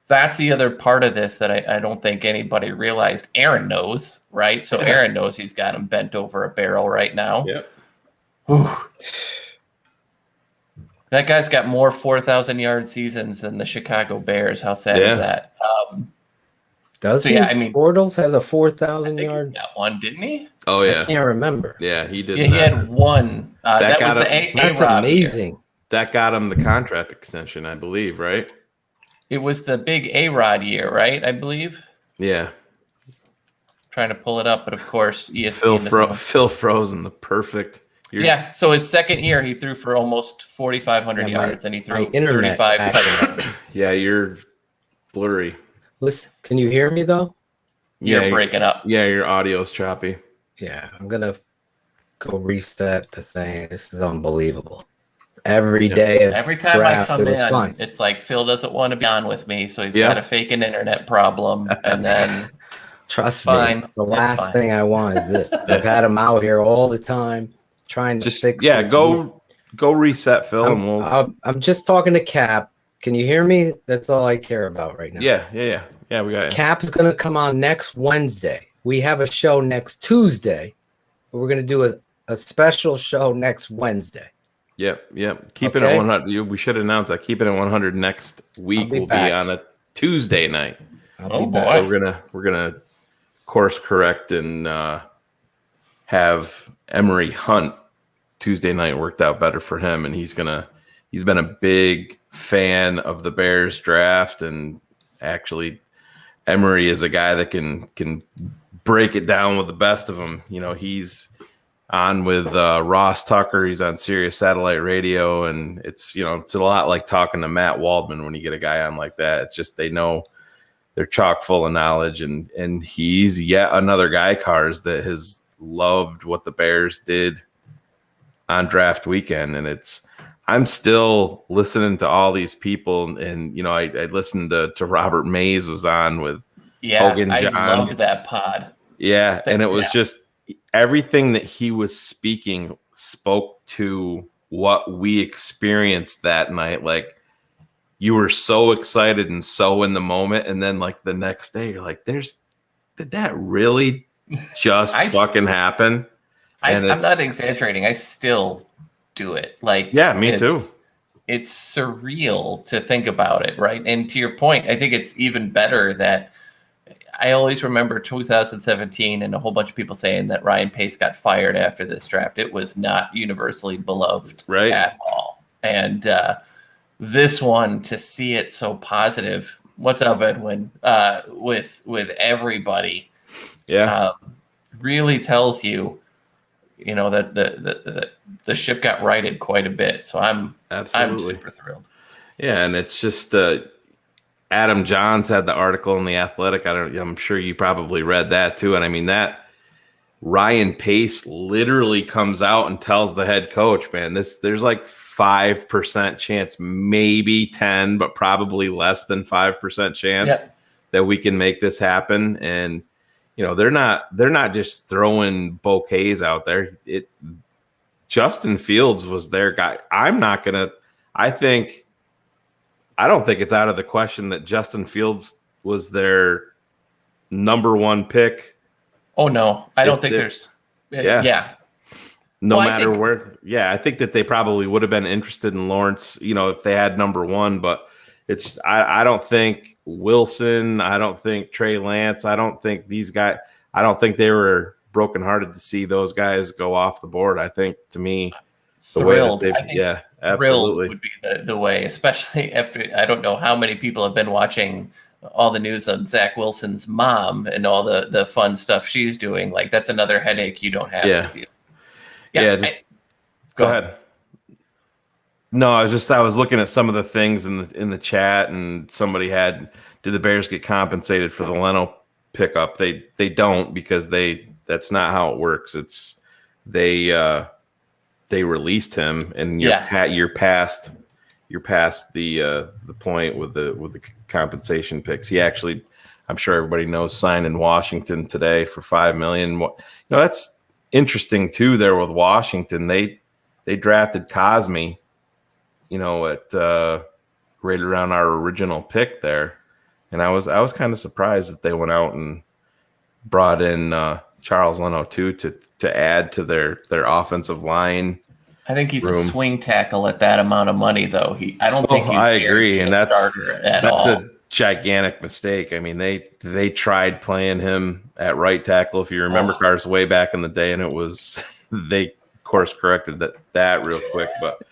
S9: that's the other part of this that I don't think anybody realized. Aaron knows, right? So Aaron knows he's got him bent over a barrel right now.
S3: Yep.
S9: That guy's got more 4,000-yard seasons than the Chicago Bears. How sad is that?
S5: Does he? I mean, Bortles has a 4,000-yard.
S9: He got one, didn't he?
S3: Oh yeah,
S5: I can't remember.
S3: Yeah, he did.
S9: Yeah, he had one. That was the A.
S5: That's amazing.
S3: That got him the contract extension, I believe, right?
S9: It was the big A-Rod year, right? I believe.
S3: Yeah.
S9: trying to pull it up, but of course ESPN.
S3: Phil Frozen, the perfect.
S9: Yeah, so his second year he threw for almost 4,500 yards, and he threw 35 touchdowns.
S3: Yeah, you're blurry.
S5: Listen, can you hear me though?
S9: You're breaking up.
S3: Yeah, your audio's choppy.
S5: Yeah, I'm gonna go reset the thing. This is unbelievable. Every day,
S9: Every time
S5: draft,
S9: I come
S5: it was
S9: in,
S5: fun.
S9: it's like Phil doesn't want to be on with me, so he's got to fake an internet problem, and then
S5: trust
S9: fine,
S5: me, the last thing I want is this. I've had him out here all the time trying to fix.
S3: Yeah,
S5: this.
S3: go reset, Phil, and we'll.
S5: I'm just talking to Cap. Can you hear me? That's all I care about right now.
S3: Yeah. We got it.
S5: Cap is going to come on next Wednesday. We have a show next Tuesday, but we're going to do a special show next Wednesday.
S3: Yep. Keeping it 100. We should announce that. Keeping it 100 next week will be on a Tuesday night.
S5: I'll be back.
S3: So we're gonna course correct and have Emery Hunt Tuesday night worked out better for him, and he's been a big fan of the Bears draft, and actually Emery is a guy that can break it down with the best of them. You know, he's on with Ross Tucker. He's on Sirius Satellite Radio, and it's a lot like talking to Matt Waldman when you get a guy on like that. It's just they know they're chock full of knowledge, and he's yet another guy, Cars, that has loved what the Bears did on draft weekend. And I'm still listening to all these people, and I listened to Robert Mays was on with Hogan Johns.
S9: I loved that pod.
S3: Yeah, and it was just everything that he was speaking spoke to what we experienced that night. Like, you were so excited and so in the moment, and then like the next day you're like, did that really just fucking happen?
S9: I'm not exaggerating. I still do it. Like,
S3: yeah, me too.
S9: It's surreal to think about it, right? And to your point, I think it's even better that I always remember 2017 and a whole bunch of people saying that Ryan Pace got fired after this draft. It was not universally beloved at all. And this one, to see it so positive. What's up, Edwin? With everybody, really tells you, that the ship got righted quite a bit. So I'm super thrilled.
S3: Yeah, and it's just Adam Johns had the article in The Athletic. I'm sure you probably read that too. And I mean, that Ryan Pace literally comes out and tells the head coach, man, there's like 5% chance, maybe 10, but probably less than 5% chance that we can make this happen. And they're not just throwing bouquets out there. Justin Fields was their guy. I don't think it's out of the question that Justin Fields was their number one pick.
S9: Oh no, I don't think there's. Yeah.
S3: No matter where. Yeah, I think that they probably would have been interested in Lawrence, if they had number one. But it's I don't think Wilson. I don't think Trey Lance. I don't think these guys. I don't think they were brokenhearted to see those guys go off the board. I think, to me,
S9: thrilled.
S3: Absolutely
S9: would be the way, especially after I don't know how many people have been watching all the news on Zach Wilson's mom and all the fun stuff she's doing. Like, that's another headache you don't have to deal.
S3: Go ahead. No, I was looking at some of the things in the chat, and somebody did the Bears get compensated for the Leno pickup? They don't, because that's not how it works. It's they released him, and you're past the point with the compensation picks. He actually, I'm sure everybody knows, signed in Washington today for $5 million. That's interesting too. There with Washington, they drafted Cosme, at right around our original pick there, and I was kind of surprised that they went out and brought in Charles Leno too to add to their offensive line.
S9: I think he's a swing tackle at that amount of money, though. I don't think he's
S3: I agree, and that's
S9: all.
S3: A gigantic mistake. I mean, they tried playing him at right tackle, if you remember, Cars, way back in the day, and it was they course corrected that real quick. But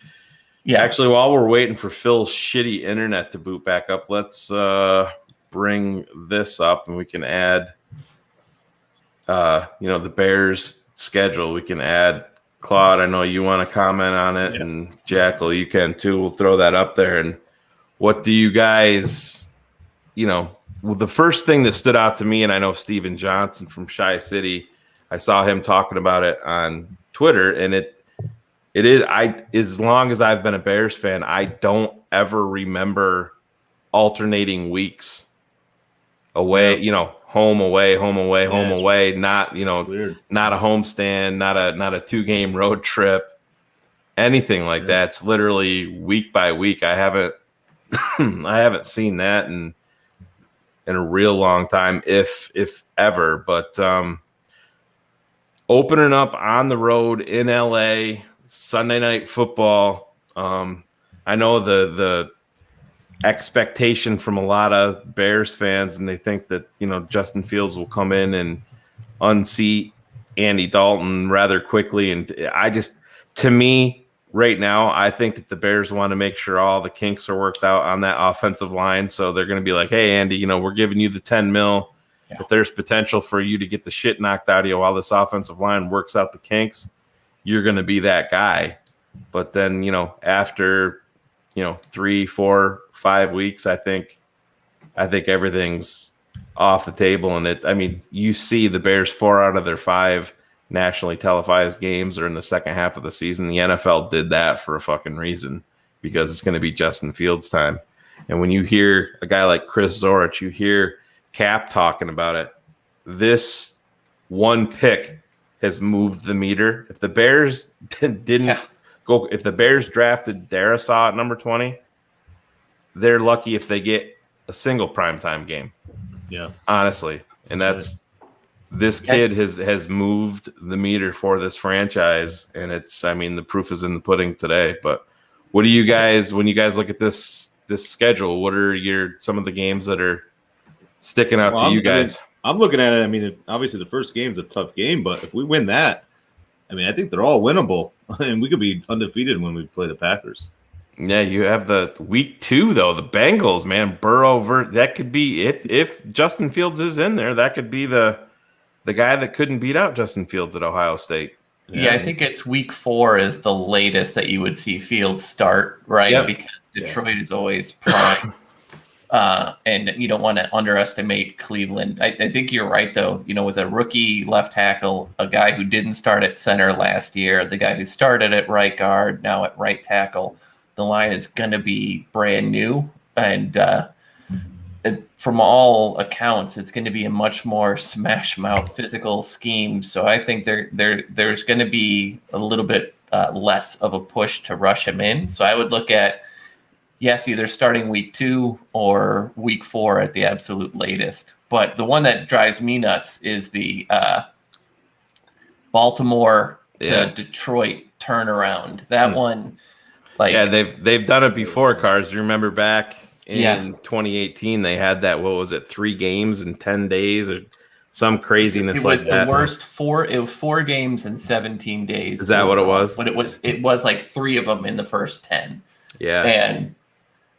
S3: actually, while we're waiting for Phil's shitty internet to boot back up, let's bring this up, and we can add the Bears schedule. We can add Claude. I know you want to comment on it, and Jackal, you can too. We'll throw that up there. And what do you guys, the first thing that stood out to me, and I know Steven Johnson from Shy City, I saw him talking about it on Twitter, and it is, as long as I've been a Bears fan, I don't ever remember alternating weeks away, home away, home away, home away, not, not a homestand, not a 2-game road trip, anything like that. It's literally week by week. I haven't seen that in a real long time, if ever. But opening up on the road in LA, Sunday Night Football. I know the expectation from a lot of Bears fans, and they think that Justin Fields will come in and unseat Andy Dalton rather quickly. And to me right now, I think that the Bears want to make sure all the kinks are worked out on that offensive line. So they're going to be like, hey, Andy, we're giving you the $10 million. Yeah. If there's potential for you to get the shit knocked out of you while this offensive line works out the kinks, you're going to be that guy. But then, after 3, 4, 5 weeks, I think everything's off the table. And you see the Bears 4 out of their 5 nationally televised games are in the second half of the season. The NFL did that for a fucking reason, because it's going to be Justin Fields time. And when you hear a guy like Chris Zorich, you hear Cap talking about it, this one pick has moved the meter. If the Bears if the Bears drafted Darrisaw at number 20, they're lucky if they get a single primetime game.
S14: Yeah.
S3: Honestly. And this kid has moved the meter for this franchise, and the proof is in the pudding today. But what do you guys, when you guys look at this schedule, what are some of the games that are sticking out to you guys?
S14: I'm looking at it. Obviously the first game's a tough game, but if we win that, I think they're all winnable, and we could be undefeated when we play the Packers.
S3: Yeah, you have the week 2 though. The Bengals, man, Burrow. That could be, if Justin Fields is in there, that could be the guy that couldn't beat out Justin Fields at Ohio State.
S9: Yeah, I think it's week 4 is the latest that you would see Fields start, right? Yep. Because Detroit is always prime. And you don't want to underestimate Cleveland. I think you're right, though. With a rookie left tackle, a guy who didn't start at center last year, the guy who started at right guard, now at right tackle, the line is going to be brand new. And from all accounts, it's going to be a much more smash mouth physical scheme. So I think there's going to be a little bit less of a push to rush him in. So I would look at, yes, either starting week 2 or week 4 at the absolute latest. But the one that drives me nuts is the Baltimore to Detroit turnaround. That one,
S3: they've done it before, Cars. You remember back in 2018, they had that. What was it? 3 games in 10 days, or some craziness like that.
S9: It was the worst 4. It was 4 games in 17 days.
S3: Is that what it was?
S9: But it was like 3 of them in the first 10.
S3: Yeah,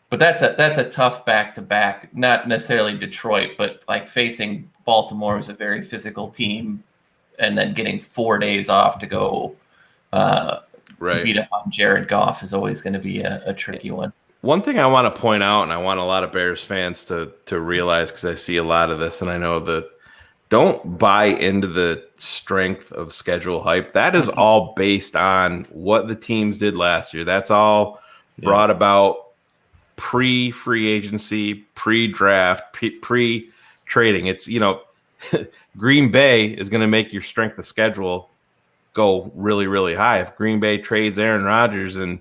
S9: But that's a tough back-to-back, not necessarily Detroit, but like facing Baltimore is a very physical team, and then getting 4 days off to go beat up on Jared Goff is always going to be a tricky one.
S3: One thing I want to point out, and I want a lot of Bears fans to realize, because I see a lot of this, and I know that don't buy into the strength of schedule hype. That is all based on what the teams did last year. That's all brought about pre-free agency, pre-draft, pre-trading. It's, Green Bay is going to make your strength of schedule go really, really high. If Green Bay trades Aaron Rodgers, and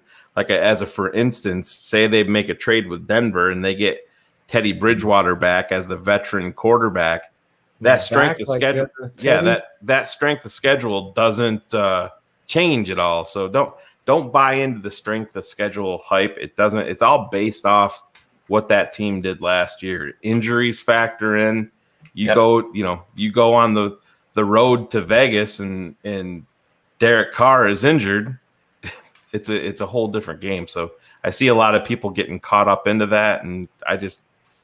S3: for instance, say they make a trade with Denver and they get Teddy Bridgewater back as the veteran quarterback, that strength of schedule, that strength of schedule doesn't change at all. So don't buy into the strength of schedule hype. It doesn't. It's all based off what that team did last year. Injuries factor in. You go on the road to Vegas and Derek Carr is injured. It's a whole different game. So I see a lot of people getting caught up into that, and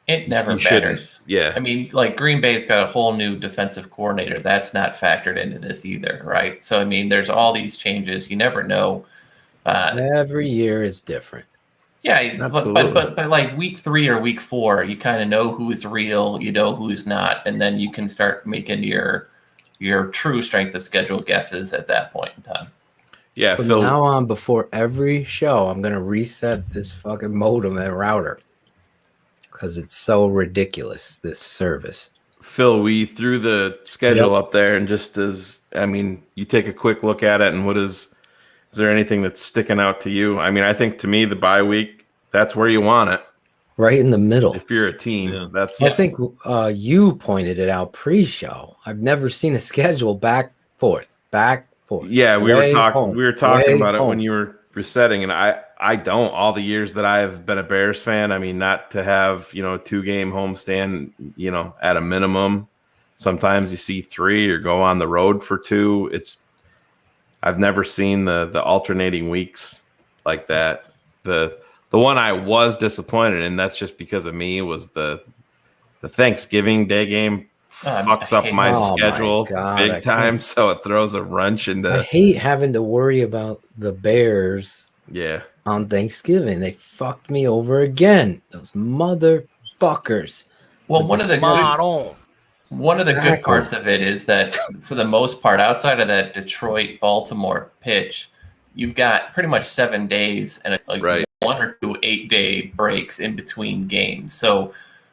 S9: It never
S3: you shouldn't.
S9: matters.
S3: Yeah.
S9: I mean, like Green Bay's got a whole new defensive coordinator. That's not factored into this either, right? So, I mean, there's all these changes. You never know.
S5: Every year is different.
S9: Yeah,
S3: Absolutely.
S9: but like week 3 or week 4, you kind of know who's real, you know who's not, and then you can start making your true strength of schedule guesses at that point in time.
S3: Yeah,
S5: From
S3: Phil.
S5: now on, before every show, I'm gonna reset this fucking modem and router because it's so ridiculous. This service.
S3: Phil, we threw the schedule up there, and just you take a quick look at it, and is there anything that's sticking out to you? I mean, I think to me, the bye week, that's where you want it.
S5: Right in the middle.
S3: If you're a team, that's.
S5: I think you pointed it out pre-show. I've never seen a schedule back forth.
S3: Yeah, we were talking.
S5: Home,
S3: We were talking about it
S5: home.
S3: when you were resetting, and I don't. All the years that I've been a Bears fan, I mean, not to have 2-game homestand, at a minimum. Sometimes you see 3 or go on the road for 2. I've never seen the alternating weeks like that. The one I was disappointed in, that's just because of me, was the Thanksgiving Day game. Fucks up my schedule big time, so it throws a wrench into.
S5: I hate having to worry about the Bears.
S3: Yeah.
S5: On Thanksgiving, they fucked me over again. Those motherfuckers.
S9: Well, one of the good parts of it is that for the most part, outside of that Detroit-Baltimore pitch, you've got pretty much 7 days and 1 or 2 8-day breaks in between games. So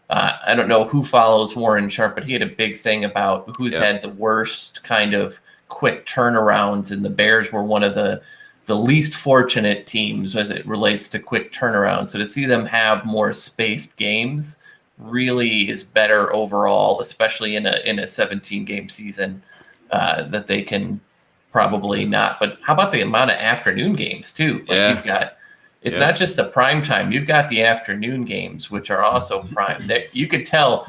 S9: I don't know who follows Warren Sharp, but he had a big thing about who's had the worst kind of quick turnarounds, and the Bears were one of the least fortunate teams as it relates to quick turnarounds. So to see them have more spaced games really is better overall, especially in a 17-game season that they can probably not. But how about the amount of afternoon games too? Like you've got. It's not just the prime time. You've got the afternoon games, which are also prime. You could tell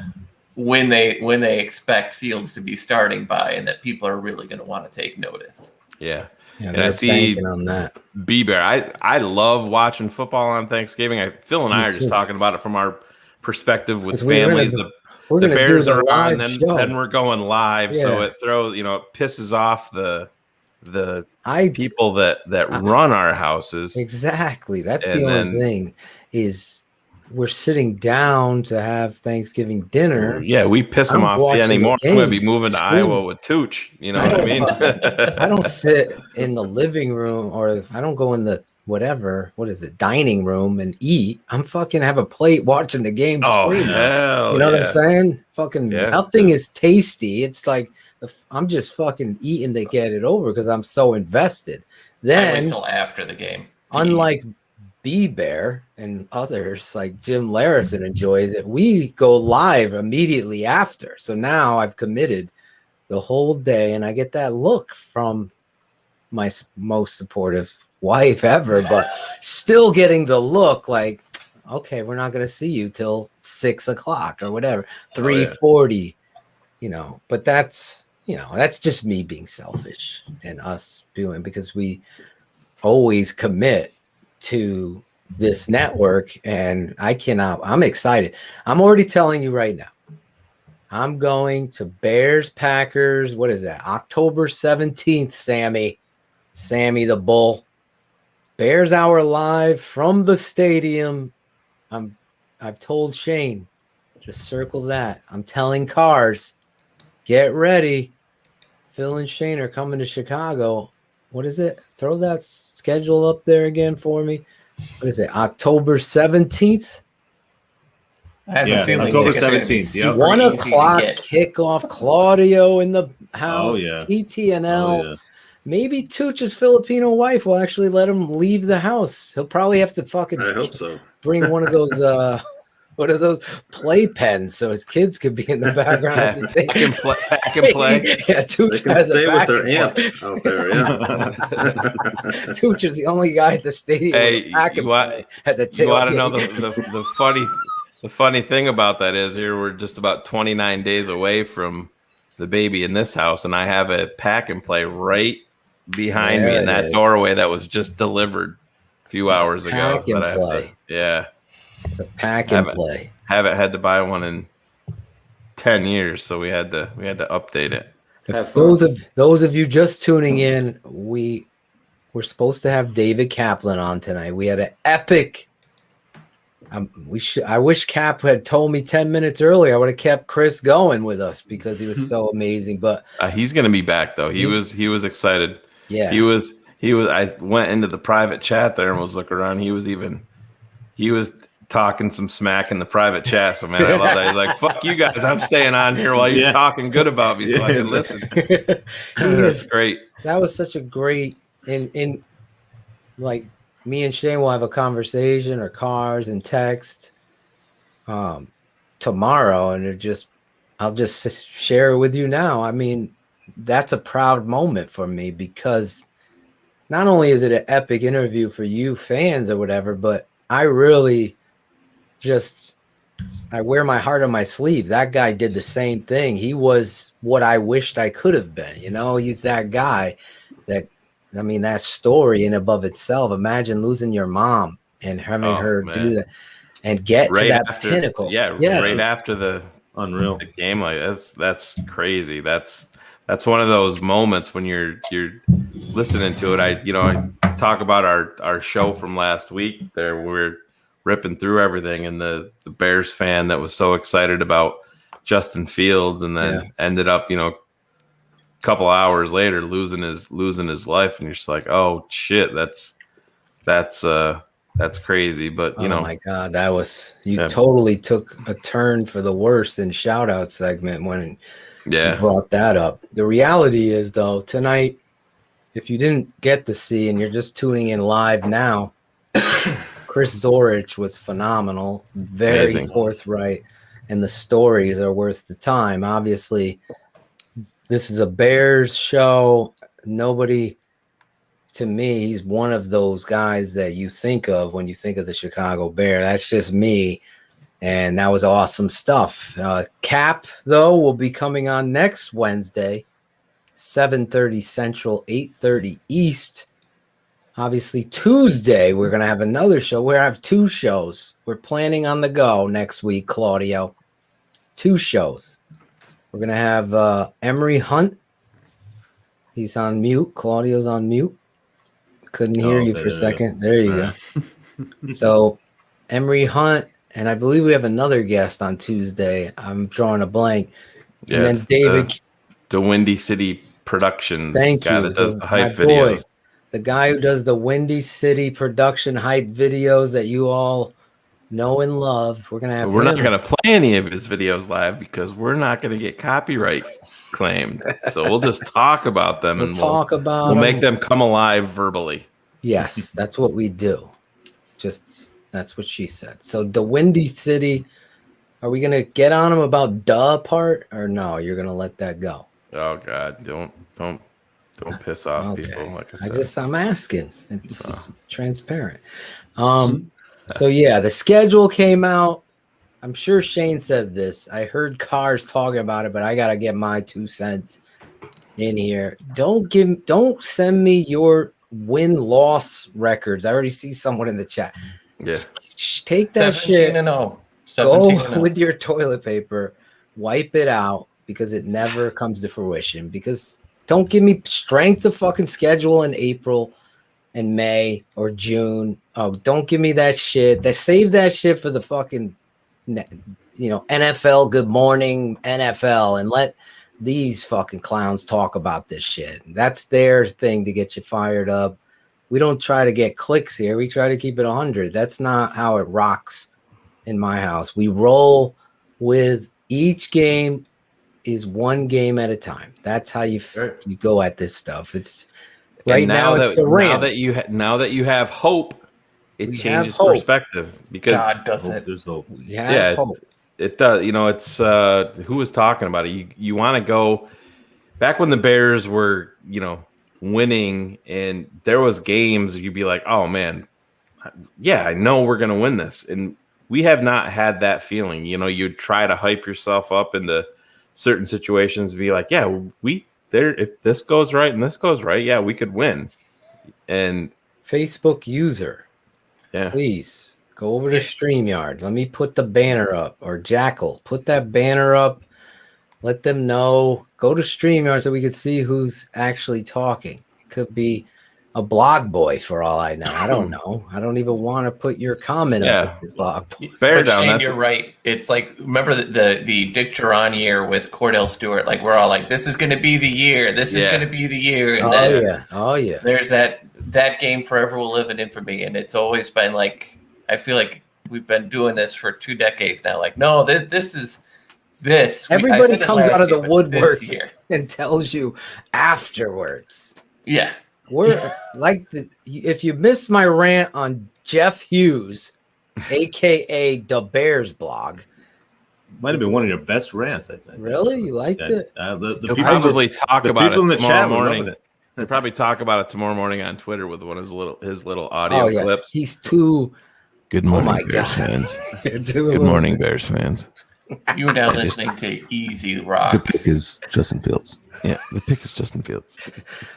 S9: when they expect Fields to be starting by, and that people are really going to want to take notice.
S3: Yeah.
S5: And
S3: I see
S5: on that.
S3: B-Bear. I love watching football on Thanksgiving. Phil and I are just talking about it from our perspective with families. The Bears are on, then we're going live, so it throws it pisses off the people that run our houses.
S5: Exactly. That's the only thing is we're sitting down to have Thanksgiving dinner.
S3: Yeah, we piss them off anymore. I'm going to be moving to Iowa with Tooch. You know what I mean?
S5: I don't sit in the living room, or I don't go in the dining room and eat. I'm fucking have a plate watching the game.
S3: Oh,
S5: screaming.
S3: hell
S5: you know what I'm saying? Fucking nothing is tasty. It's like I'm just fucking eating to get it over because I'm so invested. Then
S9: I wait until after the game.
S5: Unlike B-Bear and others like Jim Larison enjoys it, we go live immediately after. So now I've committed the whole day, and I get that look from my most supportive wife ever, but still getting the look like, okay, we're not going to see you till 6 o'clock or whatever, 3:40, but that's just me being selfish and us doing, because we always commit to this network, and I'm excited. I'm already telling you right now, I'm going to Bears Packers. What is that? October 17th, Sammy the Bull. Bears Hour live from the stadium. I've told Shayne, just circle that. I'm telling cars, get ready. Phil and Shayne are coming to Chicago. What is it? Throw that schedule up there again for me. What is it? October 17th?
S9: I have a feeling
S14: October 17th. Yep.
S5: 1 o'clock kickoff. Claudio in the house.
S14: Oh, yeah.
S5: TTNL.
S14: Oh, yeah.
S5: Maybe Tooch's Filipino wife will actually let him leave the house. He'll probably have to fucking
S14: I hope so.
S5: bring one of those what are those play pens so his kids could be in the background at the stadium.
S3: Pack and play.
S5: Yeah, Tooch
S14: They can
S5: has
S14: stay
S5: a
S14: with their
S5: pack
S14: amp
S5: and play.
S14: out there. Yeah.
S5: Tooch is the only guy at the stadium.
S3: Hey,
S5: at the
S3: you want to know the funny thing about that is here we're just about 29 days away from the baby in this house, and I have a pack and play right behind me in that doorway that was just delivered a few hours ago.
S5: Pack and play.
S3: Yeah.
S5: The pack and play.
S3: Haven't had to buy one in 10 years, so we had to update it.
S5: If those of you just tuning in, we're supposed to have David Kaplan on tonight. We had an epic. I wish Cap had told me 10 minutes earlier. I would have kept Chris going with us because he was so amazing. But
S3: he's gonna be back though. He was excited.
S5: Yeah,
S3: he was. I went into the private chat there and was looking around. He was talking some smack in the private chat. So man, I love that. He's like, "Fuck you guys, I'm staying on here while you're talking good about me, so I can listen." That's great.
S5: That was such a great in like. Me and Shayne will have a conversation or cars and text tomorrow, and I'll just share it with you now. I mean, that's a proud moment for me because not only is it an epic interview for you fans or whatever, but I really I wear my heart on my sleeve. That guy did the same thing. He was what I wished I could have been. You know, he's that guy that story in above itself. Imagine losing your mom and having her do that and get to that pinnacle.
S3: Right after the
S14: unreal
S3: the game, like that's crazy. That's one of those moments when you're listening to it. I talk about our show from last week. There we're ripping through everything, and the Bears fan that was so excited about Justin Fields, and then ended up couple hours later losing his life, and you're just like, oh shit, that's crazy. But
S5: oh my god, that was totally took a turn for the worse in shout out segment when you brought that up. The reality is though, tonight, if you didn't get to see and you're just tuning in live now, Chris Zorich was phenomenal, very
S3: amazing,
S5: forthright, and the stories are worth the time. Obviously, this is a Bears show. Nobody, to me, he's one of those guys that you think of when you think of the Chicago Bear. That's just me. And that was awesome stuff. Cap, though, will be coming on next Wednesday, 7:30 Central, 8:30 East. Obviously, Tuesday, we're going to have another show. We're going to have two shows. We're planning on the go next week, Claudio. 2 shows. We're going to have Emery Hunt. He's on mute. Claudio's on mute. Couldn't hear you for a second. There you go. So Emery Hunt, and I believe we have another guest on Tuesday. I'm drawing a blank.
S3: Yeah,
S5: and then David.
S3: The Windy City Productions
S5: guy
S3: that does the hype videos.
S5: The guy who does the Windy City production hype videos that you all know and love. We're gonna have.
S3: We're not gonna play any of his videos live because we're not gonna get copyright claimed. So we'll just talk about them we'll make them come alive verbally.
S5: Yes, that's what we do. That's what she said. So the Windy City. Are we gonna get on him about duh part or no? You're gonna let that go.
S3: Oh God, don't piss off people. Like I said,
S5: I'm asking. It's transparent. So yeah, the schedule came out. I'm sure Shayne said this. I heard Cars talking about it, but I gotta get my 2 cents in here. Don't send me your win-loss records. I already see someone in the chat.
S3: Yeah.
S5: Take that shit.
S9: 17-0.
S5: Go with your toilet paper, wipe it out because it never comes to fruition. Because don't give me strength of fucking schedule in April and May or June. Oh, don't give me that shit. Save that shit for the fucking, NFL. Good morning, NFL, and let these fucking clowns talk about this shit. That's their thing to get you fired up. We don't try to get clicks here. We try to keep it 100. That's not how it rocks in my house. We roll with each game is one game at a time. That's how you go at this stuff. It's right now. It's the Rams.
S3: Now that you have hope, it changes perspective because
S9: God does it.
S14: There's hope.
S5: Hope.
S3: It does. It's who was talking about it. You want to go back when the Bears were winning and there was games you'd be like, oh man, yeah, I know we're gonna win this, and we have not had that feeling. You'd try to hype yourself up into certain situations, be like, yeah, if this goes right and this goes right, yeah, we could win. And
S5: Facebook user,
S3: yeah,
S5: please Go over to StreamYard. Let me put the banner up. Or Jackal, put that banner up. Let them know. Go to StreamYard so we can see who's actually talking. It could be a blog boy for all I know. I don't know. I don't even want to put your comment up as your blog boy.
S3: Bear
S9: But
S3: down.
S9: Shayne, you're right. It's like, remember the Dick Duran year with Cordell Stewart? Like, we're all like, this is going to be the year. This is going to be the year. And
S5: Oh, yeah.
S9: There's that game forever will live in infamy. And it's always been like, I feel like we've been doing this for 2 decades now. Like, no, this is this.
S5: Everybody comes out of the woodwork
S9: year
S5: and tells you afterwards.
S9: Yeah.
S5: We're like, if you missed my rant on Jeff Hughes, aka the Bears blog,
S14: might have been one of your best rants, I think.
S5: Really, you liked it?
S3: The people probably talk about it
S14: in the
S3: tomorrow
S14: chat
S3: morning.
S14: it.
S3: They probably talk about it tomorrow morning on Twitter with one of his little audio clips.
S5: He's too.
S3: Good morning,
S5: my
S3: Bears
S5: God.
S3: fans. Good morning, Bears fans.
S9: You are now listening to Easy Rock.
S1: The pick is Justin Fields.
S3: Yeah, the pick is Justin Fields.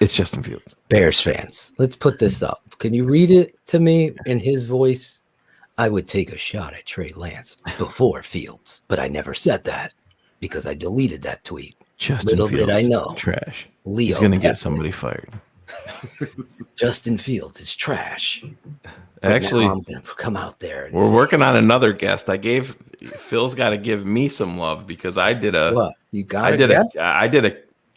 S3: It's Justin Fields.
S5: Bears fans, let's put this up. Can you read it to me in his voice? I would take a shot at Trey Lance before Fields, but I never said that because I deleted that tweet.
S3: Justin
S5: Little
S3: Fields
S5: did I know.
S3: Trash.
S5: Leo
S3: He's going to
S5: Kaplan.
S3: get somebody fired.
S5: Justin Fields is trash.
S3: Actually,
S5: I'm going to come out there. And
S3: we're
S5: say,
S3: working on another guest. Phil's got to give me some love because I did a.
S5: What? You got
S3: I
S5: a
S3: did
S5: guest?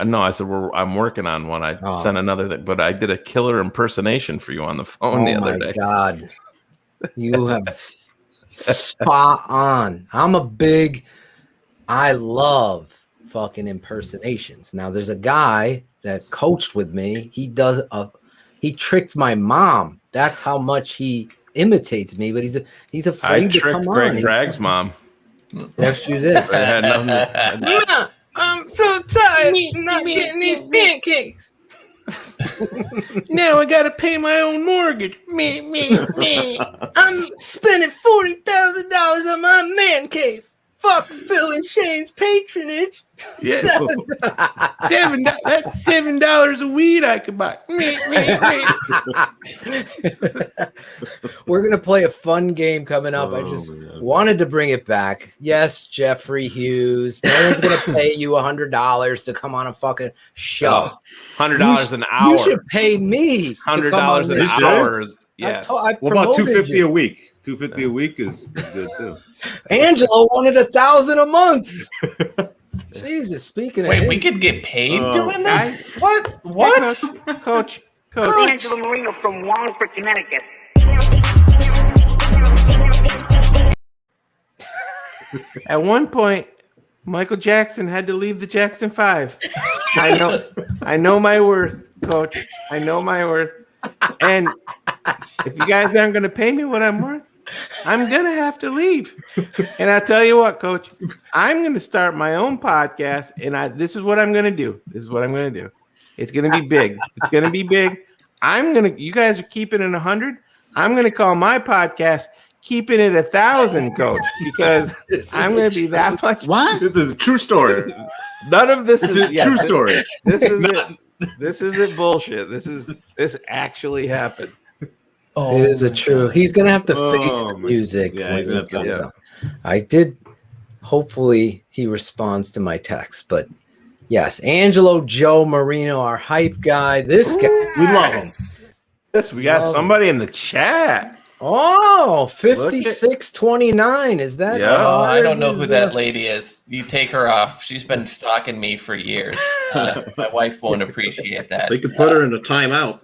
S3: No, I said I'm working on one. I sent another thing, but I did a killer impersonation for you on the phone the other day.
S5: Oh my God. You have spot on. I love fucking impersonations. Now there's a guy that coached with me. He tricked my mom. That's how much he imitates me, but he's afraid to come
S3: Greg
S5: on.
S3: Greg's mom.
S5: Yes, you did.
S3: I had nothing
S5: I'm so tired of not getting these pancakes.
S3: Now I got to pay my own mortgage. Me.
S5: I'm spending $40,000 on my man cave. Fuck Phil and Shayne's patronage.
S3: Yeah. That's $7 a weed I could buy.
S5: We're gonna play a fun game coming up. I just wanted to bring it back. Yes, Jeffrey Hughes. No one's gonna pay you $100 to come on a fucking show.
S3: $100 an hour.
S5: You should pay me
S3: $100 an hour. Yes.
S14: What about $250 a week? $250 a week is good too.
S5: Angelo wanted $1,000 a month. Jesus, speaking of
S9: Wait,
S5: him.
S9: we could get paid doing this? What?
S3: Coach.
S4: Angelo Marino from Wallingford, Connecticut.
S3: At one point, Michael Jackson had to leave the Jackson 5. I know my worth, Coach. I know my worth. And if you guys aren't going to pay me what I'm worth, I'm going to have to leave. And I'll tell you what, Coach, I'm going to start my own podcast, and this is what I'm going to do. It's going to be big. It's going to be big. You guys are keeping it 100. I'm going to call my podcast Keeping It 1,000, Coach, because I'm going to be that much.
S14: What? This is a true story.
S3: None of this is
S14: a true story.
S3: This is it. This isn't bullshit. This actually happened.
S5: Oh, it is a true. He's gonna have to face the music when he comes up. I did. Hopefully, he responds to my text. But yes, Angelo Joe Marino, our hype guy. This guy, we love him.
S3: Yes, we got somebody in the chat.
S5: Oh, 5629. Is that?
S3: Yeah.
S9: Oh, I don't know who that lady is. You take her off. She's been stalking me for years. My wife won't appreciate that.
S22: They could put her in a timeout.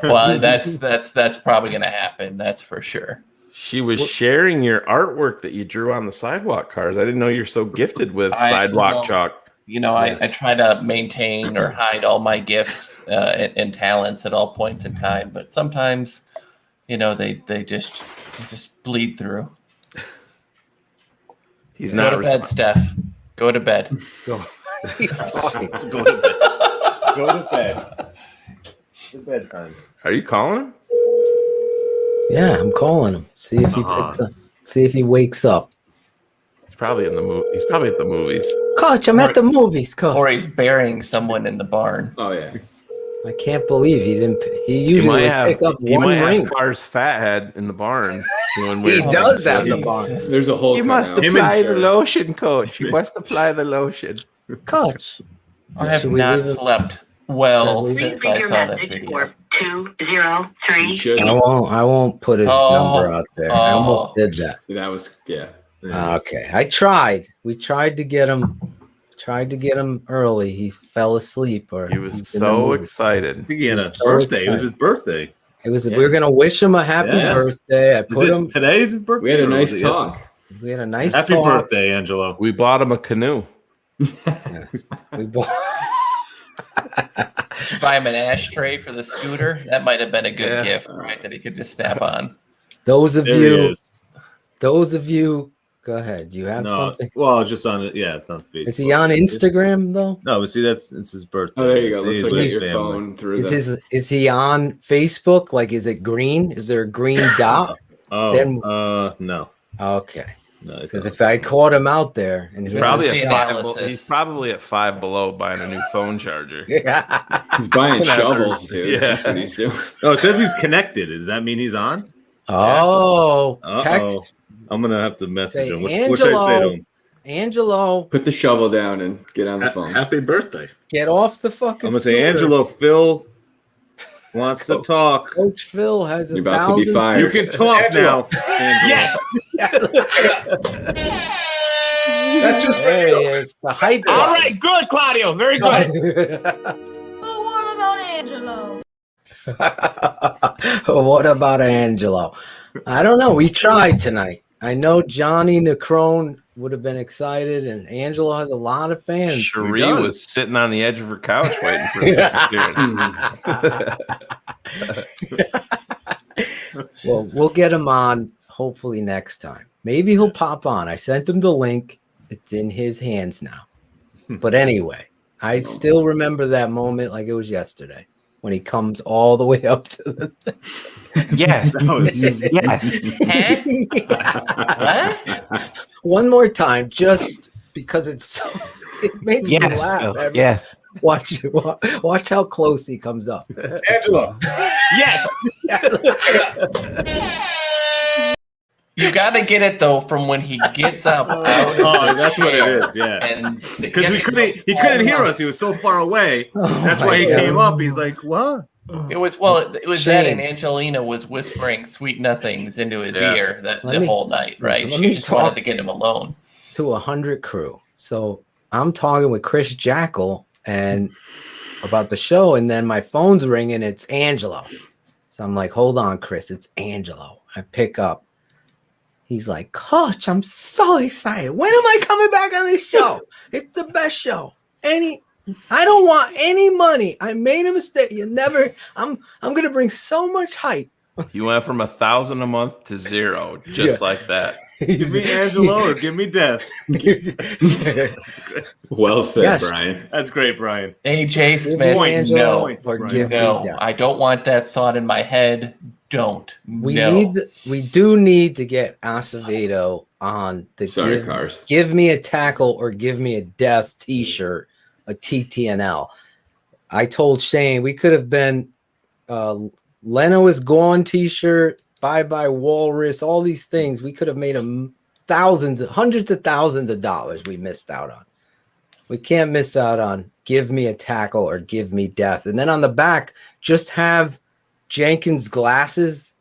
S9: Well, that's probably going to happen. That's for sure.
S3: She was sharing your artwork that you drew on the sidewalk cars. I didn't know you're so gifted with sidewalk chalk.
S9: I try to maintain or hide all my gifts and talents at all points in time, but sometimes, they just bleed through.
S3: He's
S9: Go
S3: not
S9: to bed, Steph. Go to bed.
S5: He's talking.
S14: Go to bed. Go to bed. It's bedtime.
S3: Are you calling him?
S5: Yeah, I'm calling him. See if he picks up. See if he wakes up.
S3: He's probably in the movie. He's probably at the movies.
S5: Coach, I'm at the movies, Coach.
S9: Or he's burying someone in the barn.
S14: Oh yeah.
S5: I can't believe he didn't. He usually would pick up one ring.
S3: Have Carr's fathead in the barn.
S5: He does have the bar.
S18: There's a whole.
S3: You must apply the lotion, coach. You must apply the lotion.
S5: Coach.
S9: I have
S5: Should we
S9: not
S5: leave him?
S9: slept well
S5: Should we
S9: since
S4: Leave
S9: I
S4: your
S9: saw that
S4: message
S9: video.
S4: for 203.
S5: I won't put his number out there. I almost did that.
S18: That was
S5: Okay. I tried. We tried to get him. Tried to get him early. He fell asleep, or
S3: He was so excited.
S14: I think he had a
S5: So
S14: birthday. It was
S5: excited.
S14: his birthday.
S5: It was. We were gonna wish him a happy birthday. I put him.
S14: Today's his birthday.
S18: We had a
S14: or
S18: nice
S14: was it
S18: talk.
S14: yesterday?
S5: We had a nice
S14: Happy
S5: talk.
S14: birthday, Angelo.
S3: We bought him a canoe.
S5: We bought.
S9: Buy him an ashtray for the scooter. That might have been a good
S3: Yeah.
S9: gift, right? That he could just snap on.
S5: Those of
S14: There he
S5: you.
S14: is.
S5: Those of you. Go ahead. You have
S14: No,
S5: something.
S14: well, just on it. Yeah, it's on Facebook.
S5: Is he on Instagram though?
S14: No, but see, it's his birthday.
S18: Oh, there you go.
S14: See,
S18: Looks
S14: he's
S18: like
S14: with
S18: you
S14: his
S18: got your
S14: family.
S18: phone through
S5: Is he on Facebook? Like, is it green? Is there a green dot?
S14: Oh,
S5: Then-
S14: no.
S5: Okay.
S14: No, it's
S5: Because
S14: not.
S5: if I caught him out there and
S3: He's
S5: he
S3: probably
S9: the
S3: at five.
S9: analysis.
S3: He's probably at Five Below buying a new phone charger.
S18: He's buying shovels, dude.
S3: Yeah.
S18: That's what he's doing.
S14: Oh, it says he's connected. Does that mean he's on?
S5: Oh,
S14: Uh-oh.
S5: text
S14: I'm gonna have to message
S5: Say,
S14: him. What should I say to him?
S5: Angelo,
S18: Put the shovel down and get on the phone.
S14: Happy birthday.
S5: get off the fucking.
S14: I'm gonna say,
S5: scooter.
S14: Angelo, Phil wants to talk.
S5: Coach Phil has
S18: You're
S5: 1,000.
S18: about to be fired.
S14: You can talk
S8: Angelo.
S14: now. Angelo.
S8: Yes. That's just for
S5: There
S8: you.
S5: he is. The hype.
S6: All right, good, Claudio. Very good.
S2: What about Angelo?
S5: What about Angelo? I don't know. We tried tonight. I know Johnny Necrone would have been excited, and Angelo has a lot of fans.
S3: Cherie was sitting on the edge of her couch waiting for this
S5: Well, we'll get him on hopefully next time. Maybe he'll pop on. I sent him the link. It's in his hands now. But anyway, I still remember that moment like it was yesterday when he comes all the way up to the thing.
S3: Yes.
S9: What?
S5: One more time, just because it's so, it makes me
S3: Yes,
S5: laugh.
S3: Phil,
S5: every-
S3: yes.
S5: Watch how close he comes up.
S8: Angelo.
S6: Yes.
S9: You got to get it though from when he gets up. Out of
S14: Oh,
S9: the
S14: that's what it
S9: chair
S14: is. Yeah.
S9: And
S14: Because he couldn't hear us. He was so far away. That's
S5: my
S14: why he
S5: God.
S14: came up. He's like, what?
S9: It was that,
S5: Shayne.
S9: and Angelina was whispering sweet nothings into his
S3: Yeah.
S9: ear
S5: Let
S9: the
S5: me-
S9: whole night, right?
S5: let
S9: She
S5: me
S9: just
S5: talk-
S9: wanted to get him alone.
S5: To 100 crew. So I'm talking with Chris Jackal and about the show, and then my phone's ringing. It's Angelo. So I'm like, hold on, Chris. It's Angelo. I pick up. He's like, Coach, I'm so excited. When am I coming back on this show? It's the best show. I don't want any money. I made a mistake. I'm gonna bring so much hype.
S3: You went from 1,000 a month to 0, just like that.
S14: Give me Angelo or give me death.
S18: Well said,
S5: Yes.
S18: Brian.
S14: That's great, Brian.
S9: AJ Smith,
S14: Points,
S9: no.
S14: points,
S5: Or
S14: Brian.
S5: give me
S9: No,
S5: that.
S9: I don't want that thought in my head. Don't.
S5: We do need to get Acevedo on the
S18: Sorry, Cars.
S5: give me a tackle or give me a death t-shirt, a TTNL. I told Shayne we could have been Leno is gone t-shirt, bye-bye Walrus, all these things. We could have made them hundreds of thousands of dollars we missed out on. We can't miss out on give me a tackle or give me death. And then on the back, just have Jenkins glasses,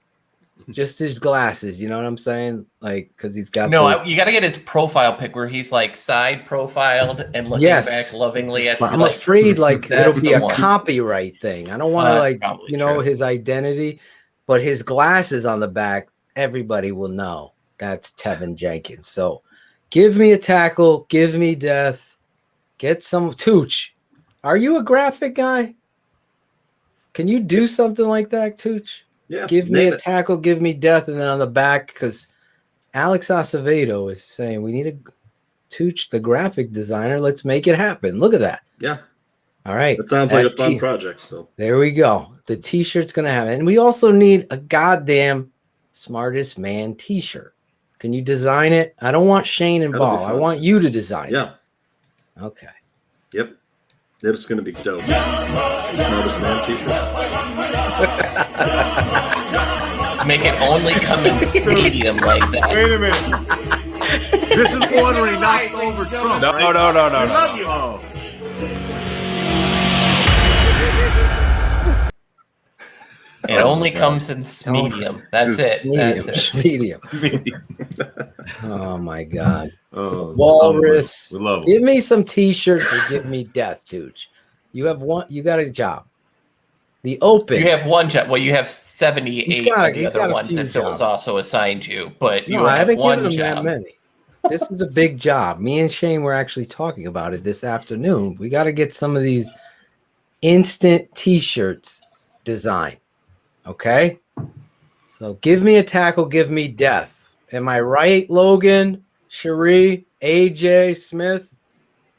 S5: just his glasses. You know what I'm saying? Like, because he's got those.
S9: You got to get his profile pic where he's like side profiled and looking
S5: Yes.
S9: back lovingly at.
S5: But I'm
S9: like,
S5: afraid like
S9: that's
S5: it'll be
S9: the
S5: a
S9: one.
S5: copyright thing. I don't want to
S9: That's
S5: like
S9: probably
S5: know
S9: true.
S5: his identity, but his glasses on the back, everybody will know that's Tevin Jenkins. So give me a tackle, give me death, get some Tooch. Are you a graphic guy? Can you do something like that, Tooch?
S8: Yeah.
S5: Give me
S8: name
S5: a
S8: it.
S5: tackle, give me death, and then on the back, because Alex Acevedo is saying we need a Tooch, the graphic designer. Let's make it happen. Look at that.
S8: Yeah.
S5: All right.
S8: That sounds like a
S5: That
S8: fun
S5: t-
S8: project. So
S5: There we go. The t-shirt's going to happen. And we also need a goddamn smartest man t-shirt. Can you design it? I don't want Shayne and
S8: That'll be
S5: Ball. I
S8: fun.
S5: want you to design
S8: yeah.
S5: it. Okay.
S8: Yep. It's going to be dope. Smartest man t-shirt.
S9: Make it only come in medium like that.
S14: Wait a minute. This is the one where he knocks over Trump.
S3: No,
S14: right?
S3: no.
S14: I love you.
S3: Oh.
S9: It only comes in medium. That's it.
S5: Medium.
S9: That's it.
S5: Medium. Oh my God.
S14: Oh,
S5: Walrus.
S14: we love him.
S5: Give me some t-shirts or give me death, Tooch. You have one. You got a job. The Open.
S9: You have one job. Well, you have 78
S5: He's got
S9: of the other ones that Phil has also assigned you, but you
S5: No, I
S9: have
S5: haven't
S9: one
S5: given him
S9: job.
S5: that many. This is a big job. Me and Shayne were actually talking about it this afternoon. We got to get some of these instant t-shirts designed. Okay? So give me a tackle, give me death. Am I right, Logan, Cherie, AJ, Smith?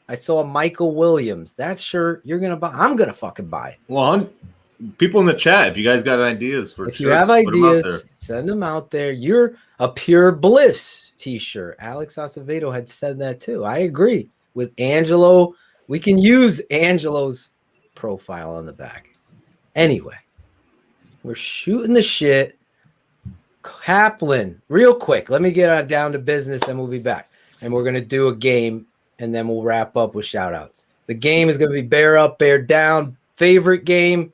S5: I saw Michael Williams. That shirt you're going to buy. I'm going to fucking buy it.
S14: Well, people in the chat, if you guys got ideas for
S5: If
S14: shirts,
S5: you have
S14: put 'em out
S5: ideas,
S14: there.
S5: send them out there. You're a Pure Bliss t-shirt. Alex Acevedo had said that too. I agree with Angelo. We can use Angelo's profile on the back. Anyway, we're shooting the shit. Kaplan, real quick. Let me get down to business, then we'll be back. And we're going to do a game, and then we'll wrap up with shout-outs. The game is going to be bear up, bear down. Favorite game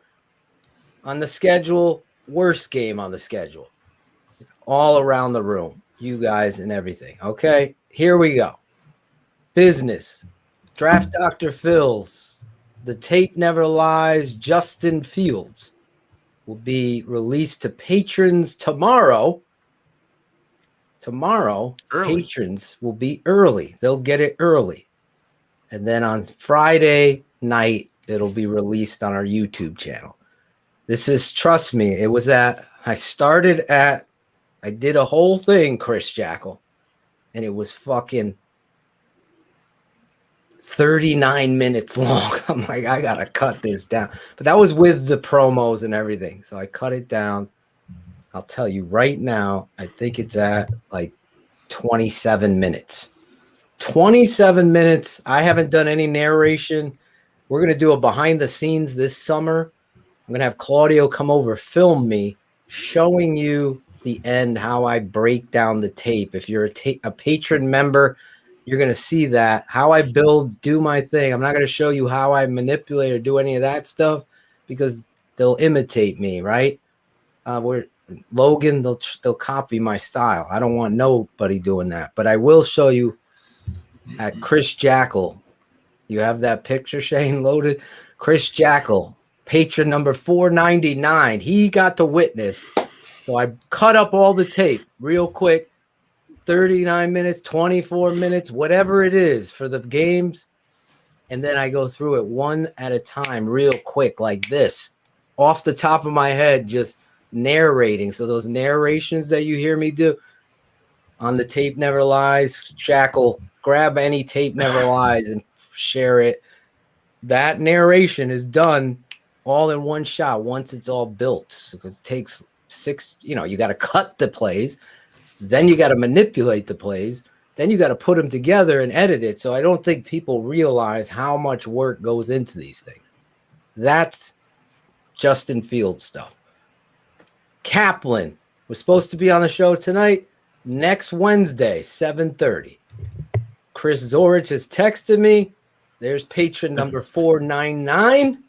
S5: on the schedule, worst game on the schedule. All around the room, you guys and everything. Okay, here we go. Business. Draft Dr. Phil's The Tape Never Lies, Justin Fields will be released to patrons tomorrow. Tomorrow, patrons will be early. They'll get it early. And then on Friday night, it'll be released on our YouTube channel. This is, trust me, it was I did a whole thing, Chris Jackal, and it was fucking 39 minutes long. I'm like, I gotta cut this down. But that was with the promos and everything. So I cut it down. I'll tell you right now, I think it's at like 27 minutes. 27 minutes. I haven't done any narration. We're gonna do a behind the scenes this summer. I'm gonna have Claudio come over, film me, showing you the end, how I break down the tape. If you're a patron member, you're going to see that, how I build, do my thing. I'm not going to show you how I manipulate or do any of that stuff because they'll imitate me, right? Logan, they'll copy my style. I don't want nobody doing that. But I will show you at Chris Jackal. You have that picture, Shayne, loaded? Chris Jackal, patron number 499. He got to witness. So I cut up all the tape real quick. 39 minutes, 24 minutes, whatever it is for the games. And then I go through it one at a time real quick like this. Off the top of my head, just narrating. So those narrations that you hear me do on the Tape Never Lies, Jackal, grab any Tape Never Lies and share it. That narration is done all in one shot once it's all built. Because it takes you got to cut the plays. Then you got to manipulate the plays. Then you got to put them together and edit it. So I don't think people realize how much work goes into these things. That's Justin Fields stuff. Kaplan was supposed to be on the show tonight. Next Wednesday, 7:30. Chris Zorich has texted me. There's patron number 499.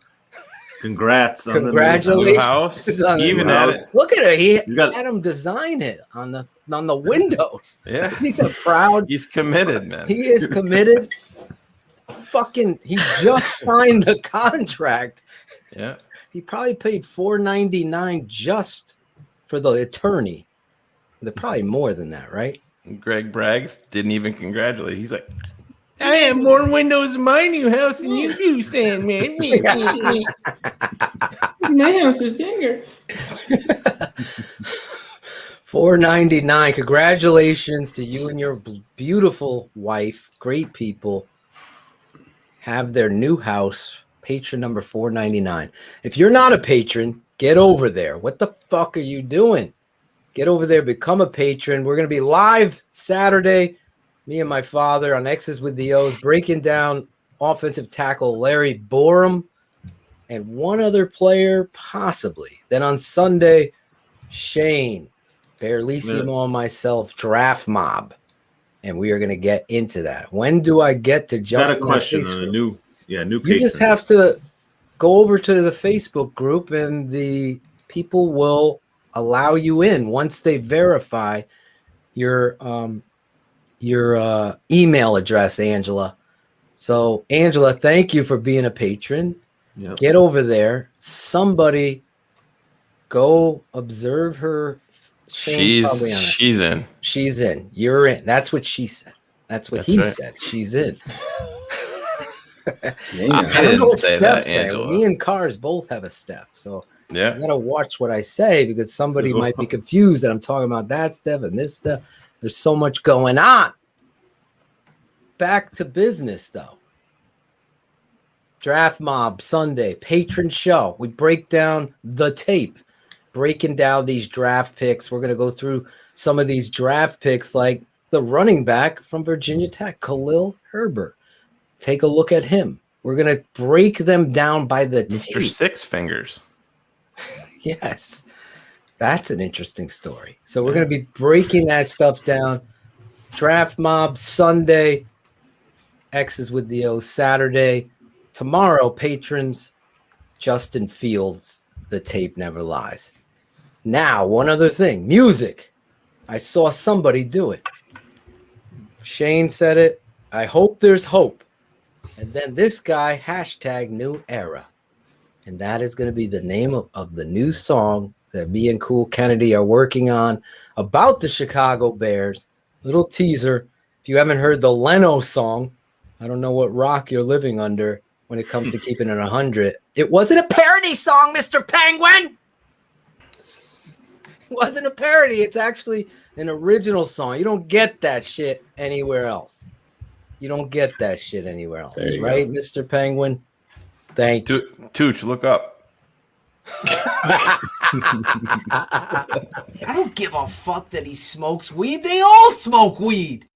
S14: Congrats on
S5: Congratulations
S14: the new house.
S5: Even at it. Look at it. He had him design it on the windows.
S3: Yeah.
S5: He's a proud.
S3: He's committed, man.
S5: He is committed. He just signed the contract.
S3: Yeah.
S5: He probably paid $499 just for the attorney. They're probably more than that, right?
S3: Greg Braggs didn't even congratulate. He's like, I have more windows in my new house than you do, Sandman.
S2: My house is bigger.
S5: $499. Congratulations to you and your beautiful wife. Great people. Have their new house. Patron number 499. If you're not a patron, get over there. What the fuck are you doing? Get over there. Become a patron. We're going to be live Saturday. Me and my father on X's with the O's, breaking down offensive tackle Larry Borum and one other player, possibly. Then on Sunday, Shayne, Barelissimo and myself, Draft Mob. And we are going to get into that. When do I get to jump?
S14: Got a question on a new
S5: You just have to go over to the Facebook group and the people will allow you in once they verify your email address, Angela. So, Angela, thank you for being a patron.
S14: Yep.
S5: Get over there. Somebody go observe her.
S3: She's in.
S5: She's in. You're in. That's what she said. That's what he said. She's in.
S3: I didn't say that, Angela.
S5: Me and Cars both have a Steph, so
S3: yeah,
S5: I gotta watch what I say because somebody might be confused that I'm talking about that Steph and this Steph. There's so much going on. Back to business, though. Draft Mob Sunday patron show. We break down the tape. Breaking down these draft picks. We're going to go through some of these draft picks like the running back from Virginia Tech, Khalil Herbert. Take a look at him. We're going to break them down by the
S3: Mr.
S5: tape.
S3: Six Fingers.
S5: Yes. That's an interesting story. So we're going to be breaking that stuff down. Draft Mob Sunday. X's with the O Saturday. Tomorrow, patrons, Justin Fields, The Tape Never Lies. Now, one other thing, music. I saw somebody do it. Shayne said it. I hope there's hope. And then this guy, hashtag new era. And that is going to be the name of the new song that me and Cool Kennedy are working on about the Chicago Bears. Little teaser. If you haven't heard the Leno song, I don't know what rock you're living under when it comes to keeping it 100. It wasn't a parody song, Mr. Penguin. It wasn't a parody. It's actually an original song. You don't get that shit anywhere else. You don't get that shit anywhere else, right, Mr. Penguin? Thank you.
S3: Tooch, look up.
S10: I don't give a fuck that he smokes weed. They all smoke weed.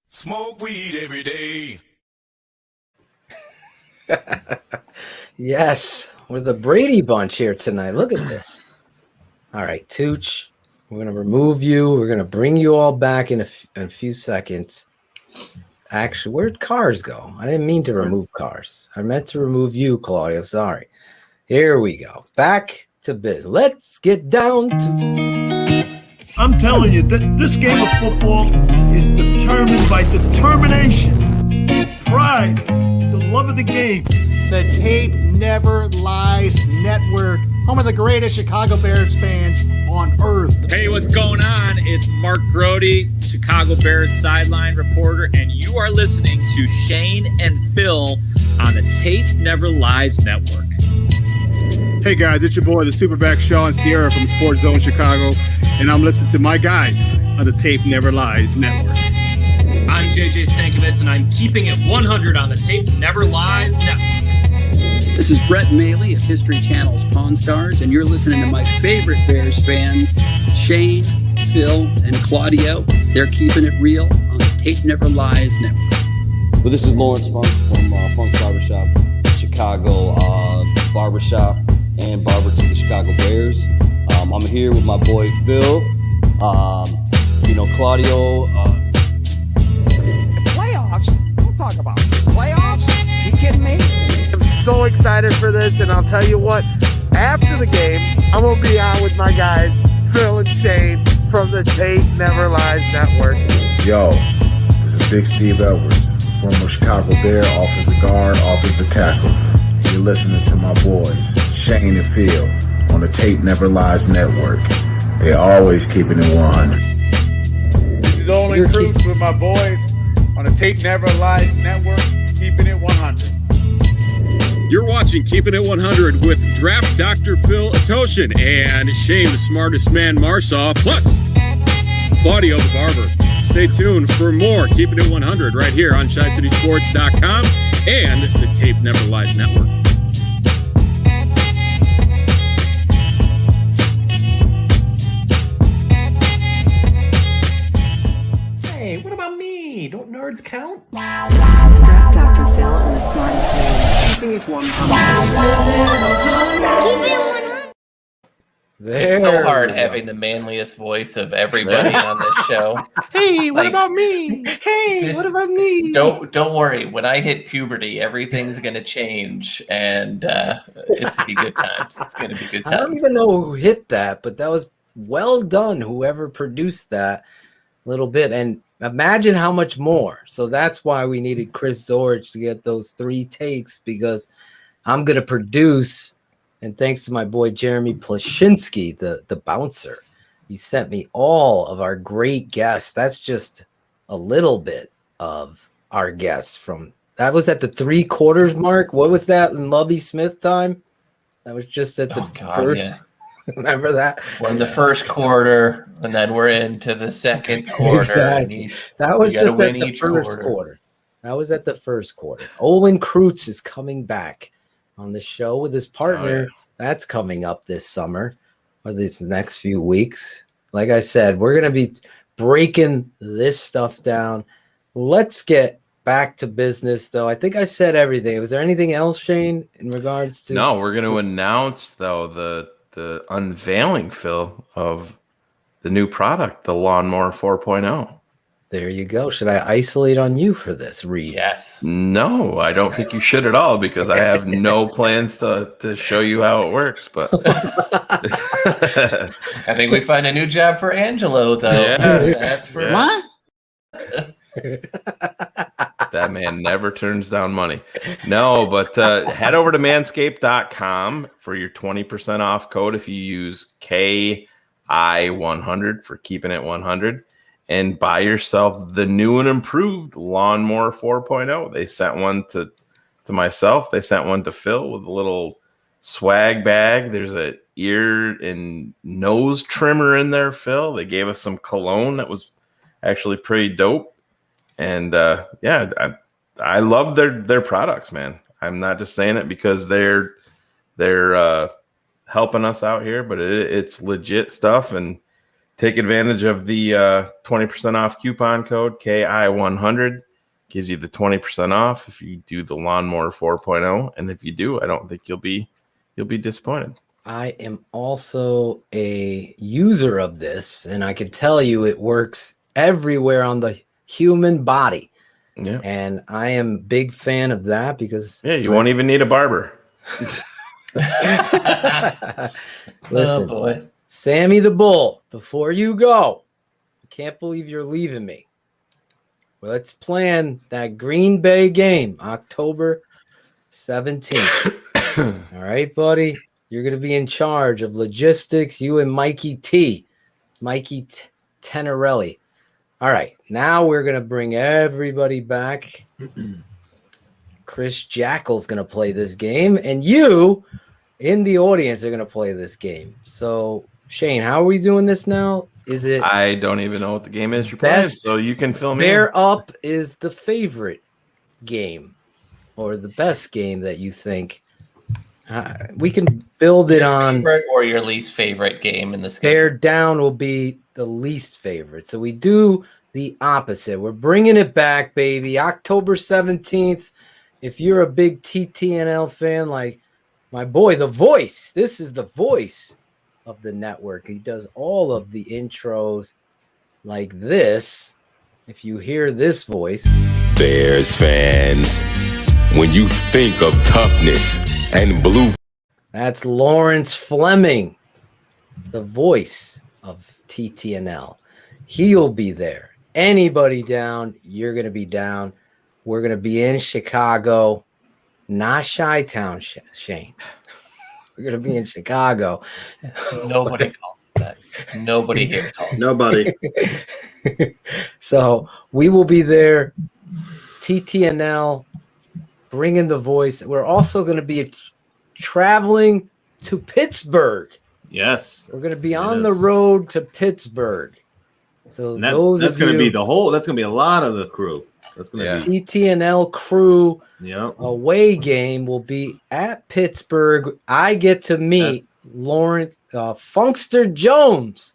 S17: Smoke weed every day.
S5: Yes, we're the Brady Bunch here tonight. Look at this. All right, Tooch, we're going to remove you. We're going to bring you all back in a few seconds. Actually, where'd Cars go? I didn't mean to remove Cars. I meant to remove you, Claudio. Sorry. Here we go. Back to biz. Let's get down to...
S12: I'm telling you, this game of football is determined by determination, pride, the love of the game.
S22: The Tape Never Lies Network, home of the greatest Chicago Bears fans on earth.
S11: Hey, what's going on? It's Mark Grody, Chicago Bears sideline reporter, and you are listening to Shayne and Phil on the Tape Never Lies Network.
S23: Hey guys, it's your boy, the Superback Shaw and Sierra from Sports Zone Chicago, and I'm listening to my guys on the Tape Never Lies Network.
S24: I'm JJ Stankovitz, and I'm keeping it 100 on the Tape Never Lies Network.
S25: This is Brett Maley of History Channel's Pawn Stars, and you're listening to my favorite Bears fans, Shayne, Phil, and Claudio. They're keeping it real on the Tape Never Lies Network.
S26: Well, this is Lawrence Funk from Funk's Barbershop, Chicago barbershop and barber to the Chicago Bears. I'm here with my boy Phil. Claudio.
S27: Playoffs? Don't talk about playoffs. You kidding me?
S28: I'm so excited for this, and I'll tell you what, after the game, I'm going to be on with my guys, Phil and Shayne, from the Tape Never Lies Network.
S29: Yo, this is Big Steve Edwards, former Chicago Bear, offensive guard, offensive tackle. You're listening to my boys, Shayne and Phil, on the Tape Never Lies Network. They're always keeping it 100.
S23: This is Only Truth with my boys on the Tape Never Lies Network, keeping it 100.
S11: You're watching Keeping It 100 with Draft Dr. Phil Atoshin and Shayne, the smartest man, Marsaw, plus Claudio the Barber. Stay tuned for more Keeping It 100 right here on ShyCitySports.com and the Tape Never Lies Network.
S24: Hey, what about me? Don't nerds count?
S30: Draft Dr. Phil and the smartest man. Keeping it 100.
S9: It's so hard having the manliest voice of everybody on this show.
S14: Hey, what about me?
S5: Hey, what about me?
S9: Don't worry. When I hit puberty, everything's gonna change, and it's gonna be good times. It's gonna be good times.
S5: I don't even know who hit that, but that was well done. Whoever produced that little bit, and imagine how much more. So that's why we needed Chris Zorich to get those 3 takes, because I'm gonna produce. And thanks to my boy Jeremy Plashinsky, the bouncer, he sent me all of our great guests. That's just a little bit of our guests from that was at the 3/4 mark. What was that in Lovey Smith time? That was just at the first.
S9: Yeah.
S5: Remember that?
S9: We're in the first quarter, and then we're into the second quarter.
S5: Exactly. That was just at the first quarter. That was at the first quarter. Olin Kreutz is coming back on the show with his partner.
S3: Oh, yeah.
S5: That's coming up this summer, or these next few weeks. Like I said, we're going to be breaking this stuff down. Let's get back to business, though. I think I said everything. Was there anything else, Shayne, in regards to?
S3: No, we're going to announce, though, the unveiling, Phil, of the new product, the Lawnmower 4.0.
S5: There you go. Should I isolate on you for this, Reed?
S9: Yes.
S3: No, I don't think you should at all, because I have no plans to show you how it works. But
S9: I think we find a new job for Angelo, though.
S3: Yeah.
S9: That's for
S3: What? That man never turns down money. No, but head over to manscaped.com for your 20% off code if you use KI100 for Keeping It 100. And buy yourself the new and improved Lawnmower 4.0. They sent one to myself. They sent one to Phil with a little swag bag. There's a ear and nose trimmer in there, Phil. They gave us some cologne that was actually pretty dope. And yeah, I love their products, man. I'm not just saying it because they're helping us out here, but it's legit stuff. And take advantage of the 20% off coupon code KI100. Gives you the 20% off if you do the Lawnmower 4.0. And if you do, I don't think you'll be disappointed.
S5: I am also a user of this, and I can tell you it works everywhere on the human body.
S3: Yeah.
S5: And I am a big fan of that because
S3: you won't even need a barber.
S5: Listen,
S9: Oh, boy.
S5: Sammy the Bull, before you go, I can't believe you're leaving me. Well, let's plan that Green Bay game, October 17th. All right, buddy. You're going to be in charge of logistics, you and Mikey Tenerelli. All right, now we're going to bring everybody back. Chris Jackal's going to play this game, and you in the audience are going to play this game. So, Shayne, how are we doing this now? Is it?
S3: I don't even know what the game is you're playing, so you can fill me in.
S5: Bear Up is the favorite game, or the best game that you think. We can build it on.
S9: Favorite or your least favorite game in this game?
S5: Bear Down will be the least favorite. So we do the opposite. We're bringing it back, baby. October 17th. If you're a big TTNL fan like my boy, The Voice, this is the voice of the network. He does all of the intros like this. If you hear this voice.
S1: Bears fans, when you think of toughness and blue.
S5: That's Lawrence Fleming, the voice of TTNL. He'll be there. Anybody down, you're going to be down. We're going to be in Chicago, not Chi-Town, Shayne. We're going to be in Chicago.
S9: Nobody calls it that. Nobody here calls it.
S14: Nobody.
S5: So we will be there. TTNL, bringing the voice. We're also going to be traveling to Pittsburgh.
S14: Yes.
S5: We're going to be on the road to Pittsburgh. So
S14: that's going to be the whole. That's going to be a lot of the crew. That's going to be
S5: TTNL crew.
S14: Yep.
S5: Away game will be at Pittsburgh. I get to meet Lawrence Funkster Jones.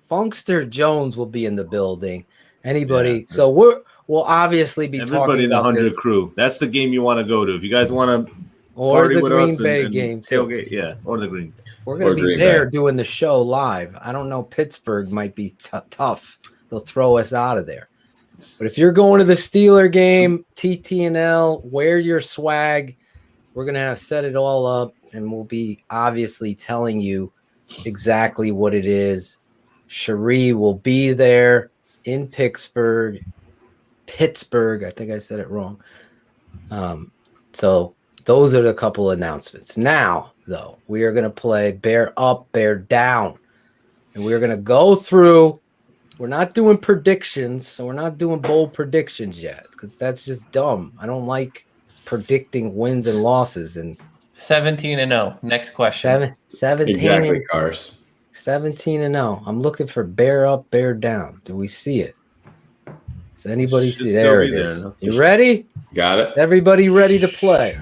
S5: Funkster Jones will be in the building. Anybody? So we'll obviously be
S14: everybody
S5: talking
S14: in the
S5: about
S14: 100
S5: this.
S14: crew. That's the game you want to go to. If you guys want to
S5: Or
S14: party
S5: the
S14: with
S5: Green
S14: us
S5: Bay
S14: and
S5: game too.
S14: tailgate, or the Green.
S5: We're going to be there doing the show live. I don't know. Pittsburgh might be tough. They'll throw us out of there. But if you're going to the Steeler game, TTNL, wear your swag. We're going to have set it all up, and we'll be obviously telling you exactly what it is. Cherie will be there in Pittsburgh. I think I said it wrong. So those are the couple announcements. Now, though, we are going to play Bear Up, Bear Down. And we're going to go through. We're not doing predictions, so we're not doing bold predictions yet because that's just dumb. I don't like predicting wins and losses. And
S9: 17-0. Next question.
S5: 17.
S4: Exactly, Cars.
S5: 17-0. I'm looking for Bear Up, Bear Down. Do we see it? Does anybody see?
S3: still
S5: There
S3: be
S5: it
S3: there,
S5: is.
S3: no?
S5: You ready?
S4: Got it.
S5: Everybody ready to play?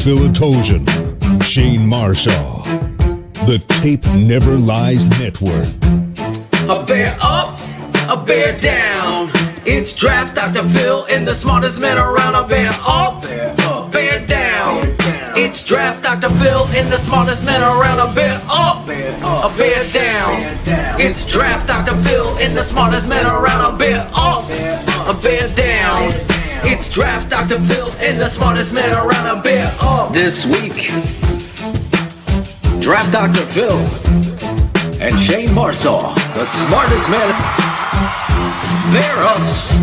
S6: Philatosion, Shayne Marsaw, the Tape Never Lies Network.
S10: A bear up, a bear down. It's Draft Dr. Phil and the smartest man around. A bear up, a bear down. It's Draft Dr. Phil and the smartest man around. A bear up, a bear down. It's Draft Dr. Phil and the smartest man around. A bear up, a bear down. It's Draft Dr. Phil and the smartest man around. A bear up. This week, Draft Dr. Phil and Shayne Marsaw, the smartest man. Bear ups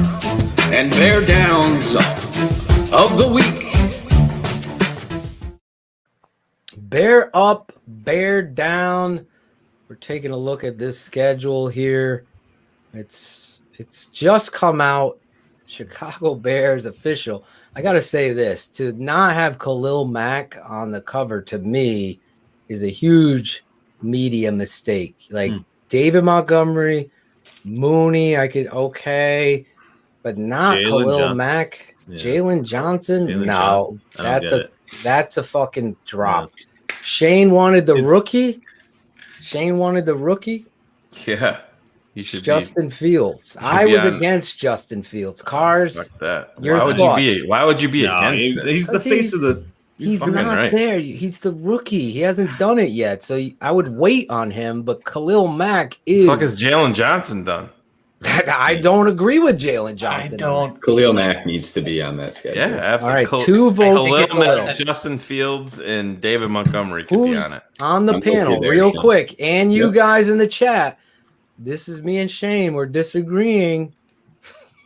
S10: and bear downs of the week.
S5: Bear up, bear down. We're taking a look at this schedule here. It's just come out. Chicago Bears official. I got to say this. To not have Khalil Mack on the cover, to me, is a huge media mistake. Like David Montgomery, Mooney, but not
S3: Jalen
S5: Khalil
S3: Johnson.
S5: Mack.
S3: Yeah.
S5: Jalen Johnson?
S3: Jalen
S5: No.
S3: Johnson.
S5: That's a fucking drop. Shayne wanted the rookie.
S3: Yeah. You should
S5: Justin Fields. I was against Justin Fields. Cars.
S3: Fuck that.
S5: Why
S3: would you be against it?
S14: He's the face of the.
S5: He's not there. He's the rookie. He hasn't done it yet. So I would wait on him. But Khalil Mack is.
S3: Fuck is Jalen Johnson done?
S5: I don't agree with Jalen Johnson.
S4: Khalil Mack needs to be on that schedule.
S3: Yeah, absolutely.
S5: All right, 2 votes.
S3: Khalil Mack, Justin Fields, and David Montgomery could be on it.
S5: On the panel, real quick, and you guys in the chat. This is me and Shayne. We're disagreeing.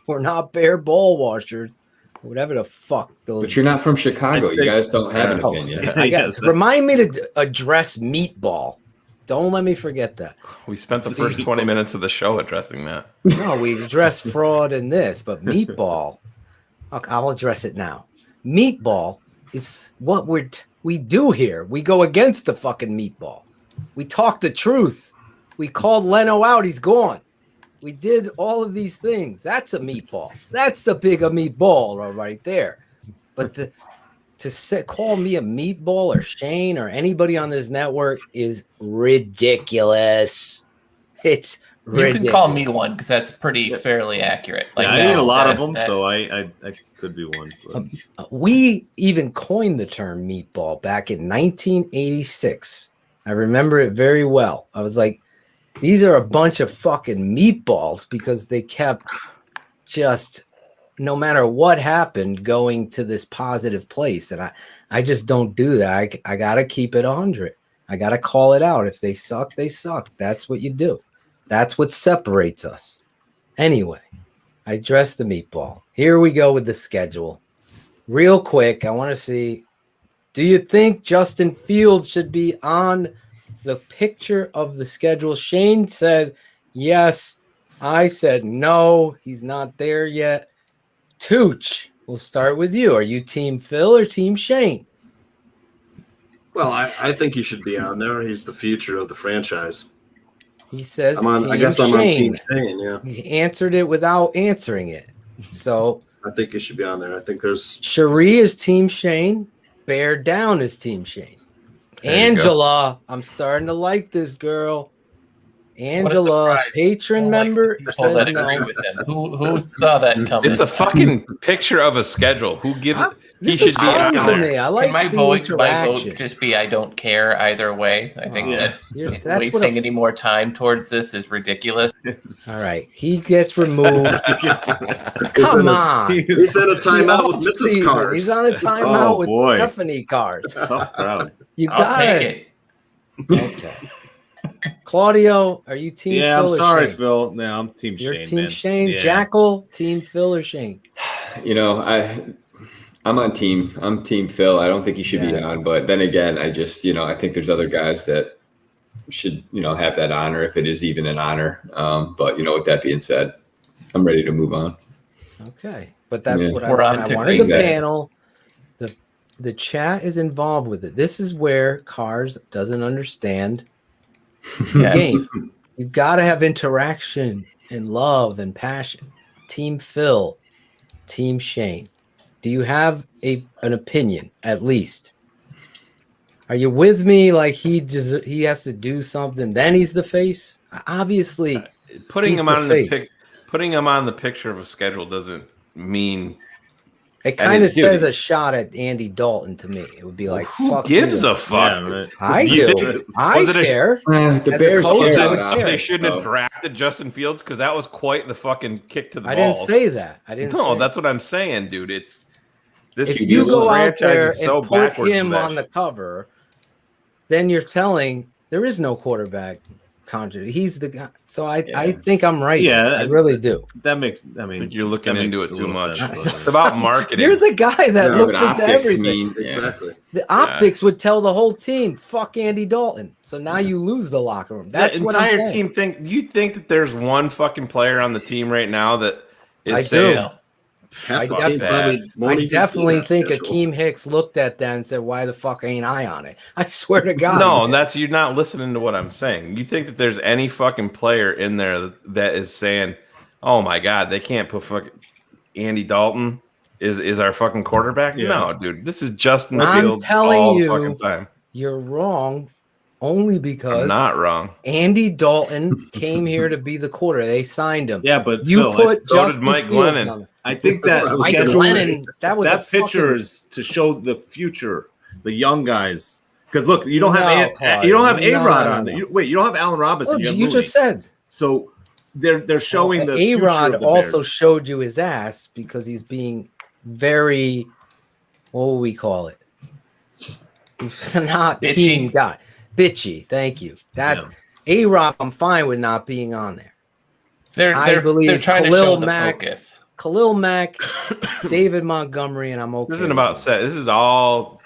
S5: We're not bear ball washers. Whatever the fuck those.
S4: But you're not from Chicago. You guys don't have an opinion.
S5: I guess. Remind me to address meatball. Don't let me forget that.
S3: We spent the first 20 minutes of the show addressing that.
S5: No, we addressed fraud in this, but meatball. Okay, I'll address it now. Meatball is what we do here. We go against the fucking meatball. We talk the truth. We called Leno out. He's gone. We did all of these things. That's a meatball. That's the bigger meatball right there. But call me a meatball or Shayne or anybody on this network is ridiculous. It's ridiculous.
S9: You can call me one because that's pretty fairly accurate. Like
S14: I eat a lot of them, so I could be one.
S5: We even coined the term meatball back in 1986. I remember it very well. I was like, these are a bunch of fucking meatballs because they kept just, no matter what happened, going to this positive place. And I just don't do that. I got to keep it 100. I got to call it out. If they suck, they suck. That's what you do. That's what separates us. Anyway, I addressed the meatball. Here we go with the schedule. Real quick, I want to see, do you think Justin Fields should be on the picture of the schedule? Shayne said yes. I said no. He's not there yet. Tooch, we'll start with you. Are you Team Phil or Team Shayne?
S7: Well, I think he should be on there. He's the future of the franchise.
S5: He says
S7: I guess I'm on Team Shayne, yeah.
S5: He answered it without answering it. So
S7: I think he should be on there. I think there's
S5: Cherie is Team Shayne. Bear Down is Team Shayne. Angela, I'm starting to like this girl. Angela, patron member,
S9: people that
S5: says
S9: agree
S5: no.
S9: with him. Who saw that coming?
S3: It's a fucking picture of a schedule. Who gives it? He
S5: This
S3: should
S5: is
S3: be
S5: fun
S3: on
S5: to
S3: there.
S5: me. I like
S9: Can my
S5: the
S9: vote
S5: interaction.
S9: just be I don't care either way? I think that
S5: That's what
S9: wasting any more time towards this is ridiculous.
S5: All right, he gets removed. Come on.
S7: He's in a timeout with Mrs. Cars.
S5: He's on a timeout with Stephanie Cars.
S23: Tough crowd.
S5: You
S9: I'll
S5: got
S9: take
S5: it. Okay. Claudio, are you team
S14: Yeah,
S5: Phil
S14: I'm
S5: or
S14: sorry,
S5: Shayne?
S14: Phil. No, I'm team
S5: You're
S14: Shayne.
S5: team
S14: man.
S5: Shayne.
S14: Yeah.
S5: Jackal, team Phil or Shayne?
S4: You know, I'm on team. I'm team Phil. I don't think he should be on, but then again, I just, I think there's other guys that should, have that honor if it is even an honor. But with that being said, I'm ready to move on.
S5: Okay, but that's
S4: Yeah.
S5: what
S9: We're on
S5: I
S9: to
S5: wanted.
S4: Green
S5: The
S4: Bay.
S5: panel, the chat is involved with it. This is where Cars doesn't understand the
S9: Yes.
S5: game. You got to have interaction and love and passion. Team Phil, team Shayne. Do you have an opinion at least? Are you with me? Like he has to do something, then he's the face. Obviously,
S3: Putting
S5: he's
S3: him on putting him on the picture of a schedule doesn't mean
S5: It kind of says a shot at Andy Dalton to me. It would be like,
S3: who
S5: fuck
S3: gives
S5: you.
S3: a fuck?
S14: Yeah, right.
S5: I
S3: You
S5: do.
S3: think-
S5: I
S3: was it a-
S5: care.
S4: The
S5: As
S4: Bears
S5: a coach,
S4: care
S5: I would
S4: about
S5: care.
S3: They shouldn't have
S4: So-
S3: drafted Justin Fields because that was quite the fucking kick to the
S5: I
S3: balls.
S5: didn't say that. I didn't.
S3: No,
S5: say
S3: that's what I'm saying, dude. It's this.
S5: if you go out
S3: franchise
S5: there
S3: is so
S5: and put
S3: backwards
S5: him
S3: for that
S5: on the
S3: shit.
S5: cover, then you're telling there is no quarterback contract. He's the guy. So I think I'm right.
S14: Yeah,
S5: I really do.
S14: That makes. I
S3: I
S14: mean,
S3: think you're looking
S14: that
S3: into
S14: makes
S3: it too
S14: a little
S3: much.
S14: sense.
S3: It's about marketing.
S5: You're the guy that
S4: Yeah,
S5: looks
S4: but
S5: into
S4: optics
S5: everything.
S7: Exactly.
S5: The optics would tell the whole team, "Fuck Andy Dalton." So now you lose the locker room. That's
S3: the
S5: what I'm
S3: entire
S5: saying.
S3: team you think that there's one fucking player on the team right now that is
S5: I
S3: saying
S5: do.
S7: Half
S5: I
S7: the
S3: fuck
S7: team
S3: that.
S7: probably won't
S5: I
S7: even see
S5: definitely
S7: that
S5: think
S7: schedule.
S5: Akeem Hicks looked at that and said, "Why the fuck ain't I on it?" I swear to God.
S3: No, you're not listening to what I'm saying. You think that there's any fucking player in there that is saying, "Oh my God, they can't put fucking Andy Dalton is our fucking quarterback"?
S14: Yeah.
S3: No, dude, this is Justin
S5: I'm
S3: Fields
S5: telling
S3: all
S5: you,
S3: the fucking time.
S5: you're wrong, only because
S3: I'm not wrong.
S5: Andy Dalton came here to be the quarter. They signed him.
S14: Yeah, but
S5: You
S14: Phil,
S5: put
S3: so did
S5: Justin
S3: Mike
S5: Fields
S3: Glennon.
S5: on it.
S14: I think that
S5: Mike
S14: schedule,
S5: Glennon, that was a
S14: picture
S5: fucking-
S14: is to show the future, the young guys. Because look, you don't
S5: No,
S14: have
S5: Claudio,
S14: you don't have
S5: no,
S14: A-Rod
S5: no,
S14: on
S5: no.
S14: there. Wait, you don't have Allen Robinson.
S5: Well,
S14: you have
S5: you
S14: Mooney.
S5: just said
S14: So they're showing the future
S5: A-Rod
S14: of the
S5: also
S14: Bears.
S5: showed you his ass because he's being very, what would we call it? He's not
S9: Bitchy.
S5: team guy. Bitchy. Thank you. That A-Rod, I'm fine with not being on there.
S9: They're
S5: believe
S9: trying to
S5: Khalil
S9: show the
S5: Mack-
S9: focus.
S5: Khalil Mack, David Montgomery, and I'm okay.
S3: This isn't
S5: with
S3: about
S5: that.
S3: set. This is all.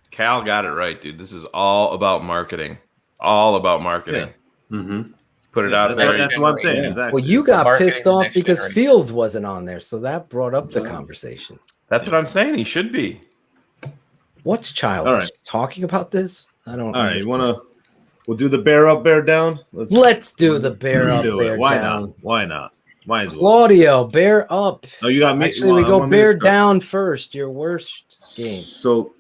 S3: Cal got it right, dude. This is all about marketing. All about marketing.
S4: Mm-hmm.
S3: Put it out there.
S14: That's what I'm saying.
S4: Yeah.
S14: Exactly.
S5: Well, you
S9: It's the
S5: got
S9: marketing
S5: pissed
S9: of the
S5: off
S9: next
S5: because
S9: generation.
S5: Fields wasn't on there, so that brought up the conversation.
S3: That's what I'm saying. He should be.
S5: What's childish?
S14: All right.
S5: Talking about this? I don't.
S14: All right, you
S5: understand.
S14: wanna? We'll do the bear up, bear down.
S5: Let's do the bear
S14: Let's
S5: up,
S14: do
S5: bear
S14: it. Why
S5: down.
S14: not? Why not? Might as well.
S5: Claudio, bear up.
S14: Oh, you got me.
S5: Actually, we
S14: well, I
S5: go
S14: want me to
S5: bear
S14: start.
S5: down first. Your worst game.
S14: So,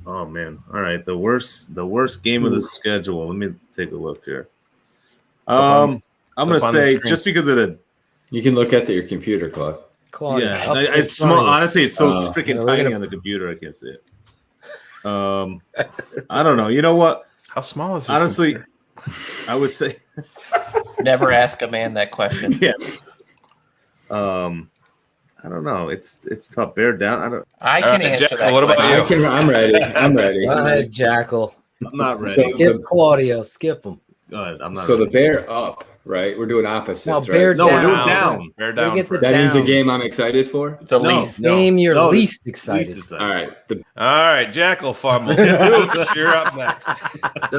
S14: oh man. All right, the worst game of the schedule. Let me take a look here. I'm gonna
S3: up on the
S14: say
S3: screen.
S14: just because of the
S4: You can look at your computer, Claude.
S5: Claudio,
S14: yeah,
S5: up in
S14: it's
S5: front of
S14: small.
S5: you.
S14: Honestly, it's so
S4: Oh.
S14: freaking
S5: Yeah, we're
S14: tiny
S5: gonna-
S14: on the computer. I can't see it. I don't know. You know what?
S3: How small is this?
S14: Honestly,
S3: computer?
S14: I would say,
S9: Never ask a man that question.
S14: yeah. I don't know. It's tough. Bear down. I don't.
S9: I
S3: All
S9: can
S3: right,
S9: answer
S3: Jack,
S9: that.
S3: what about
S9: question.
S3: you?
S4: I'm ready. I'm ready.
S5: Go ahead, Jackal.
S14: I'm not ready.
S4: So-
S5: Skip Claudio. Skip him.
S14: Go ahead. I'm not.
S4: So the
S14: ready.
S4: bear up, right? We're doing opposites,
S5: No,
S4: right?
S5: bear
S14: No, we're doing
S5: down.
S14: down.
S3: Bear
S5: Gotta
S3: down
S5: get the
S3: first.
S4: That means a
S5: down.
S4: game I'm excited for.
S9: The
S14: No,
S9: least.
S5: Name your
S14: No,
S5: least
S14: Least
S5: excited.
S14: is
S4: All right.
S3: All right, Jackal fumble. Dukes, you're up next.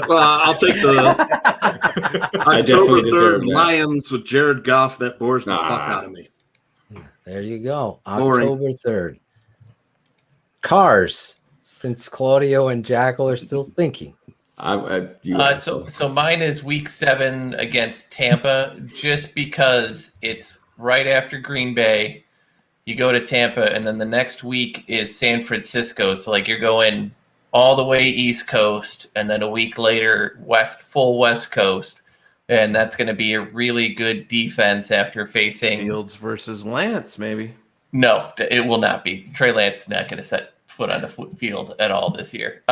S7: I'll take the
S4: I
S7: October
S4: definitely deserve
S7: 3rd
S4: that.
S7: Lions with Jared Goff. That bores the
S4: Nah.
S7: fuck out of me.
S5: There you go.
S7: Boring.
S5: October 3rd. Cars, since Claudio and Jackal are still thinking.
S9: So mine is week 7 against Tampa, just because it's right after Green Bay. You go to Tampa, and then the next week is San Francisco. So like you're going all the way East Coast, and then a week later full West Coast. And that's going to be a really good defense after facing
S3: Fields versus Lance, maybe.
S9: No, it will not be. Trey Lance is not going to set foot on the field at all this year.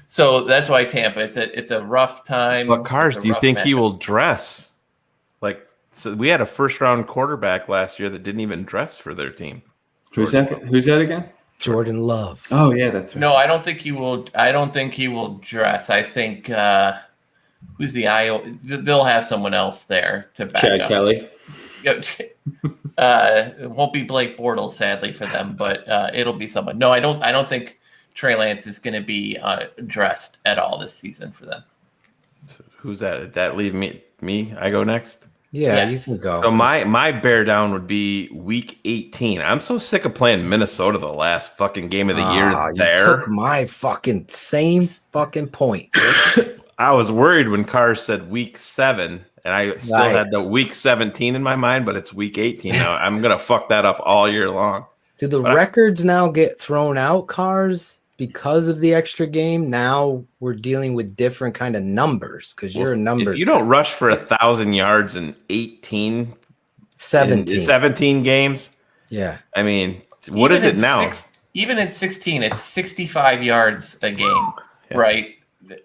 S9: So that's why Tampa. It's a rough time.
S3: What cars do you think he will dress? Like, so we had a first-round quarterback last year that didn't even dress for their team.
S4: Who's that again?
S5: Jordan Love.
S4: Oh yeah, that's right.
S9: No, I don't think he will. I don't think he will dress. I think who's the Iowa? They'll have someone else there to back
S4: Chad
S9: up.
S4: Kelly.
S9: It won't be Blake Bortles, sadly for them, but it'll be someone. No, I don't think Trey Lance is going to be dressed at all this season for them.
S3: So who's that? Did that leave me? I go next.
S5: Yeah, you can go.
S3: So my bear down would be week 18. I'm so sick of playing Minnesota the last fucking game of the year.
S5: You took my fucking same fucking point.
S3: I was worried when Carr said week 7. And I still had the week 17 in my mind, but it's week 18 now. I'm going to fuck that up all year long.
S5: Do the records now get thrown out, Cars, because of the extra game? Now we're dealing with different kind of numbers because you're a numbers.
S3: If you don't rush for 1,000 yards in 17 games.
S5: Yeah.
S3: I mean, what is it now?
S9: Even in 16, it's 65 yards a game, right?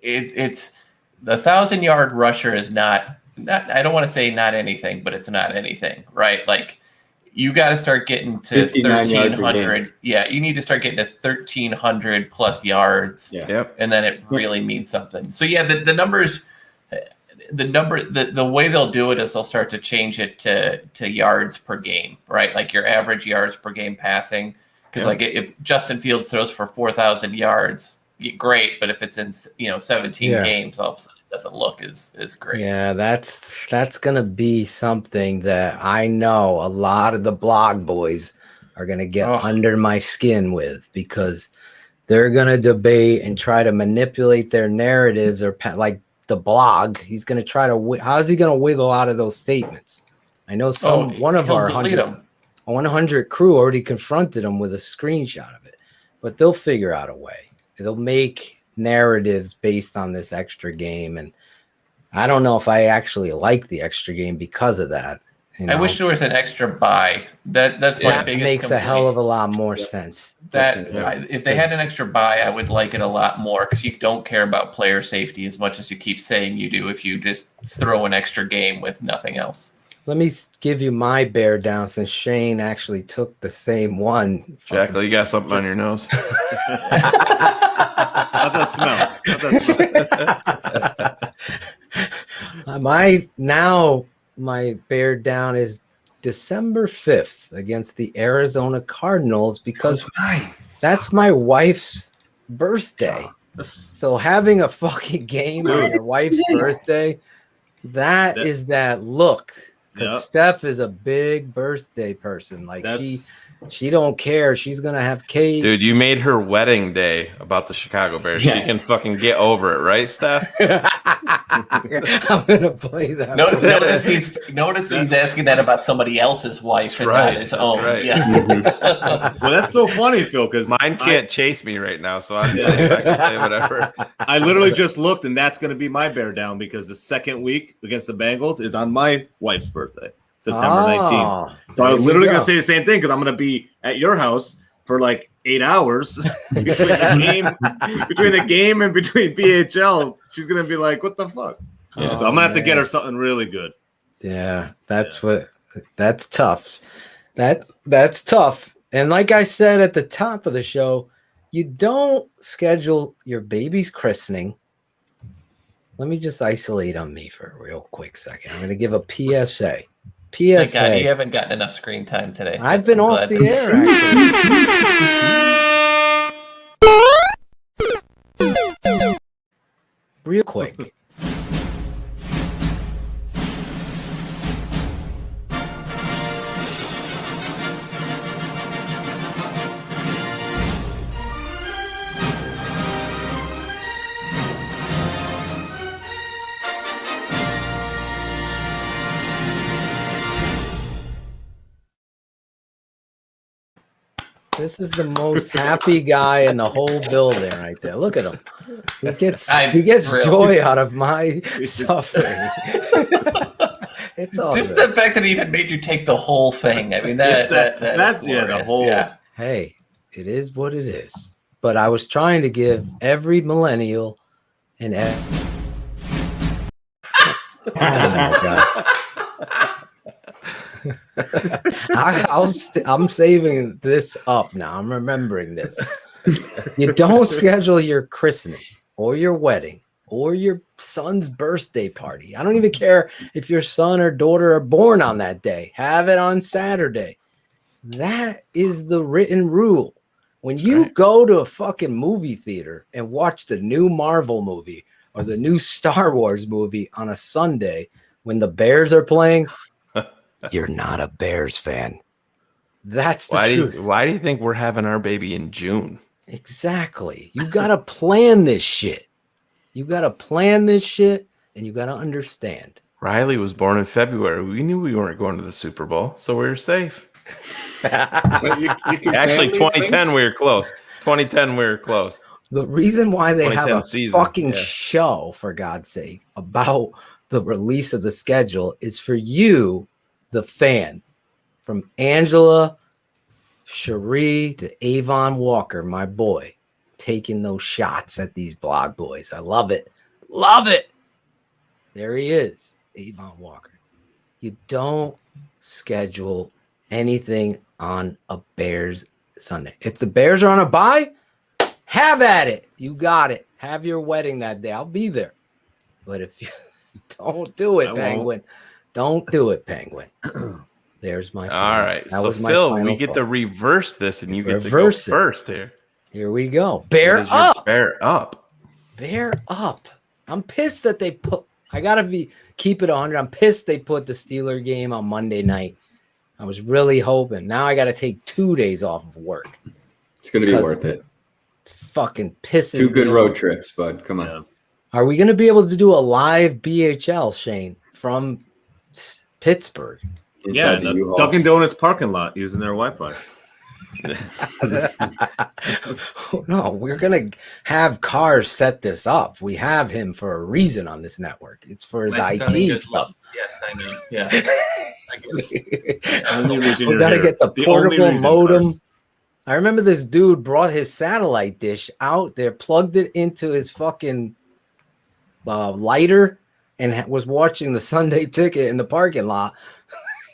S9: It's the 1,000-yard rusher is not I don't want to say not anything, but it's not anything, right? Like you got to start getting to 1,300. Yeah, you need to start getting to 1,300 plus yards.
S4: Yeah.
S3: Yep.
S9: And then it really means something. So yeah, the numbers, the way they'll do it is they'll start to change it to yards per game, right? Like your average yards per game passing. Because like if Justin Fields throws for 4,000 yards, great. But if it's in 17 games, all of a sudden it doesn't look as great.
S5: Yeah, that's gonna be something that I know a lot of the blog boys are gonna get under my skin with, because they're gonna debate and try to manipulate their narratives, or like the blog. He's gonna try to how's he gonna wiggle out of those statements? I know one of our 100 crew already confronted him with a screenshot of it, but they'll figure out a way. They'll make narratives based on this extra game, and I don't know if I actually like the extra game because of that.
S9: I wish there was an extra bye. That's my biggest
S5: makes
S9: complaint.
S5: a hell of a lot more sense.
S9: If they had an extra bye, I would like it a lot more, because you don't care about player safety as much as you keep saying you do if you just throw an extra game with nothing else.
S5: Let me give you my bear down, since Shayne actually took the same one.
S3: Jackal, you got something on your nose?
S14: How's that smell?
S5: My bear down is December 5th against the Arizona Cardinals, because that's my wife's birthday. So having a fucking game on your wife's birthday, is that look. Because Steph is a big birthday person. Like she don't care. She's gonna have cake.
S3: Dude, you made her wedding day about the Chicago Bears. Yeah. She can fucking get over it, right, Steph?
S5: I'm gonna play that.
S9: Notice he's asking that about somebody else's wife and not his own.
S3: Right.
S9: Yeah.
S14: Well, that's so funny, Phil, because
S3: mine can't chase me right now, so I'm saying I can say whatever.
S14: I literally just looked, and that's gonna be my bear down, because the second week against the Bengals is on my wife's birthday, September 19th. So I was literally going to say the same thing, because I'm going to be at your house for like 8 hours between the game and between BHL. She's going to be like, what the fuck? Yeah. So I'm going to have to get her something really good.
S5: Yeah, that's tough. That's tough. And like I said at the top of the show, you don't schedule your baby's christening. Let me just isolate on me for a real quick second. I'm going to give a PSA.
S9: Thank God you haven't gotten enough screen time today.
S5: I've been off the air, actually. Real quick. This is the most happy guy in the whole building right there. Look at him. He gets joy out of my suffering. It's all
S9: just
S5: good.
S9: the fact that he even made you take the whole thing. I mean, that's
S14: the whole.
S9: Yeah.
S5: Hey, it is what it is. But I was trying to give every millennial and oh my God. I'm saving this up now. I'm remembering this. You don't schedule your christening or your wedding or your son's birthday party. I don't even care if your son or daughter are born on that day. Have it on Saturday. That is the written rule. When you go to a fucking movie theater and watch the new Marvel movie or the new Star Wars movie on a Sunday when the Bears are playing, you're not a Bears fan. That's the truth.
S3: Why do you think we're having our baby in June?
S5: Exactly. You got to plan this shit. You got to plan this shit, and you got to understand.
S3: Riley was born in February. We knew we weren't going to the Super Bowl, so we were safe. Actually, 2010 we were close. 2010 we were close.
S5: The reason why they have a
S3: season.
S5: fucking show, for God's sake, about the release of the schedule is for you, the fan, from Angela, Cherie to Avon Walker, my boy, taking those shots at these blog boys. I love it. Love it. There he is, Avon Walker. You don't schedule anything on a Bears Sunday. If the Bears are on a bye, have at it. You got it. Have your wedding that day. I'll be there. But if you don't do it, Penguin. Don't do it, Penguin. There's my
S3: all right. So Phil, we get to reverse this, and you get to go first here.
S5: Here we go. Bear up.
S3: Bear up.
S5: Bear up. I'm pissed that they keep it 100. I'm pissed they put the Steeler game on Monday night. I was really hoping. Now I got to take 2 days off of work.
S4: It's going to be worth it.
S5: It's fucking pisses.
S4: 2 good road trips, bud. Come on.
S5: Are we going to be able to do a live BHL, Shayne, from Pittsburgh?
S14: Yeah, in the Dunkin' Donuts parking lot using their Wi-Fi.
S5: No, we're going to have cars set this up. We have him for a reason on this network. It's for his IT stuff.
S9: Yes, I know. Yeah. I guess.
S5: We got to get the portable modem. I remember this dude brought his satellite dish out there, plugged it into his fucking lighter, and was watching the Sunday Ticket in the parking lot.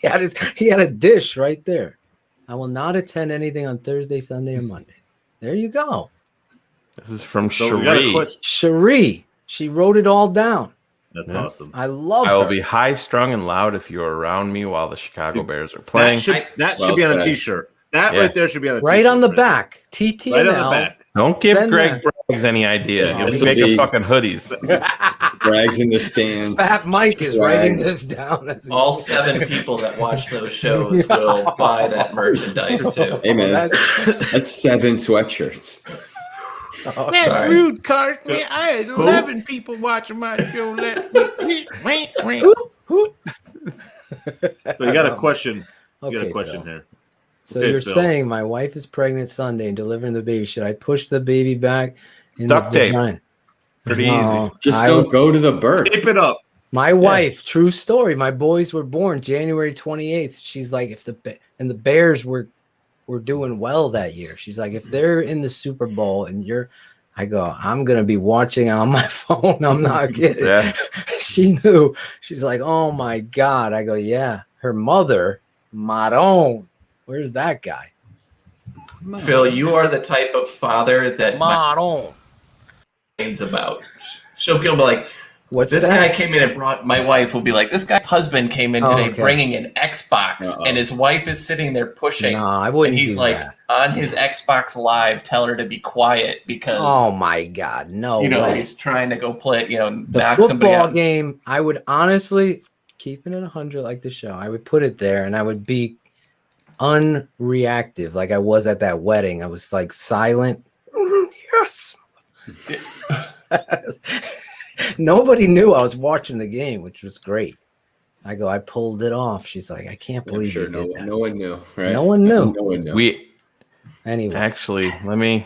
S5: He had a dish right there. I will not attend anything on Thursday, Sunday, or Mondays. There you go.
S3: This is from Cherie.
S5: Cherie. She wrote it all down.
S14: That's awesome.
S5: I love her.
S3: I will be high strung and loud if you're around me while the Chicago Bears are playing.
S14: That should be on a t-shirt. That right there should be on a t-shirt.
S5: Right on the back. TTNL.
S14: Right on the back.
S3: Don't give Greg Braggs any idea. He'll be making fucking hoodies.
S4: Braggs in the stands.
S5: Fat Mike is writing this down.
S9: All 7 people that watch those shows will buy that merchandise too.
S4: Hey man, that's 7 sweatshirts.
S3: Oh, that's rude, Cartman. I had 11 people watching my show.
S14: So you got a question. You got a question here.
S5: So you're saying my wife is pregnant Sunday and delivering the baby. Should I push the baby back in
S3: duct
S5: the
S3: tape?
S5: vagina?
S3: Pretty easy.
S4: Just don't go to the birth.
S14: Tape it up.
S5: My wife, true story. My boys were born January 28th. She's like, if the Bears were doing well that year. She's like, if they're in the Super Bowl and I go, I'm gonna be watching on my phone. I'm not kidding.
S3: Yeah.
S5: She knew. She's like, oh my God. I go, yeah. Her mother, Maron. Where's that guy?
S9: Phil, you are the type of father that
S5: Maron
S9: complains about. She'll be like,
S5: what's
S9: this
S5: that?
S9: guy came in and brought, my wife will be like, this guy's husband came in today bringing an Xbox and his wife is sitting there pushing.
S5: No, I wouldn't.
S9: And he's
S5: do
S9: like
S5: that.
S9: on his Xbox Live, tell her to be quiet because
S5: oh my God, no way.
S9: He's trying to go play,
S5: the
S9: knock somebody
S5: football
S9: out.
S5: game. I would honestly, keeping it 100 like the show, I would put it there and I would be unreactive like I was at that wedding. I was like silent. Yes. Nobody knew I was watching the game, which was great. I pulled it off. She's like, I can't believe you did that.
S4: No one knew, right?
S5: No one knew.
S4: No one knew.
S5: Anyway,
S3: actually, let me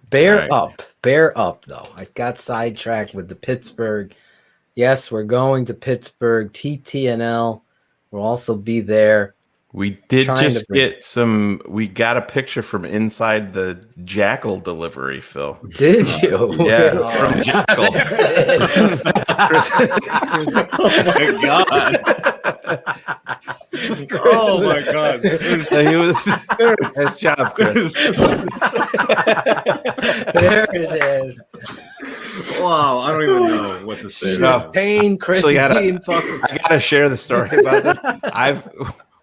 S5: bear up, though. I got sidetracked with the Pittsburgh. Yes, we're going to Pittsburgh. TTNL will also be there.
S3: We did just get we got a picture from inside the Jackal delivery, Phil.
S5: Did you?
S3: Yeah, from Jackal.
S14: Oh my God. Oh my God.
S3: He was nice job, Chris.
S5: There it is.
S14: Wow, I don't even know what to say.
S5: Pain, Chris is eating fucking.
S3: I gotta share the story about this.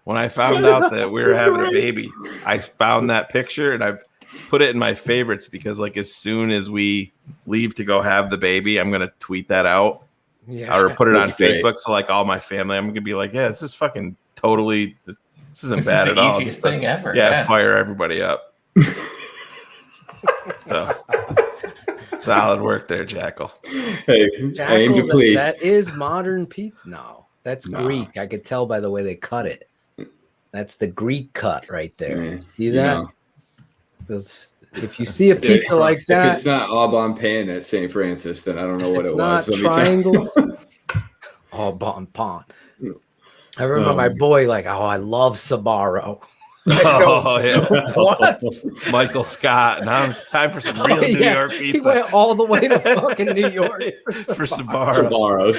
S3: When I found out that we were having a baby, I found that picture and I've put it in my favorites because, like, as soon as we leave to go have the baby, I'm gonna tweet that out, or put it on Facebook. So, like, all my family, I'm gonna be like, "Yeah, this is fucking totally. This isn't bad at all.
S9: Easiest thing ever.
S3: Yeah, fire everybody up." So, solid work there, Jackal.
S4: Hey, aim to please.
S5: That is modern pizza. No, that's Greek. I could tell by the way they cut it. That's the Greek cut right there. See that? Because if you see a pizza like that,
S4: if it's not Aubon pan at St. Francis, then I don't know what it was.
S5: It's not triangles. Aubon pan. I remember my boy like, I love Sbarro.
S3: What? Michael Scott. Now it's time for some real New York pizza.
S5: He went all the way to fucking New York
S3: for Sbarro.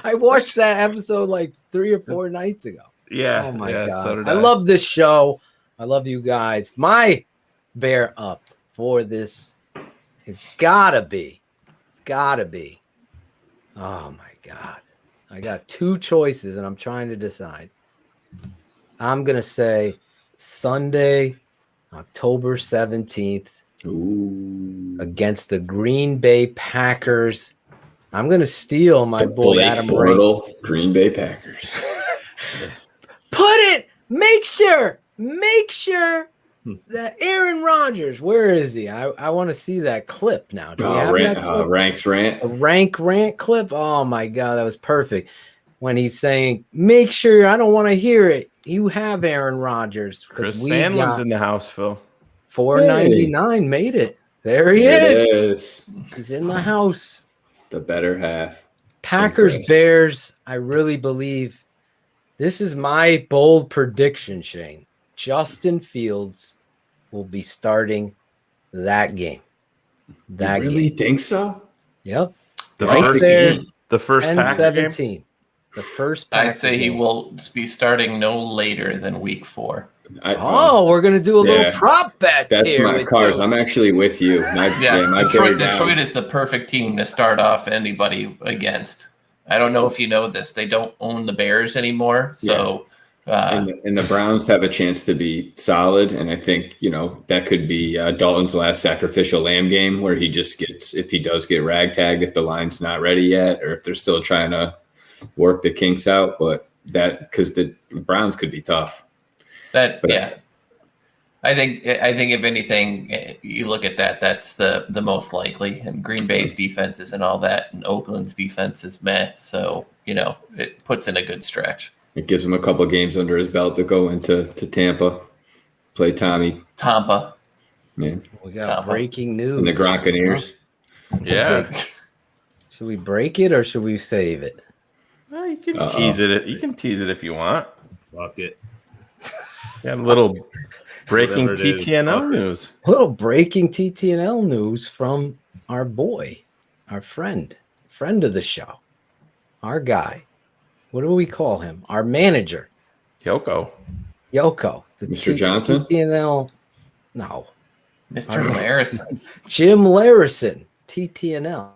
S5: I watched that episode like 3 or 4 nights ago.
S3: Yeah.
S5: Oh my God.
S3: So did
S5: I love this show. I love you guys. My bear up for this has gotta be. Oh my God. I got 2 choices and I'm trying to decide. I'm gonna say Sunday, October 17th, against the Green Bay Packers. I'm gonna steal my boy Adam
S4: Bortles, Green Bay Packers.
S5: Make sure that Aaron Rodgers, where is he? I want to see that clip now. Do we have that clip?
S4: Rank's rant.
S5: A rank rant clip? Oh my God, that was perfect. When he's saying, make sure, I don't want to hear it. You have Aaron Rodgers.
S3: Chris Sandlin's in the house, Phil.
S5: $4.99 made it. There he is. He's in the house.
S4: The better half.
S5: Packers, Bears, I really believe. This is my bold prediction, Shayne. Justin Fields will be starting that game.
S4: You really think so?
S5: Yep.
S3: The first
S5: 10-17.
S3: game?
S5: The first
S9: I say he will be starting no later than week 4.
S5: We're going to do a little prop bet here.
S4: That's my cars. I'm actually with you.
S9: Detroit is the perfect team to start off anybody against. I don't know if you know this. They don't own the Bears anymore. So,
S4: and the Browns have a chance to be solid. And I think, that could be Dalton's last sacrificial lamb game where he just gets, if he does get ragtagged, if the line's not ready yet, or if they're still trying to work the kinks out. But because the Browns could be tough.
S9: I think if anything, you look at that, that's the most likely. And Green Bay's defense isn't all that, and Oakland's defense is meh. So, it puts in a good stretch.
S4: It gives him a couple of games under his belt to go into Tampa, play
S9: Tampa.
S4: Man.
S5: We got breaking news.
S4: And the Gronkaneers.
S3: Yeah.
S5: Should we break it or should we save it?
S3: Well, you can tease it. You can tease it if you want.
S14: Fuck it.
S3: Got a little breaking TTNL news.
S5: Little breaking TTNL news from our boy, our friend of the show, our guy. What do we call him? Our manager.
S3: Yoko.
S4: Mr. Johnson?
S5: TTNL. No.
S9: Mr. Larison.
S5: Jim Larison, TTNL.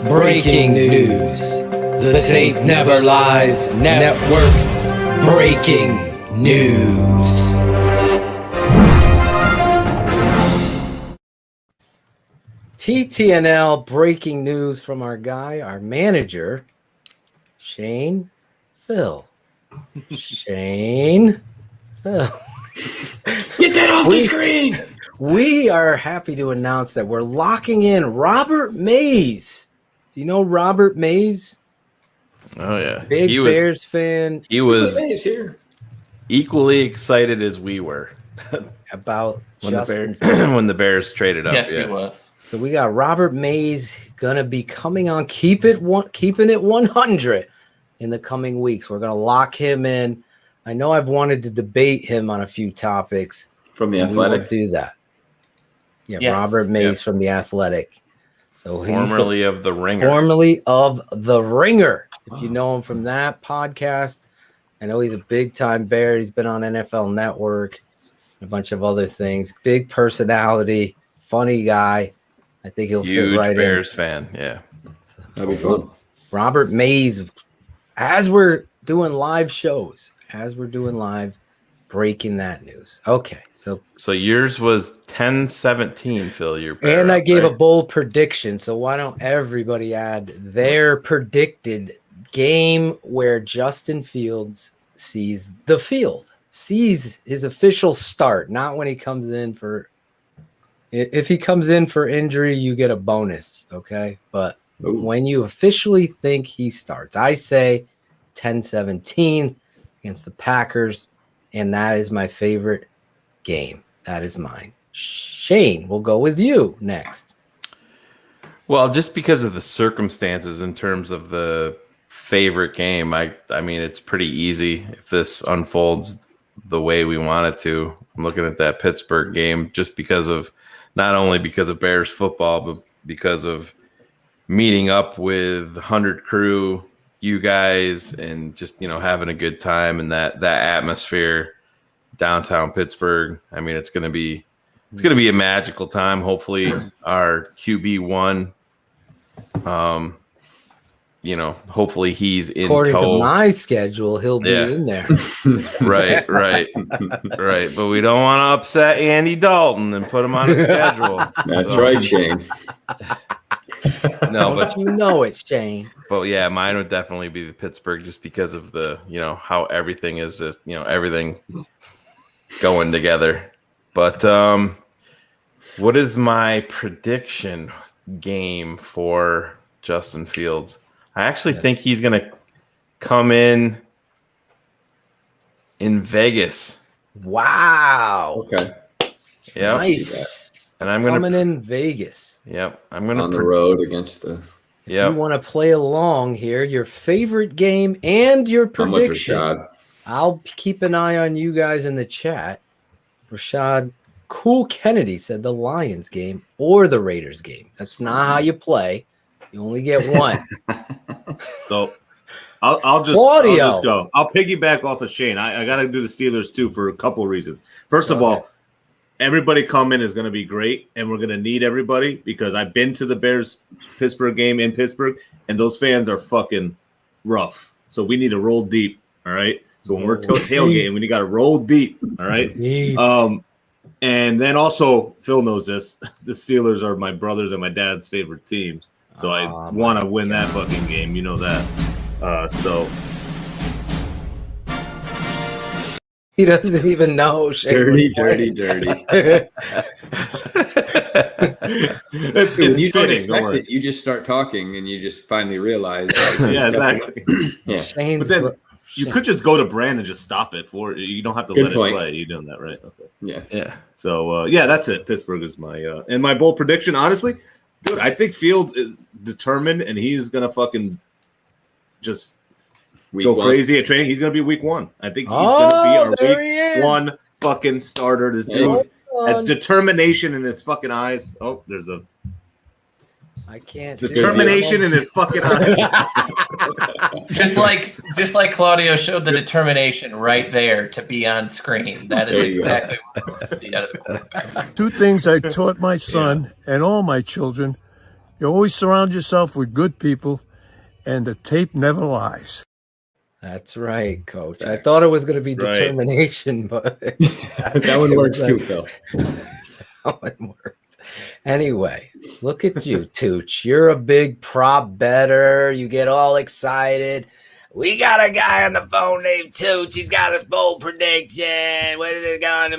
S10: Breaking news. The Tape Never Lies Network. Breaking news.
S5: TTNL breaking news from our guy, our manager, Shayne Phil. Shayne Phil.
S10: Get that off the screen.
S5: We are happy to announce that we're locking in Robert Mays. Do you know Robert Mays?
S3: Oh, yeah.
S5: Bears fan.
S3: He was equally excited as we were.
S5: about
S3: when
S5: Justin.
S3: when the Bears traded up.
S9: Yes,
S3: yeah.
S9: he was.
S5: So we got Robert Mays gonna be coming on Keeping It 100 in the coming weeks. We're gonna lock him in. I know I've wanted to debate him on a few topics.
S4: From the
S5: We will
S4: Athletic.
S5: do that. Yeah,
S9: Yes.
S5: Robert Mays from the Athletic. So
S3: Formerly of the Ringer.
S5: Formerly of the Ringer. If you know him from that podcast, I know he's a big time Bear. He's been on NFL Network, a bunch of other things. Big personality, funny guy. I think he'll
S3: Huge
S5: fit right
S3: Bears
S5: in.
S3: fan. Yeah.
S4: That'd be fun.
S5: Robert Mays, as we're doing live, breaking that news. Okay, so
S3: yours was 10-17, Phil. Your
S5: and I gave a
S3: right?
S5: bold prediction. So why don't everybody add their predicted game where Justin Fields sees the field, sees his official start, not when he comes in for. If he comes in for injury, you get a bonus, okay? But when you officially think he starts, I say 10-17 against the Packers, and that is my favorite game. That is mine. Shayne, we'll go with you next.
S3: Well, just because of the circumstances in terms of the favorite game, I mean, it's pretty easy if this unfolds the way we want it to. I'm looking at that Pittsburgh game just because of not only because of Bears football, but because of meeting up with 100 crew, you guys, and just, having a good time and that atmosphere downtown Pittsburgh. I mean, it's going to be a magical time. Hopefully our QB1, hopefully he's in
S5: According
S3: tow.
S5: to my schedule, he'll be in there.
S3: Right. But we don't want to upset Andy Dalton and put him on a schedule.
S4: That's right, Shayne.
S3: No,
S5: but you know it, Shayne.
S3: But yeah, mine would definitely be the Pittsburgh, just because of the, how everything is just, everything going together. But what is my prediction game for Justin Fields? I actually think he's going to come in Vegas.
S5: Wow.
S4: Okay.
S3: Yeah.
S5: Nice.
S3: And I'm
S5: coming in Vegas.
S3: Yep. I'm going to
S4: on the road against the.
S5: If you want to play along here, your favorite game and your prediction. I'll keep an eye on you guys in the chat. Rashad Cool Kennedy said the Lions game or the Raiders game. That's not how you play. You only get one.
S14: So I'll just go. I'll piggyback off of Shayne. I got to do the Steelers too for a couple reasons. First of all, everybody coming is going to be great, and we're going to need everybody because I've been to the Bears-Pittsburgh game in Pittsburgh, and those fans are fucking rough. So we need to roll deep, all right? So when we're tailgating, we got to roll deep, all right? And then also, Phil knows this, the Steelers are my brother's and my dad's favorite teams. So I want to win that fucking game. You know that. So
S5: he doesn't even know.
S4: Dirty.
S14: It's
S4: you don't
S14: fitting,
S4: expect it. You just start talking and you just finally realize.
S14: Yeah, exactly.
S4: Yeah.
S14: But then you could just go to Brand and just stop it for you. Don't have to let it play. You're doing that, right? Okay.
S4: Yeah.
S14: So that's it. Pittsburgh is my and my bold prediction. Honestly, dude, I think Fields is determined and he's gonna fucking just go crazy at training. He's gonna be week 1. I think he's gonna be our week 1 fucking starter. This dude has determination in his fucking eyes. Oh, there's a.
S5: I can't.
S14: Determination in his fucking eyes.
S9: just like Claudio showed the determination right there to be on screen. That is exactly what we want to see out of the quarterback.
S12: 2 things I taught my son and all my children: you always surround yourself with good people, and the tape never lies.
S5: That's right, Coach. Thanks. I thought it was going to be determination, but
S4: that one works too, Phil.
S5: That one worked. Anyway, look at you, Tooch. You're a big prop bettor. You get all excited. We got a guy on the phone named Tooch. He's got his bold prediction. Where is it going?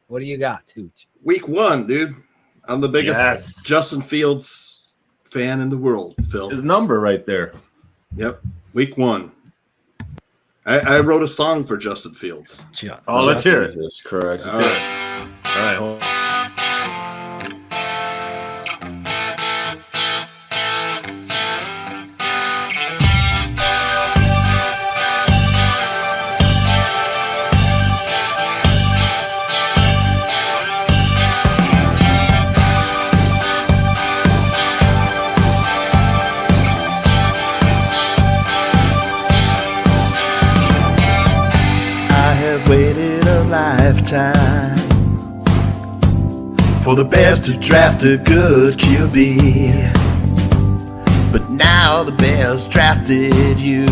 S5: What do you got, Tooch?
S7: Week 1, dude. I'm the biggest Justin Fields fan in the world, Phil.
S14: It's his number right there.
S7: Yep. Week 1. I wrote a song for Justin Fields.
S14: Oh, let's hear it.
S4: Jesus Christ.
S7: All right.
S14: All right, hold on.
S2: Waited a lifetime for the Bears to draft a good QB, but now the Bears drafted you.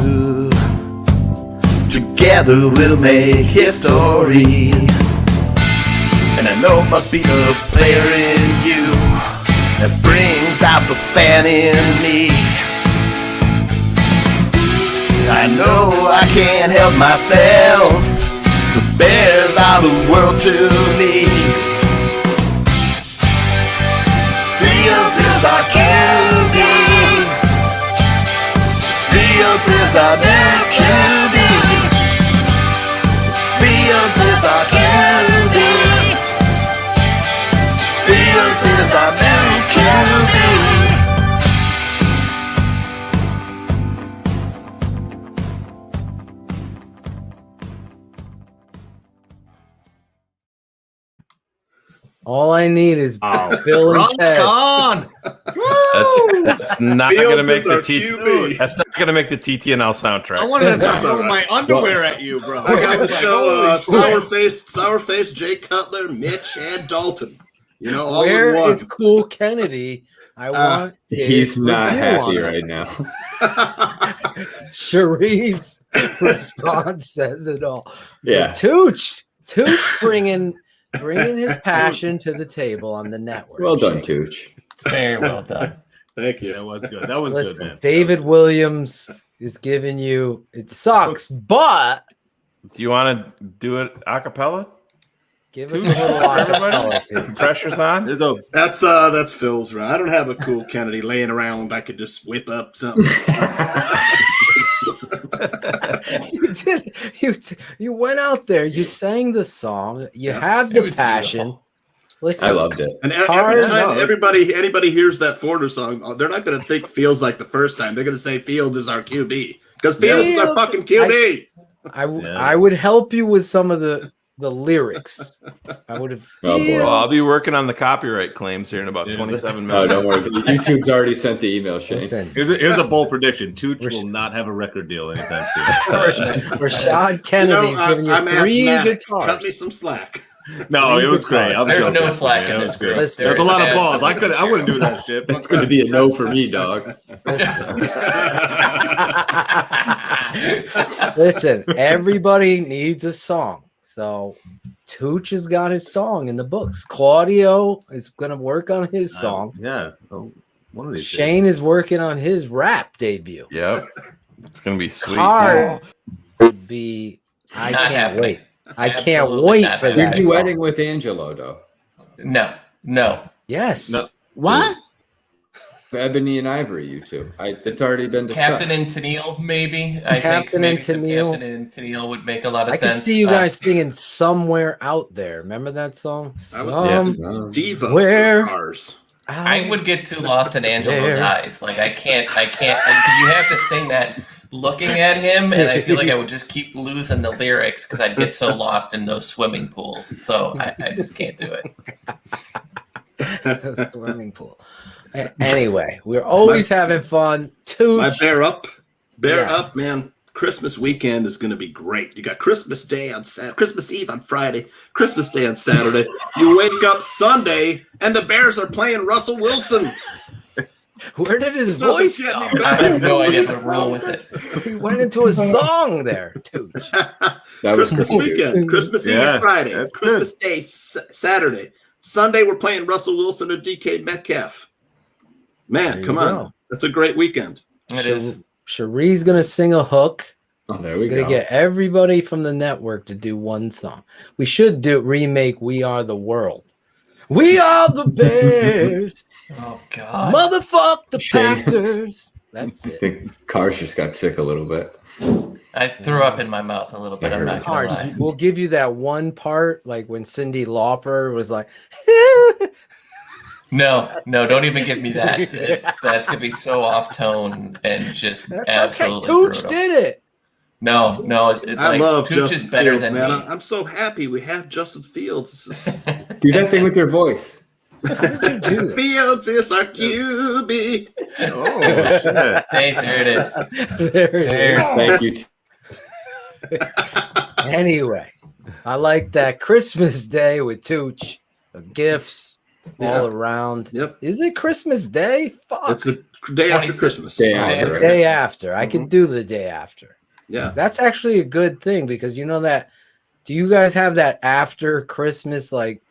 S2: Together we'll make history, and I know it must be the player in you that brings out the fan in me. I know I can't help myself. The Bears are the world to me. Fields is our QB. Fields is our new QB. Fields is our QB. Fields is our new QB.
S5: All I need is Bill and Ted.
S3: That's not going to make the That's not going to make the TTNL soundtrack.
S14: I wanted to start throwing my underwear at you, bro.
S7: I got to show sour-faced Jay Cutler, Mitch, and Dalton. You know, all
S5: Where
S7: in one.
S5: is Cool Kennedy? I want.
S4: He's not happy right now.
S5: Cherie's response says it all.
S4: Yeah.
S5: Tooch bringing his passion to the table on the network.
S4: Well done, Tooch.
S9: Very well done.
S7: Thank you.
S14: That was good. That was
S5: Listen,
S14: good, man.
S5: David Williams is giving you. It sucks, but
S3: Do you want to do it a cappella?
S5: give us a little acapella, dude.
S3: Pressure's on.
S7: That's Phil's right. I don't have a Cool Kennedy laying around. I could just whip up something.
S5: You went out there. You sang the song. You have the passion. Listen,
S4: I loved it.
S7: And every time anybody hears that Foreigner song, they're not going to think Fields like the first time. They're going to say Fields is our QB because Fields is our fucking QB.
S5: I would help you with some of the lyrics. I would have.
S3: Well, I'll be working on the copyright claims here in about 27 minutes.
S4: Oh, don't worry. YouTube's already sent the email, Shane.
S5: Listen,
S14: Here's a bold prediction. Tooch will not have a record deal anytime soon.
S5: Rashad Kennedy's giving you
S7: I'm
S5: 3
S7: Matt,
S5: guitars.
S7: cut me some slack.
S14: No, it was great. I'm
S9: There's
S14: joking.
S9: no slack in this group.
S14: There's a lot of balls. I wouldn't do that shit.
S4: It's going to be a no for me, dog.
S5: Listen, everybody needs a song. So Tooch has got his song in the books. Claudio is going to work on his song.
S14: Yeah. Oh, one of these
S5: Shayne is working on his rap debut.
S3: Yep. It's going to be sweet.
S5: Carl would be. I
S9: Not
S5: can't
S9: happening.
S5: wait. I can't
S9: Absolutely
S5: wait
S9: not
S5: for
S9: happening.
S5: that.
S4: You're
S5: song.
S4: duetting with Angelo, though.
S9: No.
S5: Yes.
S14: No.
S2: What?
S4: Ebony and Ivory, you two. It's already been discussed.
S9: Captain and Tennille, maybe.
S5: Captain and Tennille.
S9: Captain and Tennille would make a lot of
S5: I
S9: sense.
S5: can see you guys singing "Somewhere Out There." Remember that song?
S7: That was Diva.
S5: Where?
S7: Ours.
S9: I would get too lost in Angelo's eyes. Like I can't. You have to sing that looking at him, and I feel like I would just keep losing the lyrics because I'd get so lost in those swimming pools. So I just can't do it.
S5: Swimming pool. Anyway, we're always having fun.
S7: My bear up, man. Christmas weekend is going to be great. You got Christmas Day on Saturday, Christmas Eve on Friday, Christmas Day on Saturday. You wake up Sunday, and the Bears are playing Russell Wilson.
S5: Where did his voice go?
S9: I have no idea how to roll with it.
S5: He went into a song there, Tooch.
S7: Christmas weekend, Christmas Eve Friday, Christmas Day Saturday. Sunday, we're playing Russell Wilson and DK Metcalf. Man, come on. That's a great weekend.
S9: It is.
S5: Cherie's going to sing a hook.
S4: Oh, there we
S5: We're going to get everybody from the network to do one song. We should remake We Are the World. We are the Bears.
S9: Oh, God.
S5: Motherfuck the Packers. That's
S4: I
S5: it.
S4: think Cars just got sick a little bit.
S9: I threw up in my mouth a little bit. I'm not gonna lie.
S5: We'll give you that one part, like when Cyndi Lauper was like,
S9: No, don't even give me that. That's gonna be so off tone and just absolutely
S5: Tooch
S9: brutal.
S5: did it.
S9: No.
S7: I love
S9: Tooch
S7: Justin
S9: is better
S7: Fields,
S9: than
S7: man.
S9: me.
S7: I'm so happy we have Justin Fields.
S4: Do that thing with your voice.
S7: Fields is our QB.
S3: Oh, shit.
S9: Hey, there it is.
S5: There it is.
S4: Thank you.
S5: Anyway, I like that Christmas Day with Tooch. The gifts all around.
S7: Yep.
S5: Is it Christmas Day? Fuck.
S7: It's the day after Christmas.
S5: Day after. I can do the day after.
S7: Yeah.
S5: That's actually a good thing because you know that. Do you guys have that after Christmas like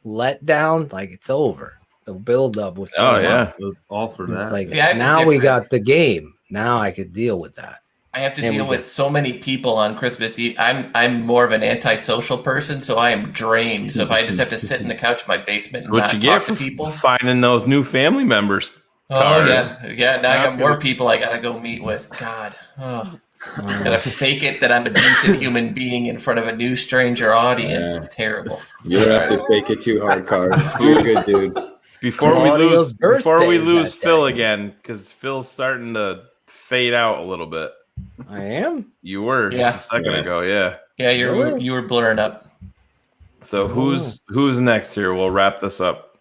S5: letdown? Like it's over. The build up was so
S3: yeah.
S5: long.
S14: It was all for
S5: It's
S14: that.
S5: like
S9: See, I have a
S5: now we
S9: different-
S5: got the game. Now I could deal with that.
S9: I have to
S5: And
S9: deal
S5: we
S9: with so many people on Christmas Eve. I'm more of an antisocial person, so I am drained. So if I just have to sit in the couch in my basement and
S3: What
S9: not
S3: you get
S9: talk to
S3: for
S9: people.
S3: finding those new family members?
S9: Oh
S3: Cars.
S9: yeah. Now I
S3: That's
S9: got more
S3: gonna-
S9: people I gotta go meet with. God, gotta fake it that I'm a decent human being in front of a new stranger audience.
S4: Yeah.
S9: It's terrible.
S4: You don't have to fake it too hard, Cars. You're a good dude.
S3: Before
S5: Claudio's
S3: we
S5: birthday
S3: lose
S5: is that
S3: Phil
S5: day.
S3: again, because Phil's starting to fade out a little bit.
S5: I am.
S3: You were
S9: Yeah.
S3: just a second ago, yeah.
S9: Yeah,
S5: Really?
S9: you were blurring up.
S3: So who's next here? We'll wrap this up.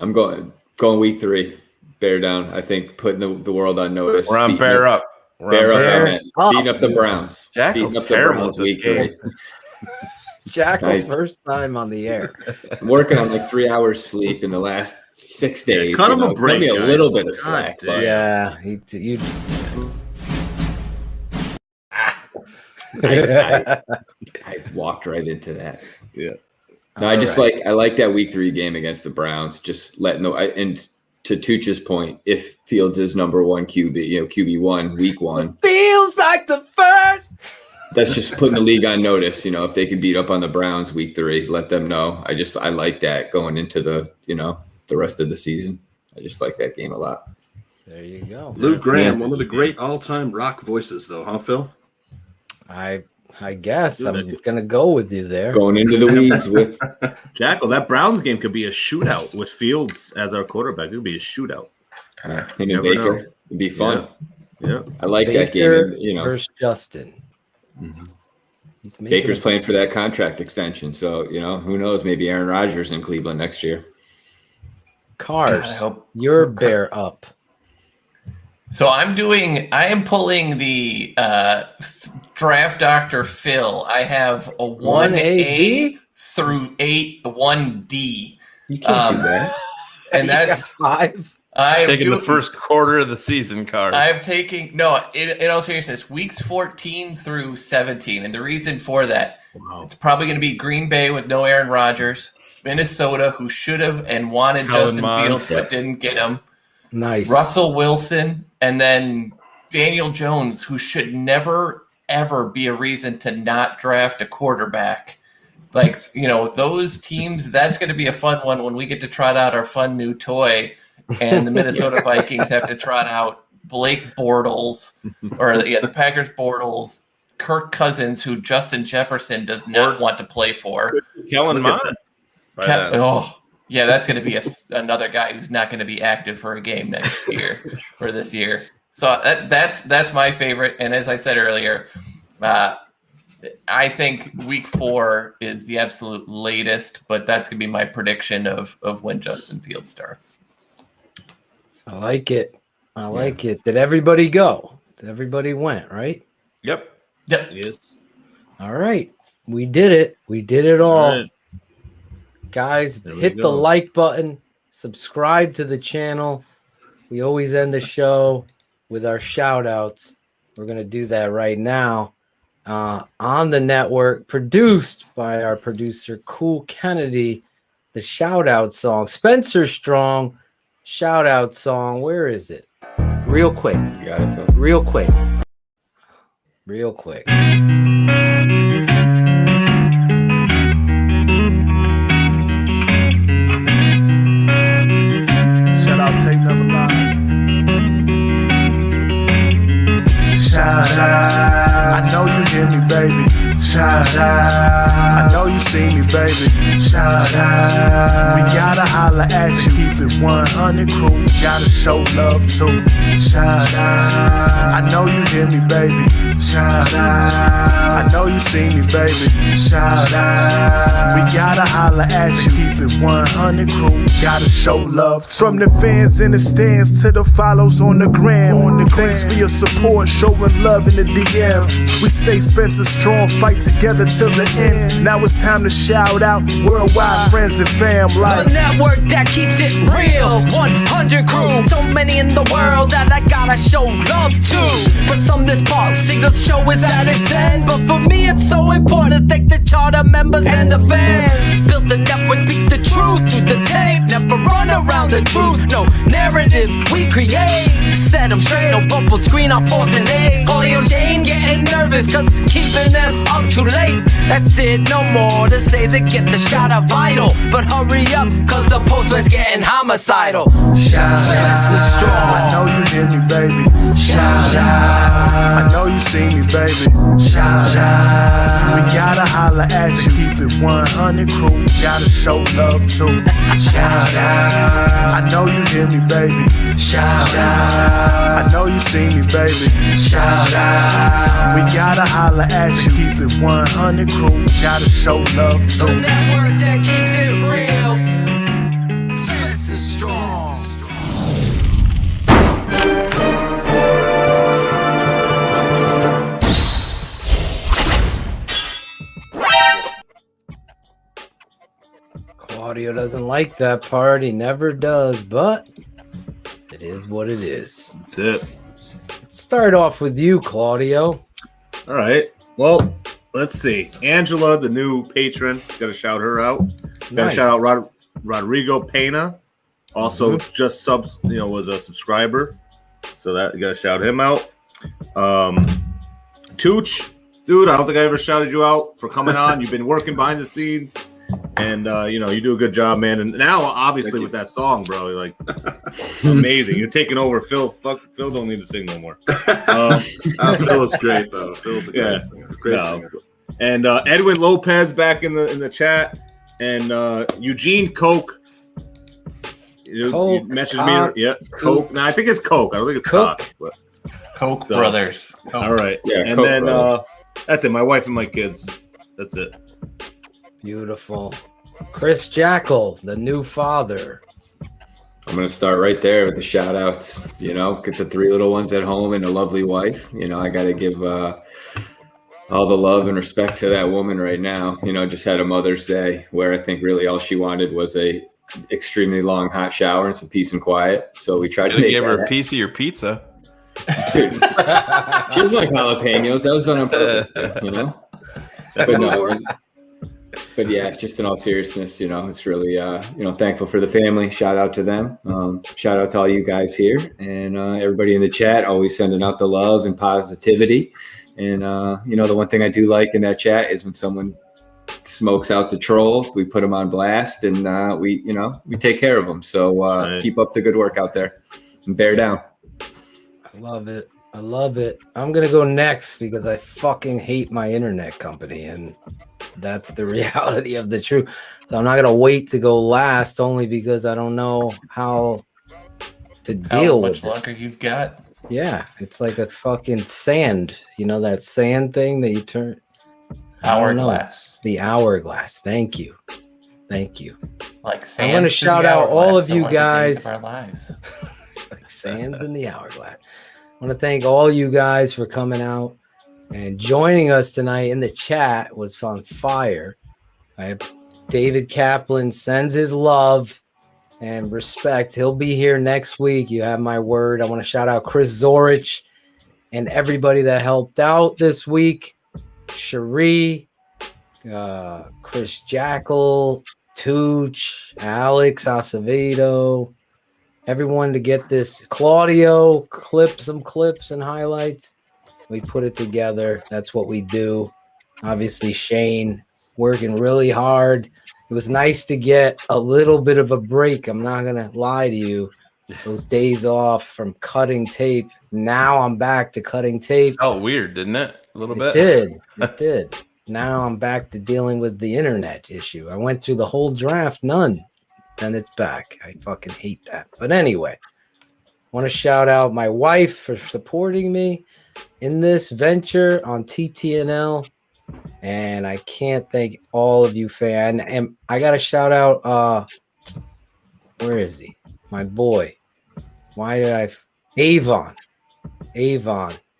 S4: I'm going week 3. Bear down. I think putting the world on notice.
S3: We're on
S4: Beating
S3: bear
S4: up.
S3: up. We're
S4: Bear
S3: on
S4: up.
S5: Bear
S4: I meant.
S5: up.
S4: Beating up the Browns.
S3: Jackal's
S4: Beating up the
S3: terrible
S4: Browns
S3: at this
S4: week
S3: game.
S4: 3.
S5: Jackal's
S4: Nice.
S5: first time on the air.
S4: I'm working on like 3 hours sleep in the last 6 days.
S14: cut him a
S4: Cut
S14: break,
S4: me a
S14: guys.
S4: little bit of
S14: God
S4: slack.
S14: damn.
S4: But
S5: Yeah, you.
S4: I walked right into that.
S14: Yeah.
S4: No, I just I like that week 3 game against the Browns. Just letting and to Tooch's point, if Fields is number 1 QB, QB1 week 1,
S5: Feels like the first.
S4: that's just putting the league on notice. If they can beat up on the Browns week 3, let them know. I like that going into the the rest of the season. I just like that game a lot.
S5: There you go.
S7: Lou Graham, one of the great all-time rock voices, though, huh, Phil?
S5: I guess I'm gonna go with you there.
S4: Going into the weeds with
S14: Jackal. That Browns game could be a shootout with Fields as our quarterback. It could be a shootout.
S4: him and
S14: Never
S4: Baker.
S14: know.
S4: It'd be fun.
S14: Yeah.
S4: I like that
S5: Baker
S4: game. And,
S5: versus Justin. He's making
S4: Baker's playing for that contract extension, so who knows? Maybe Aaron Rodgers in Cleveland next year.
S5: Cars.
S9: I hope-
S5: You're bear up.
S9: So I am pulling the draft Dr. Phil. I have a 1A through 1D.
S5: You can't do
S4: that.
S9: And that's
S5: 5.
S9: I'm
S3: taking the first quarter of the season, Cars.
S9: I'm taking in all seriousness, weeks 14 through 17, and the reason for that, it's probably going to be Green Bay with no Aaron Rodgers, Minnesota, who should have and wanted
S3: Kellen
S9: Justin
S3: Mond.
S9: Fields but didn't get him.
S5: Nice.
S9: Russell Wilson, and then Daniel Jones, who should never, ever be a reason to not draft a quarterback. Those teams, that's going to be a fun one when we get to trot out our fun new toy, and the Minnesota Vikings have to trot out Blake Bortles, the Packers Bortles, Kirk Cousins, who Justin Jefferson does not want to play for.
S3: Kellen Mond.
S9: Yeah, that's going to be another guy who's not going to be active for a game next year or this year. So that's my favorite. And as I said earlier, I think week 4 is the absolute latest, but that's going to be my prediction of when Justin Fields starts.
S5: I like it. I like it. Did everybody go? Everybody went, right?
S3: Yep.
S14: Yes.
S5: All right. We did it. We did it all.
S14: All right.
S5: Guys,
S14: There we
S5: hit the
S14: go.
S5: like button. Subscribe to the channel. We always end the show with our shout outs. We're going to do that right now on the network, produced by our producer, Cool Kennedy. The shout out song, Spencer Strong shout out song. Where is it? Real quick.
S4: You got it, Phil.
S5: Real quick. Real quick.
S12: Shout out Tape Never Lies. Shout out
S28: Shout out. I know you see me, baby. Shout out. We gotta holla at you. Keep it 100 crew. We gotta show love too. Shout out. I know you hear me, baby. Shout out. I know you see me, baby. Shout out. We gotta holla at you. Keep it 100 crew. We gotta show love too. From the fans in the stands to the follows on the gram. Thanks for your support, showing love in the DM. We stay Spencer strong, fight together till the end. Now it's time to shout out worldwide friends and fam. Like
S10: the network that keeps it real, 100 crew. So many in the world that I gotta show love to. For some this part, single show is at its end. But for me it's so important to thank the charter members and the fans. Built the network, speak the truth through the tape. Never run around the truth, no narratives we create. Set them straight, no bubble screen on 4th and 8. Claudio Shayne getting nervous cause keeping them up too late. That's it, no more to say that get the shot of vital. But hurry up cause the postman's getting homicidal. Shout out.
S28: I know you hear me, baby. Shout out. I know you see me, baby. Shout out. We gotta holla at you. Keep it 100 crew. We gotta show love too. Shout out. I know you hear me, baby. Shout out. I know you see me, baby. Shout out. We gotta holla at you. Keep it 100 crew. We gotta show love too.
S10: The network that keeps it real. Stress is strong.
S5: Claudio doesn't like that part. He never does, but it is what it is.
S14: That's it.
S5: Let's start off with you, Claudio.
S14: All right. Well, let's see. Angela, the new patron, got to shout her out. Got to shout out Rodrigo Pena. Also, just was a subscriber. So that you got to shout him out. Tooch, dude, I don't think I ever shouted you out for coming on. You've been working behind the scenes. And you do a good job, man. And now, obviously, with that song, bro, you're like amazing. You're taking over. Phil don't need to sing no more.
S7: Phil is great, though. Phil's a great singer.
S14: And Edwin Lopez back in the chat, and Eugene Coke. You messaged me. Yeah, Coke. No, I think it's Coke. I don't think it's Coke.
S9: Coke Brothers. Coke.
S14: All right.
S4: Yeah,
S14: and
S4: Coke
S14: then
S4: Brothers.
S14: That's it. My wife and my kids. That's it.
S5: Beautiful. Chris Jackal, the new father.
S4: I'm going to start right there with the shout outs. Get the 3 little ones at home and a lovely wife. I got to give all the love and respect to that woman right now. Just had a Mother's Day where I think really all she wanted was a extremely long hot shower and some peace and quiet. So we tried to
S3: give her a piece of your pizza.
S4: Dude, she was like jalapenos. That was done on purpose, But yeah, just in all seriousness, it's really, thankful for the family. Shout out to them. Shout out to all you guys here and everybody in the chat, always sending out the love and positivity. And, the one thing I do like in that chat is when someone smokes out the troll, we put them on blast and we take care of them. So keep up the good work out there and bear down.
S5: I love it. I'm going to go next because I fucking hate my internet company and that's the reality of the truth. So I'm not going to wait to go last only because I don't know how to deal with this.
S9: How much longer you've got?
S5: Yeah, it's like a fucking sand. That sand thing that you turn.
S9: Hourglass.
S5: The hourglass. Thank you.
S9: Like sand.
S5: I'm going to shout out all of you guys.
S9: Our lives.
S5: Like sands in the hourglass. I want to thank all you guys for coming out and joining us tonight in the chat. Was on fire. I have David Kaplan sends his love and respect. He'll be here next week. You have my word. I want to shout out Chris Zorich and everybody that helped out this week. Cherie, Chris Jackal, Tooch, Alex Acevedo, everyone to get this. Claudio, some clips and highlights. We put it together. That's what we do. Obviously, Shayne working really hard. It was nice to get a little bit of a break. I'm not going to lie to you. Those days off from cutting tape. Now I'm back to cutting tape.
S3: Oh, weird, didn't it? A little bit.
S5: It did. now I'm back to dealing with the internet issue. I went through the whole draft, none. Then it's back. I fucking hate that. But anyway, want to shout out my wife for supporting me in this venture on TTNL. And I can't thank all of you fans. And I got to shout out, where is he? My boy. Why did I? Avon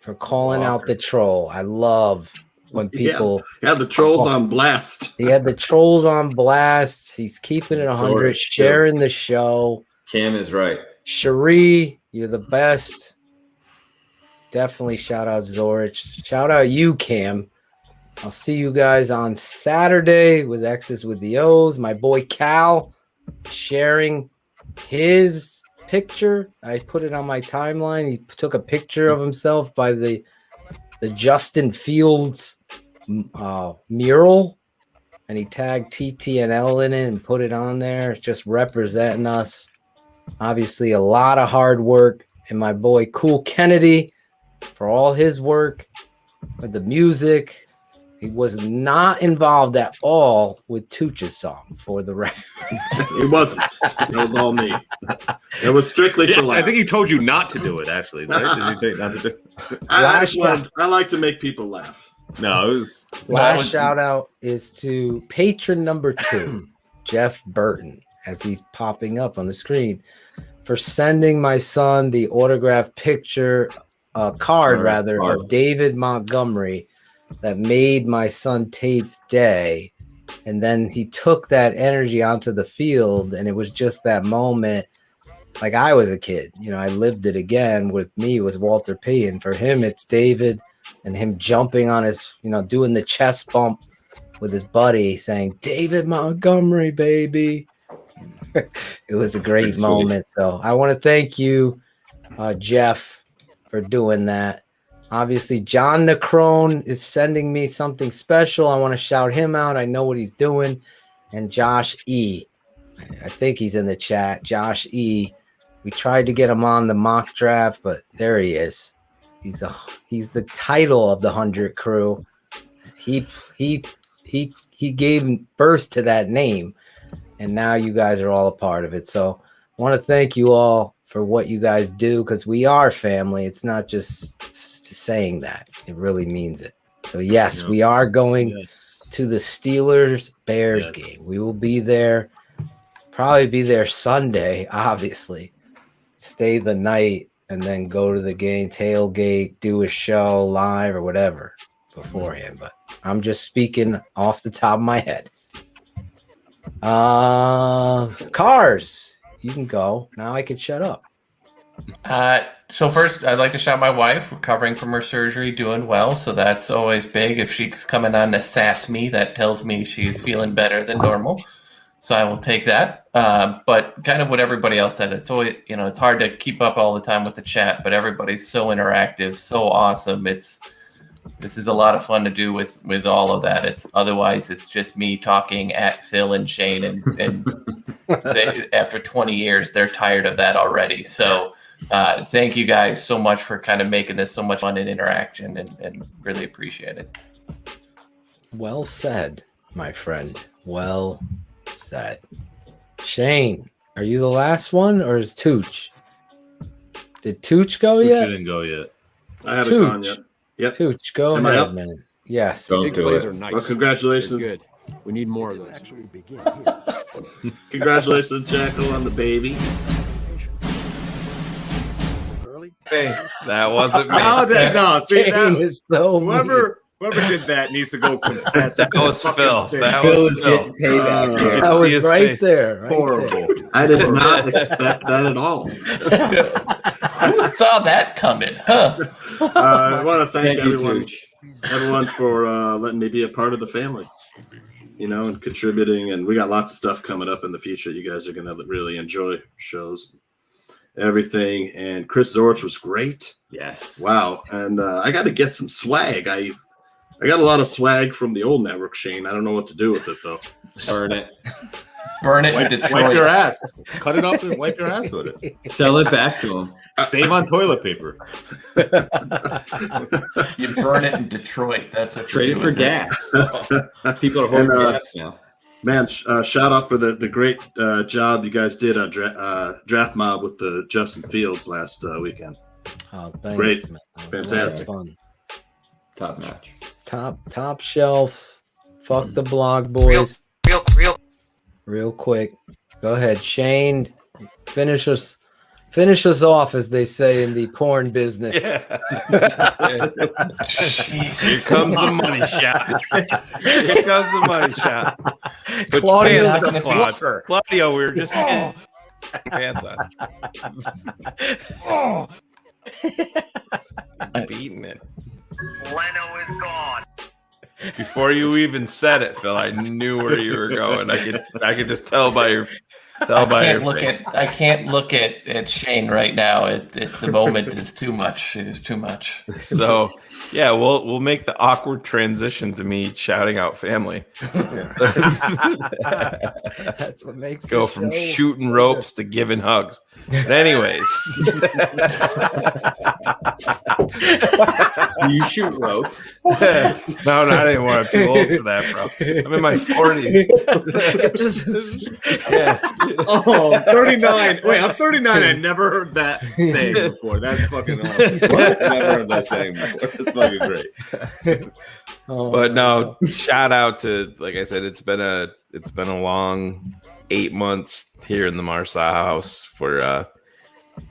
S5: for calling out the troll. I love when people
S7: had the trolls on blast.
S5: He had the trolls on blast. He's keeping it 100, sharing the show.
S4: Cam is right.
S5: Cherie, you're the best. Definitely shout out Zorich. Shout out you, Cam. I'll see you guys on Saturday with X's with the O's. My boy Cal sharing his picture. I put it on my timeline. He took a picture of himself by the Justin Fields mural, and he tagged TTNL in it and put it on there, just representing us. Obviously, a lot of hard work, and my boy Cool Kennedy for all his work with the music. He was not involved at all with Tooch's song for the record.
S7: It wasn't. That was all me. It was strictly for laughs.
S14: I think he told you not to do it, actually. Right? Did he tell you not to do it?
S7: I like to make people laugh.
S14: No, it was...
S5: Last shout out is to patron number 2, Jeff Burton, as he's popping up on the screen, for sending my son the autographed picture, card of David Montgomery that made my son Tate's day. And then he took that energy onto the field, and it was just that moment like I was a kid. You know, I lived it again. With me, it was Walter P. And for him, it's David and him jumping on his, doing the chest bump with his buddy saying, David Montgomery, baby. It was a great moment. So I want to thank you, Jeff, for doing that. Obviously, John Necrone is sending me something special. I want to shout him out. I know what he's doing. And Josh E. I think he's in the chat. Josh E. We tried to get him on the mock draft, but there he is. He's the title of the 100 crew. He gave birth to that name, and now you guys are all a part of it. So I want to thank you all for what you guys do, because we are family. It's not just saying that. It really means it. So, yes, we are going to the Steelers-Bears game. We will be there, probably be there Sunday, obviously. Stay the night and then go to the game, tailgate, do a show live or whatever beforehand. But I'm just speaking off the top of my head. Cars. You can go. Now I can shut up.
S9: So first, I'd like to shout my wife, recovering from her surgery, doing well. So that's always big. If she's coming on to sass me, that tells me she's feeling better than normal. So I will take that. But kind of what everybody else said, it's always, it's hard to keep up all the time with the chat, but everybody's so interactive, so awesome. This is a lot of fun to do with all of that. Otherwise it's just me talking at Phil and Shayne, and after 20 years, they're tired of that already. So thank you guys so much for kind of making this so much fun and interaction, and really appreciate it.
S5: Well said, my friend. Well said. Shayne, are you the last one, or is Tooch? Did Tooch go yet?
S14: Tooch didn't go yet.
S7: I haven't gone yet. Yep.
S5: Tooch, go ahead, man. Yes.
S4: Big plays
S7: are nice. Well, congratulations.
S8: They're good. We need more of those. Actually begin here.
S7: Congratulations, Jackal, on the baby.
S14: Hey, that wasn't me.
S5: No,
S14: see,
S5: Shayne is so
S14: whoever did that needs to go confess.
S3: That was Phil.
S14: That was Phil.
S5: I was right there.
S14: Horrible.
S7: I did not expect that at all.
S9: Who saw that coming? Huh?
S7: I want to thank everyone for letting me be a part of the family, and contributing. And we got lots of stuff coming up in the future. You guys are going to really enjoy shows, everything. And Chris Zorich was great.
S4: Yes.
S7: Wow. And I got to get some swag. I got a lot of swag from the old network, Shayne. I don't know what to do with it, though.
S4: Burn it.
S9: Burn it in Detroit.
S14: Wipe your ass. Cut it up and wipe your ass with it.
S4: Sell it back to them.
S14: Save on toilet paper.
S9: You burn it in Detroit. That's what
S4: Trade
S9: you
S4: it
S9: do
S4: for gas. People are holding gas now.
S7: Man, shout out for the great job you guys did on Draft Mob with the Justin Fields last weekend.
S5: Oh, thanks,
S7: great,
S5: man.
S7: fantastic,
S5: fun.
S4: Top notch,
S5: top shelf. Fuck the blog, boys. Real quick. Go ahead, Shayne. Finish us off, as they say in the porn business.
S3: Yeah. Here comes the money shot. Here comes the money shot. But
S5: Claudio's
S3: the
S5: the fluffer.
S3: Claudio, we were just pants on. Oh. Beating it.
S27: Leno is gone.
S3: Before you even said it, Phil, I knew where you were going. I could just tell by your face.
S9: I can't look at Shayne right now. The moment is too much. It is too much.
S3: So yeah, we'll make the awkward transition to me shouting out family.
S5: That's what makes
S3: go from shooting ropes to giving hugs. But anyways.
S4: You shoot ropes?
S3: No, not anymore. I'm too old for that, bro. I'm in my 40s.
S14: Yeah. Oh, 39. Wait, I'm 39. I never heard that saying before. That's fucking awesome. Never heard that saying before. That's fucking great.
S3: But no, shout out to, like I said, it's been a long 8 months here in the Marsaw house for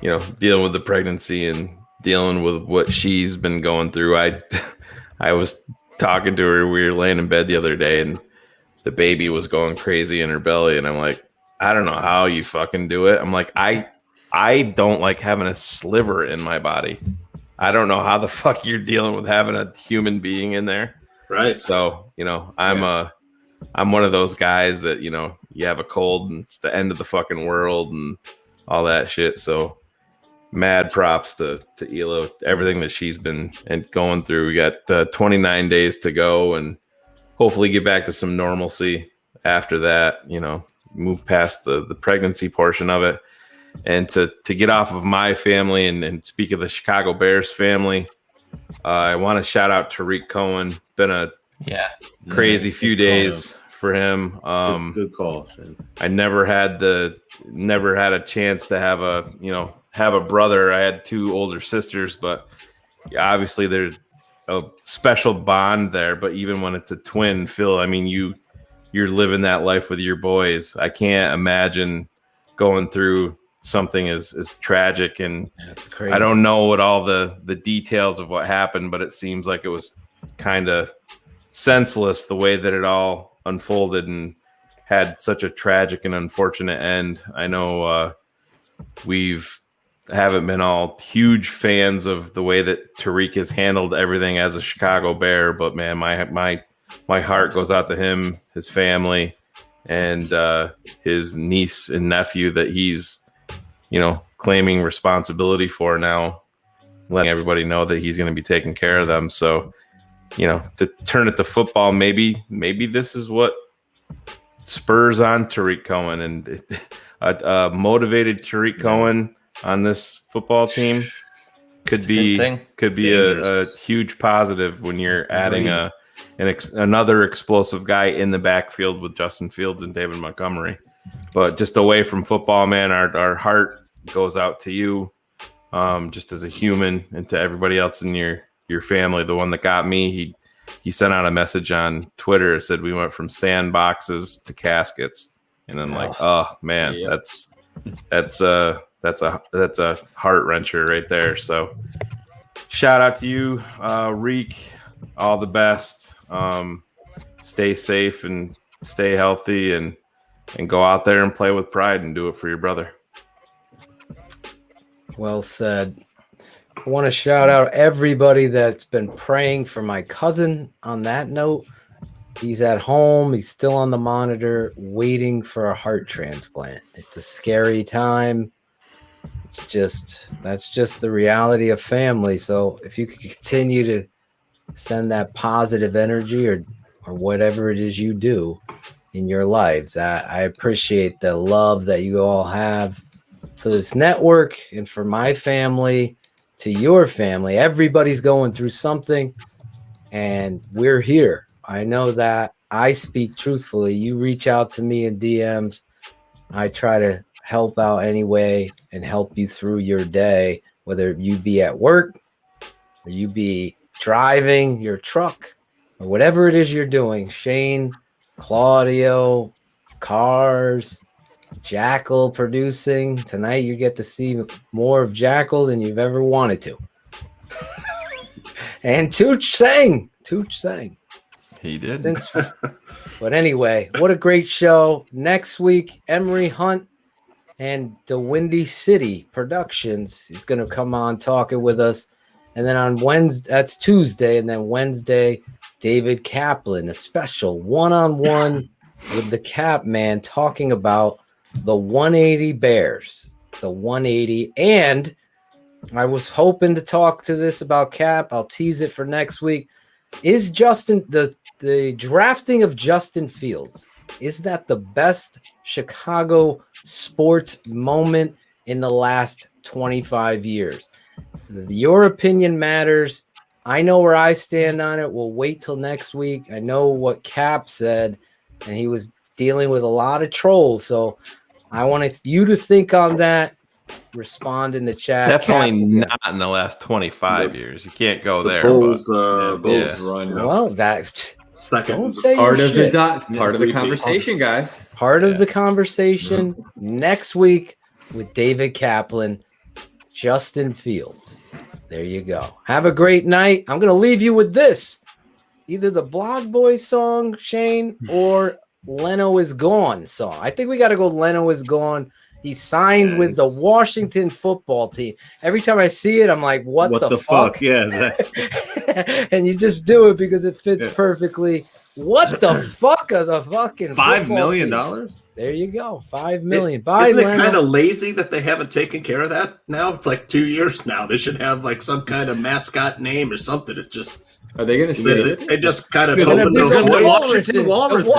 S3: dealing with the pregnancy and dealing with what she's been going through. I was talking to her. We were laying in bed the other day, and the baby was going crazy in her belly, and I'm like, I don't know how you fucking do it. I'm like, I don't like having a sliver in my body. I don't know how the fuck you're dealing with having a human being in there.
S7: Right.
S3: So, I'm one of those guys that, you have a cold and it's the end of the fucking world and all that shit. So mad props to Elo, everything that she's been going through. We got 29 days to go and hopefully get back to some normalcy after that, move past the pregnancy portion of it. And to get off of my family and speak of the Chicago Bears family, I want to shout out Tariq Cohen. Been a crazy few days for him.
S14: Good call, Shane.
S3: I never had a chance to have a brother. I had two older sisters, but obviously there's a special bond there. But even when it's a twin, Phil, I mean, you're living that life with your boys. I can't imagine going through something as tragic, and
S5: that's crazy.
S3: I don't know what all the details of what happened, but it seems like it was kind of senseless the way that it all unfolded and had such a tragic and unfortunate end. I know haven't been all huge fans of the way that Tariq has handled everything as a Chicago Bear, but man, my heart goes out to him, his family, and his niece and nephew that he's claiming responsibility for now, letting everybody know that he's going to be taking care of them. So, to turn it to football, maybe this is what spurs on Tariq Cohen, and a motivated Tariq Cohen on this football team could be a huge positive when you're adding another explosive guy in the backfield with Justin Fields and David Montgomery. But just away from football, man, our heart goes out to you, just as a human, and to everybody else in your family. The one that got me, he sent out a message on Twitter. It said we went from sandboxes to caskets, and I'm like, oh man, that's a heart wrencher right there. So shout out to you, Reek. All the best. Stay safe and stay healthy, and go out there and play with pride and do it for your brother.
S5: Well said. I want to shout out everybody that's been praying for my cousin on that note. He's at home. He's still on the monitor waiting for a heart transplant. It's a scary time. That's just the reality of family. So if you could continue to send that positive energy or whatever it is you do, in your lives. I appreciate the love that you all have for this network and for my family, to your family. Everybody's going through something, and we're here. I know that I speak truthfully. You reach out to me in DMs. I try to help out anyway and help you through your day, whether you be at work or you be driving your truck or whatever it is you're doing. Shayne, Claudio, cars, Jackal producing. Tonight you get to see more of Jackal than you've ever wanted to. And Tooch sang.
S3: He did.
S5: But anyway, what a great show. Next week, Emery Hunt and the Windy City Productions is going to come on talking with us. And then on Wednesday, that's Tuesday. And then Wednesday, David Kaplan, a special one-on-one with the Cap Man, talking about the 180 Bears, the 180. And I was hoping to talk to this about Cap. I'll tease it for next week. Is Justin, the drafting of Justin Fields, is that the best Chicago sports moment in the last 25 years? Your opinion matters. I know where I stand on it. We'll wait till next week. I know what Cap said, and he was dealing with a lot of trolls. So I wanted you to think on that. Respond in the chat.
S3: Definitely not in the last 25 years. You can't go there.
S7: Bulls
S3: run.
S5: Well, that
S7: second.
S5: Don't say
S4: part
S5: your
S4: of
S5: shit.
S4: part of the conversation, guys.
S5: Part of the conversation next week with David Kaplan, Justin Fields. There you go. Have a great night. I'm going to leave you with this. Either the Blog Boys song, Shayne, or Leno is Gone song. I think we got to go Leno is Gone. He signed with the Washington football team. Every time I see it, I'm like, what the fuck?
S14: Yeah, exactly.
S5: And you just do it because it fits perfectly. What the fuck are the fucking
S14: $5 million?
S5: Teams? There you go. $5 million. Bye,
S7: Isn't it
S5: Leno.
S7: kind of lazy that they haven't taken care of that now? It's like 2 years now. They should have like some kind of mascot name or something. It's just.
S4: Are they going to say
S7: They just kind of
S5: the
S14: Washington Walruses.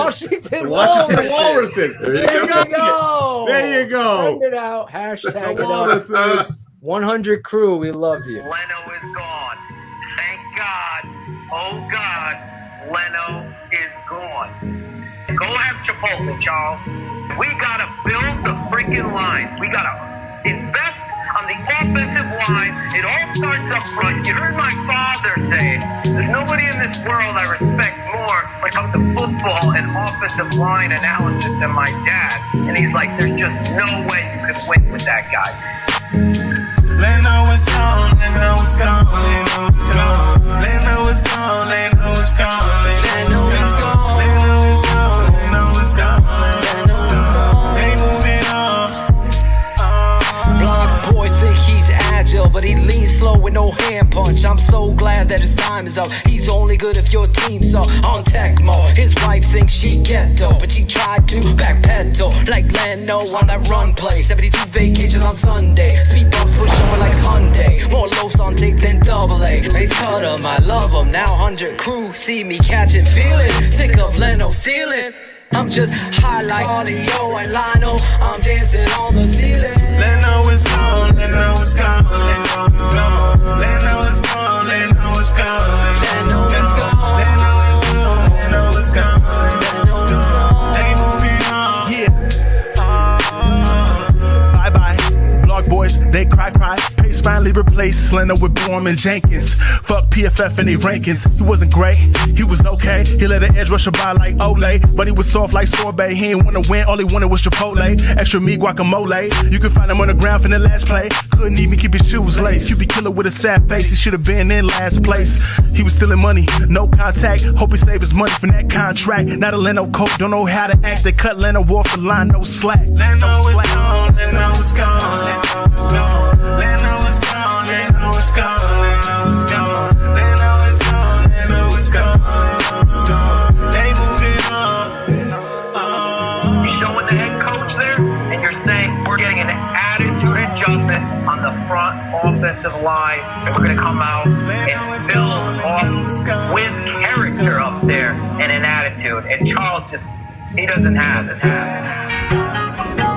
S5: There you go.
S14: There you go.
S5: Send it out. Hashtag it up. 100 crew. We love you.
S10: Leno is gone. Thank God. Oh God. Leno is gone. Go have Chipotle, Charles. We gotta build the freaking lines. We gotta invest on the offensive line. It all starts up front. You heard my father say, there's nobody in this world I respect more when it comes to football and offensive line analysis than my dad. And he's like, there's just no way you could win with that guy.
S28: Leno is gone, Leno is gone, Leno is gone, Leno is gone, Leno is gone, Leno is gone, Leno is gone, Leno is gone, Leno is gone. They moving on.
S10: Block boys think he's agile, but he leans slow with no hand punch. I'm so glad that his time is up. He's only good if your team's up on Tecmo. His wife thinks she ghetto, but she tried to backpedal like Leno on that run play. 72 vacations on Sunday. Speed bumps push over like Hyundai. More lows on tape than AA. They cut him, I love him. Now 100 crew see me catching feeling. Sick of Leno stealing. I'm just high like audio and Lionel. I'm dancing on the ceiling.
S28: Leno is gone, Leno is gone, Leno is gone, Leno is gone, Leno is gone, Leno is gone, Leno is gone, Leno is gone, Leno is gone. They moving on. Yeah. Bye bye. Blog boys, they cry. Pace finally replaced Slender with Borm and Jenkins. Fuck PFF and they rankings. He wasn't great, he was okay. He let an edge rusher by like Olay, but he was soft like sorbet. He ain't wanna win, all he wanted was Chipotle. Extra meat guacamole. You can find him on the ground from the last play. Couldn't even keep his shoes laced. You be killer with a sad face. He should have been in last place. He was stealing money, no contact. Hope he saved his money from that contract. Not a Leno coat, don't know how to act. They cut Leno off the line, no slack. Leno is gone, Leno is gone, Leno is gone, Leno is gone, Leno is gone, Leno is gone, Leno is gone, Leno is gone, Leno is gone. They moving on.
S10: You're showing the head coach there, and you're saying we're getting an attitude adjustment on the front offensive line, and we're going to come out and build off with character up there and an attitude. And Charles just
S13: He doesn't have.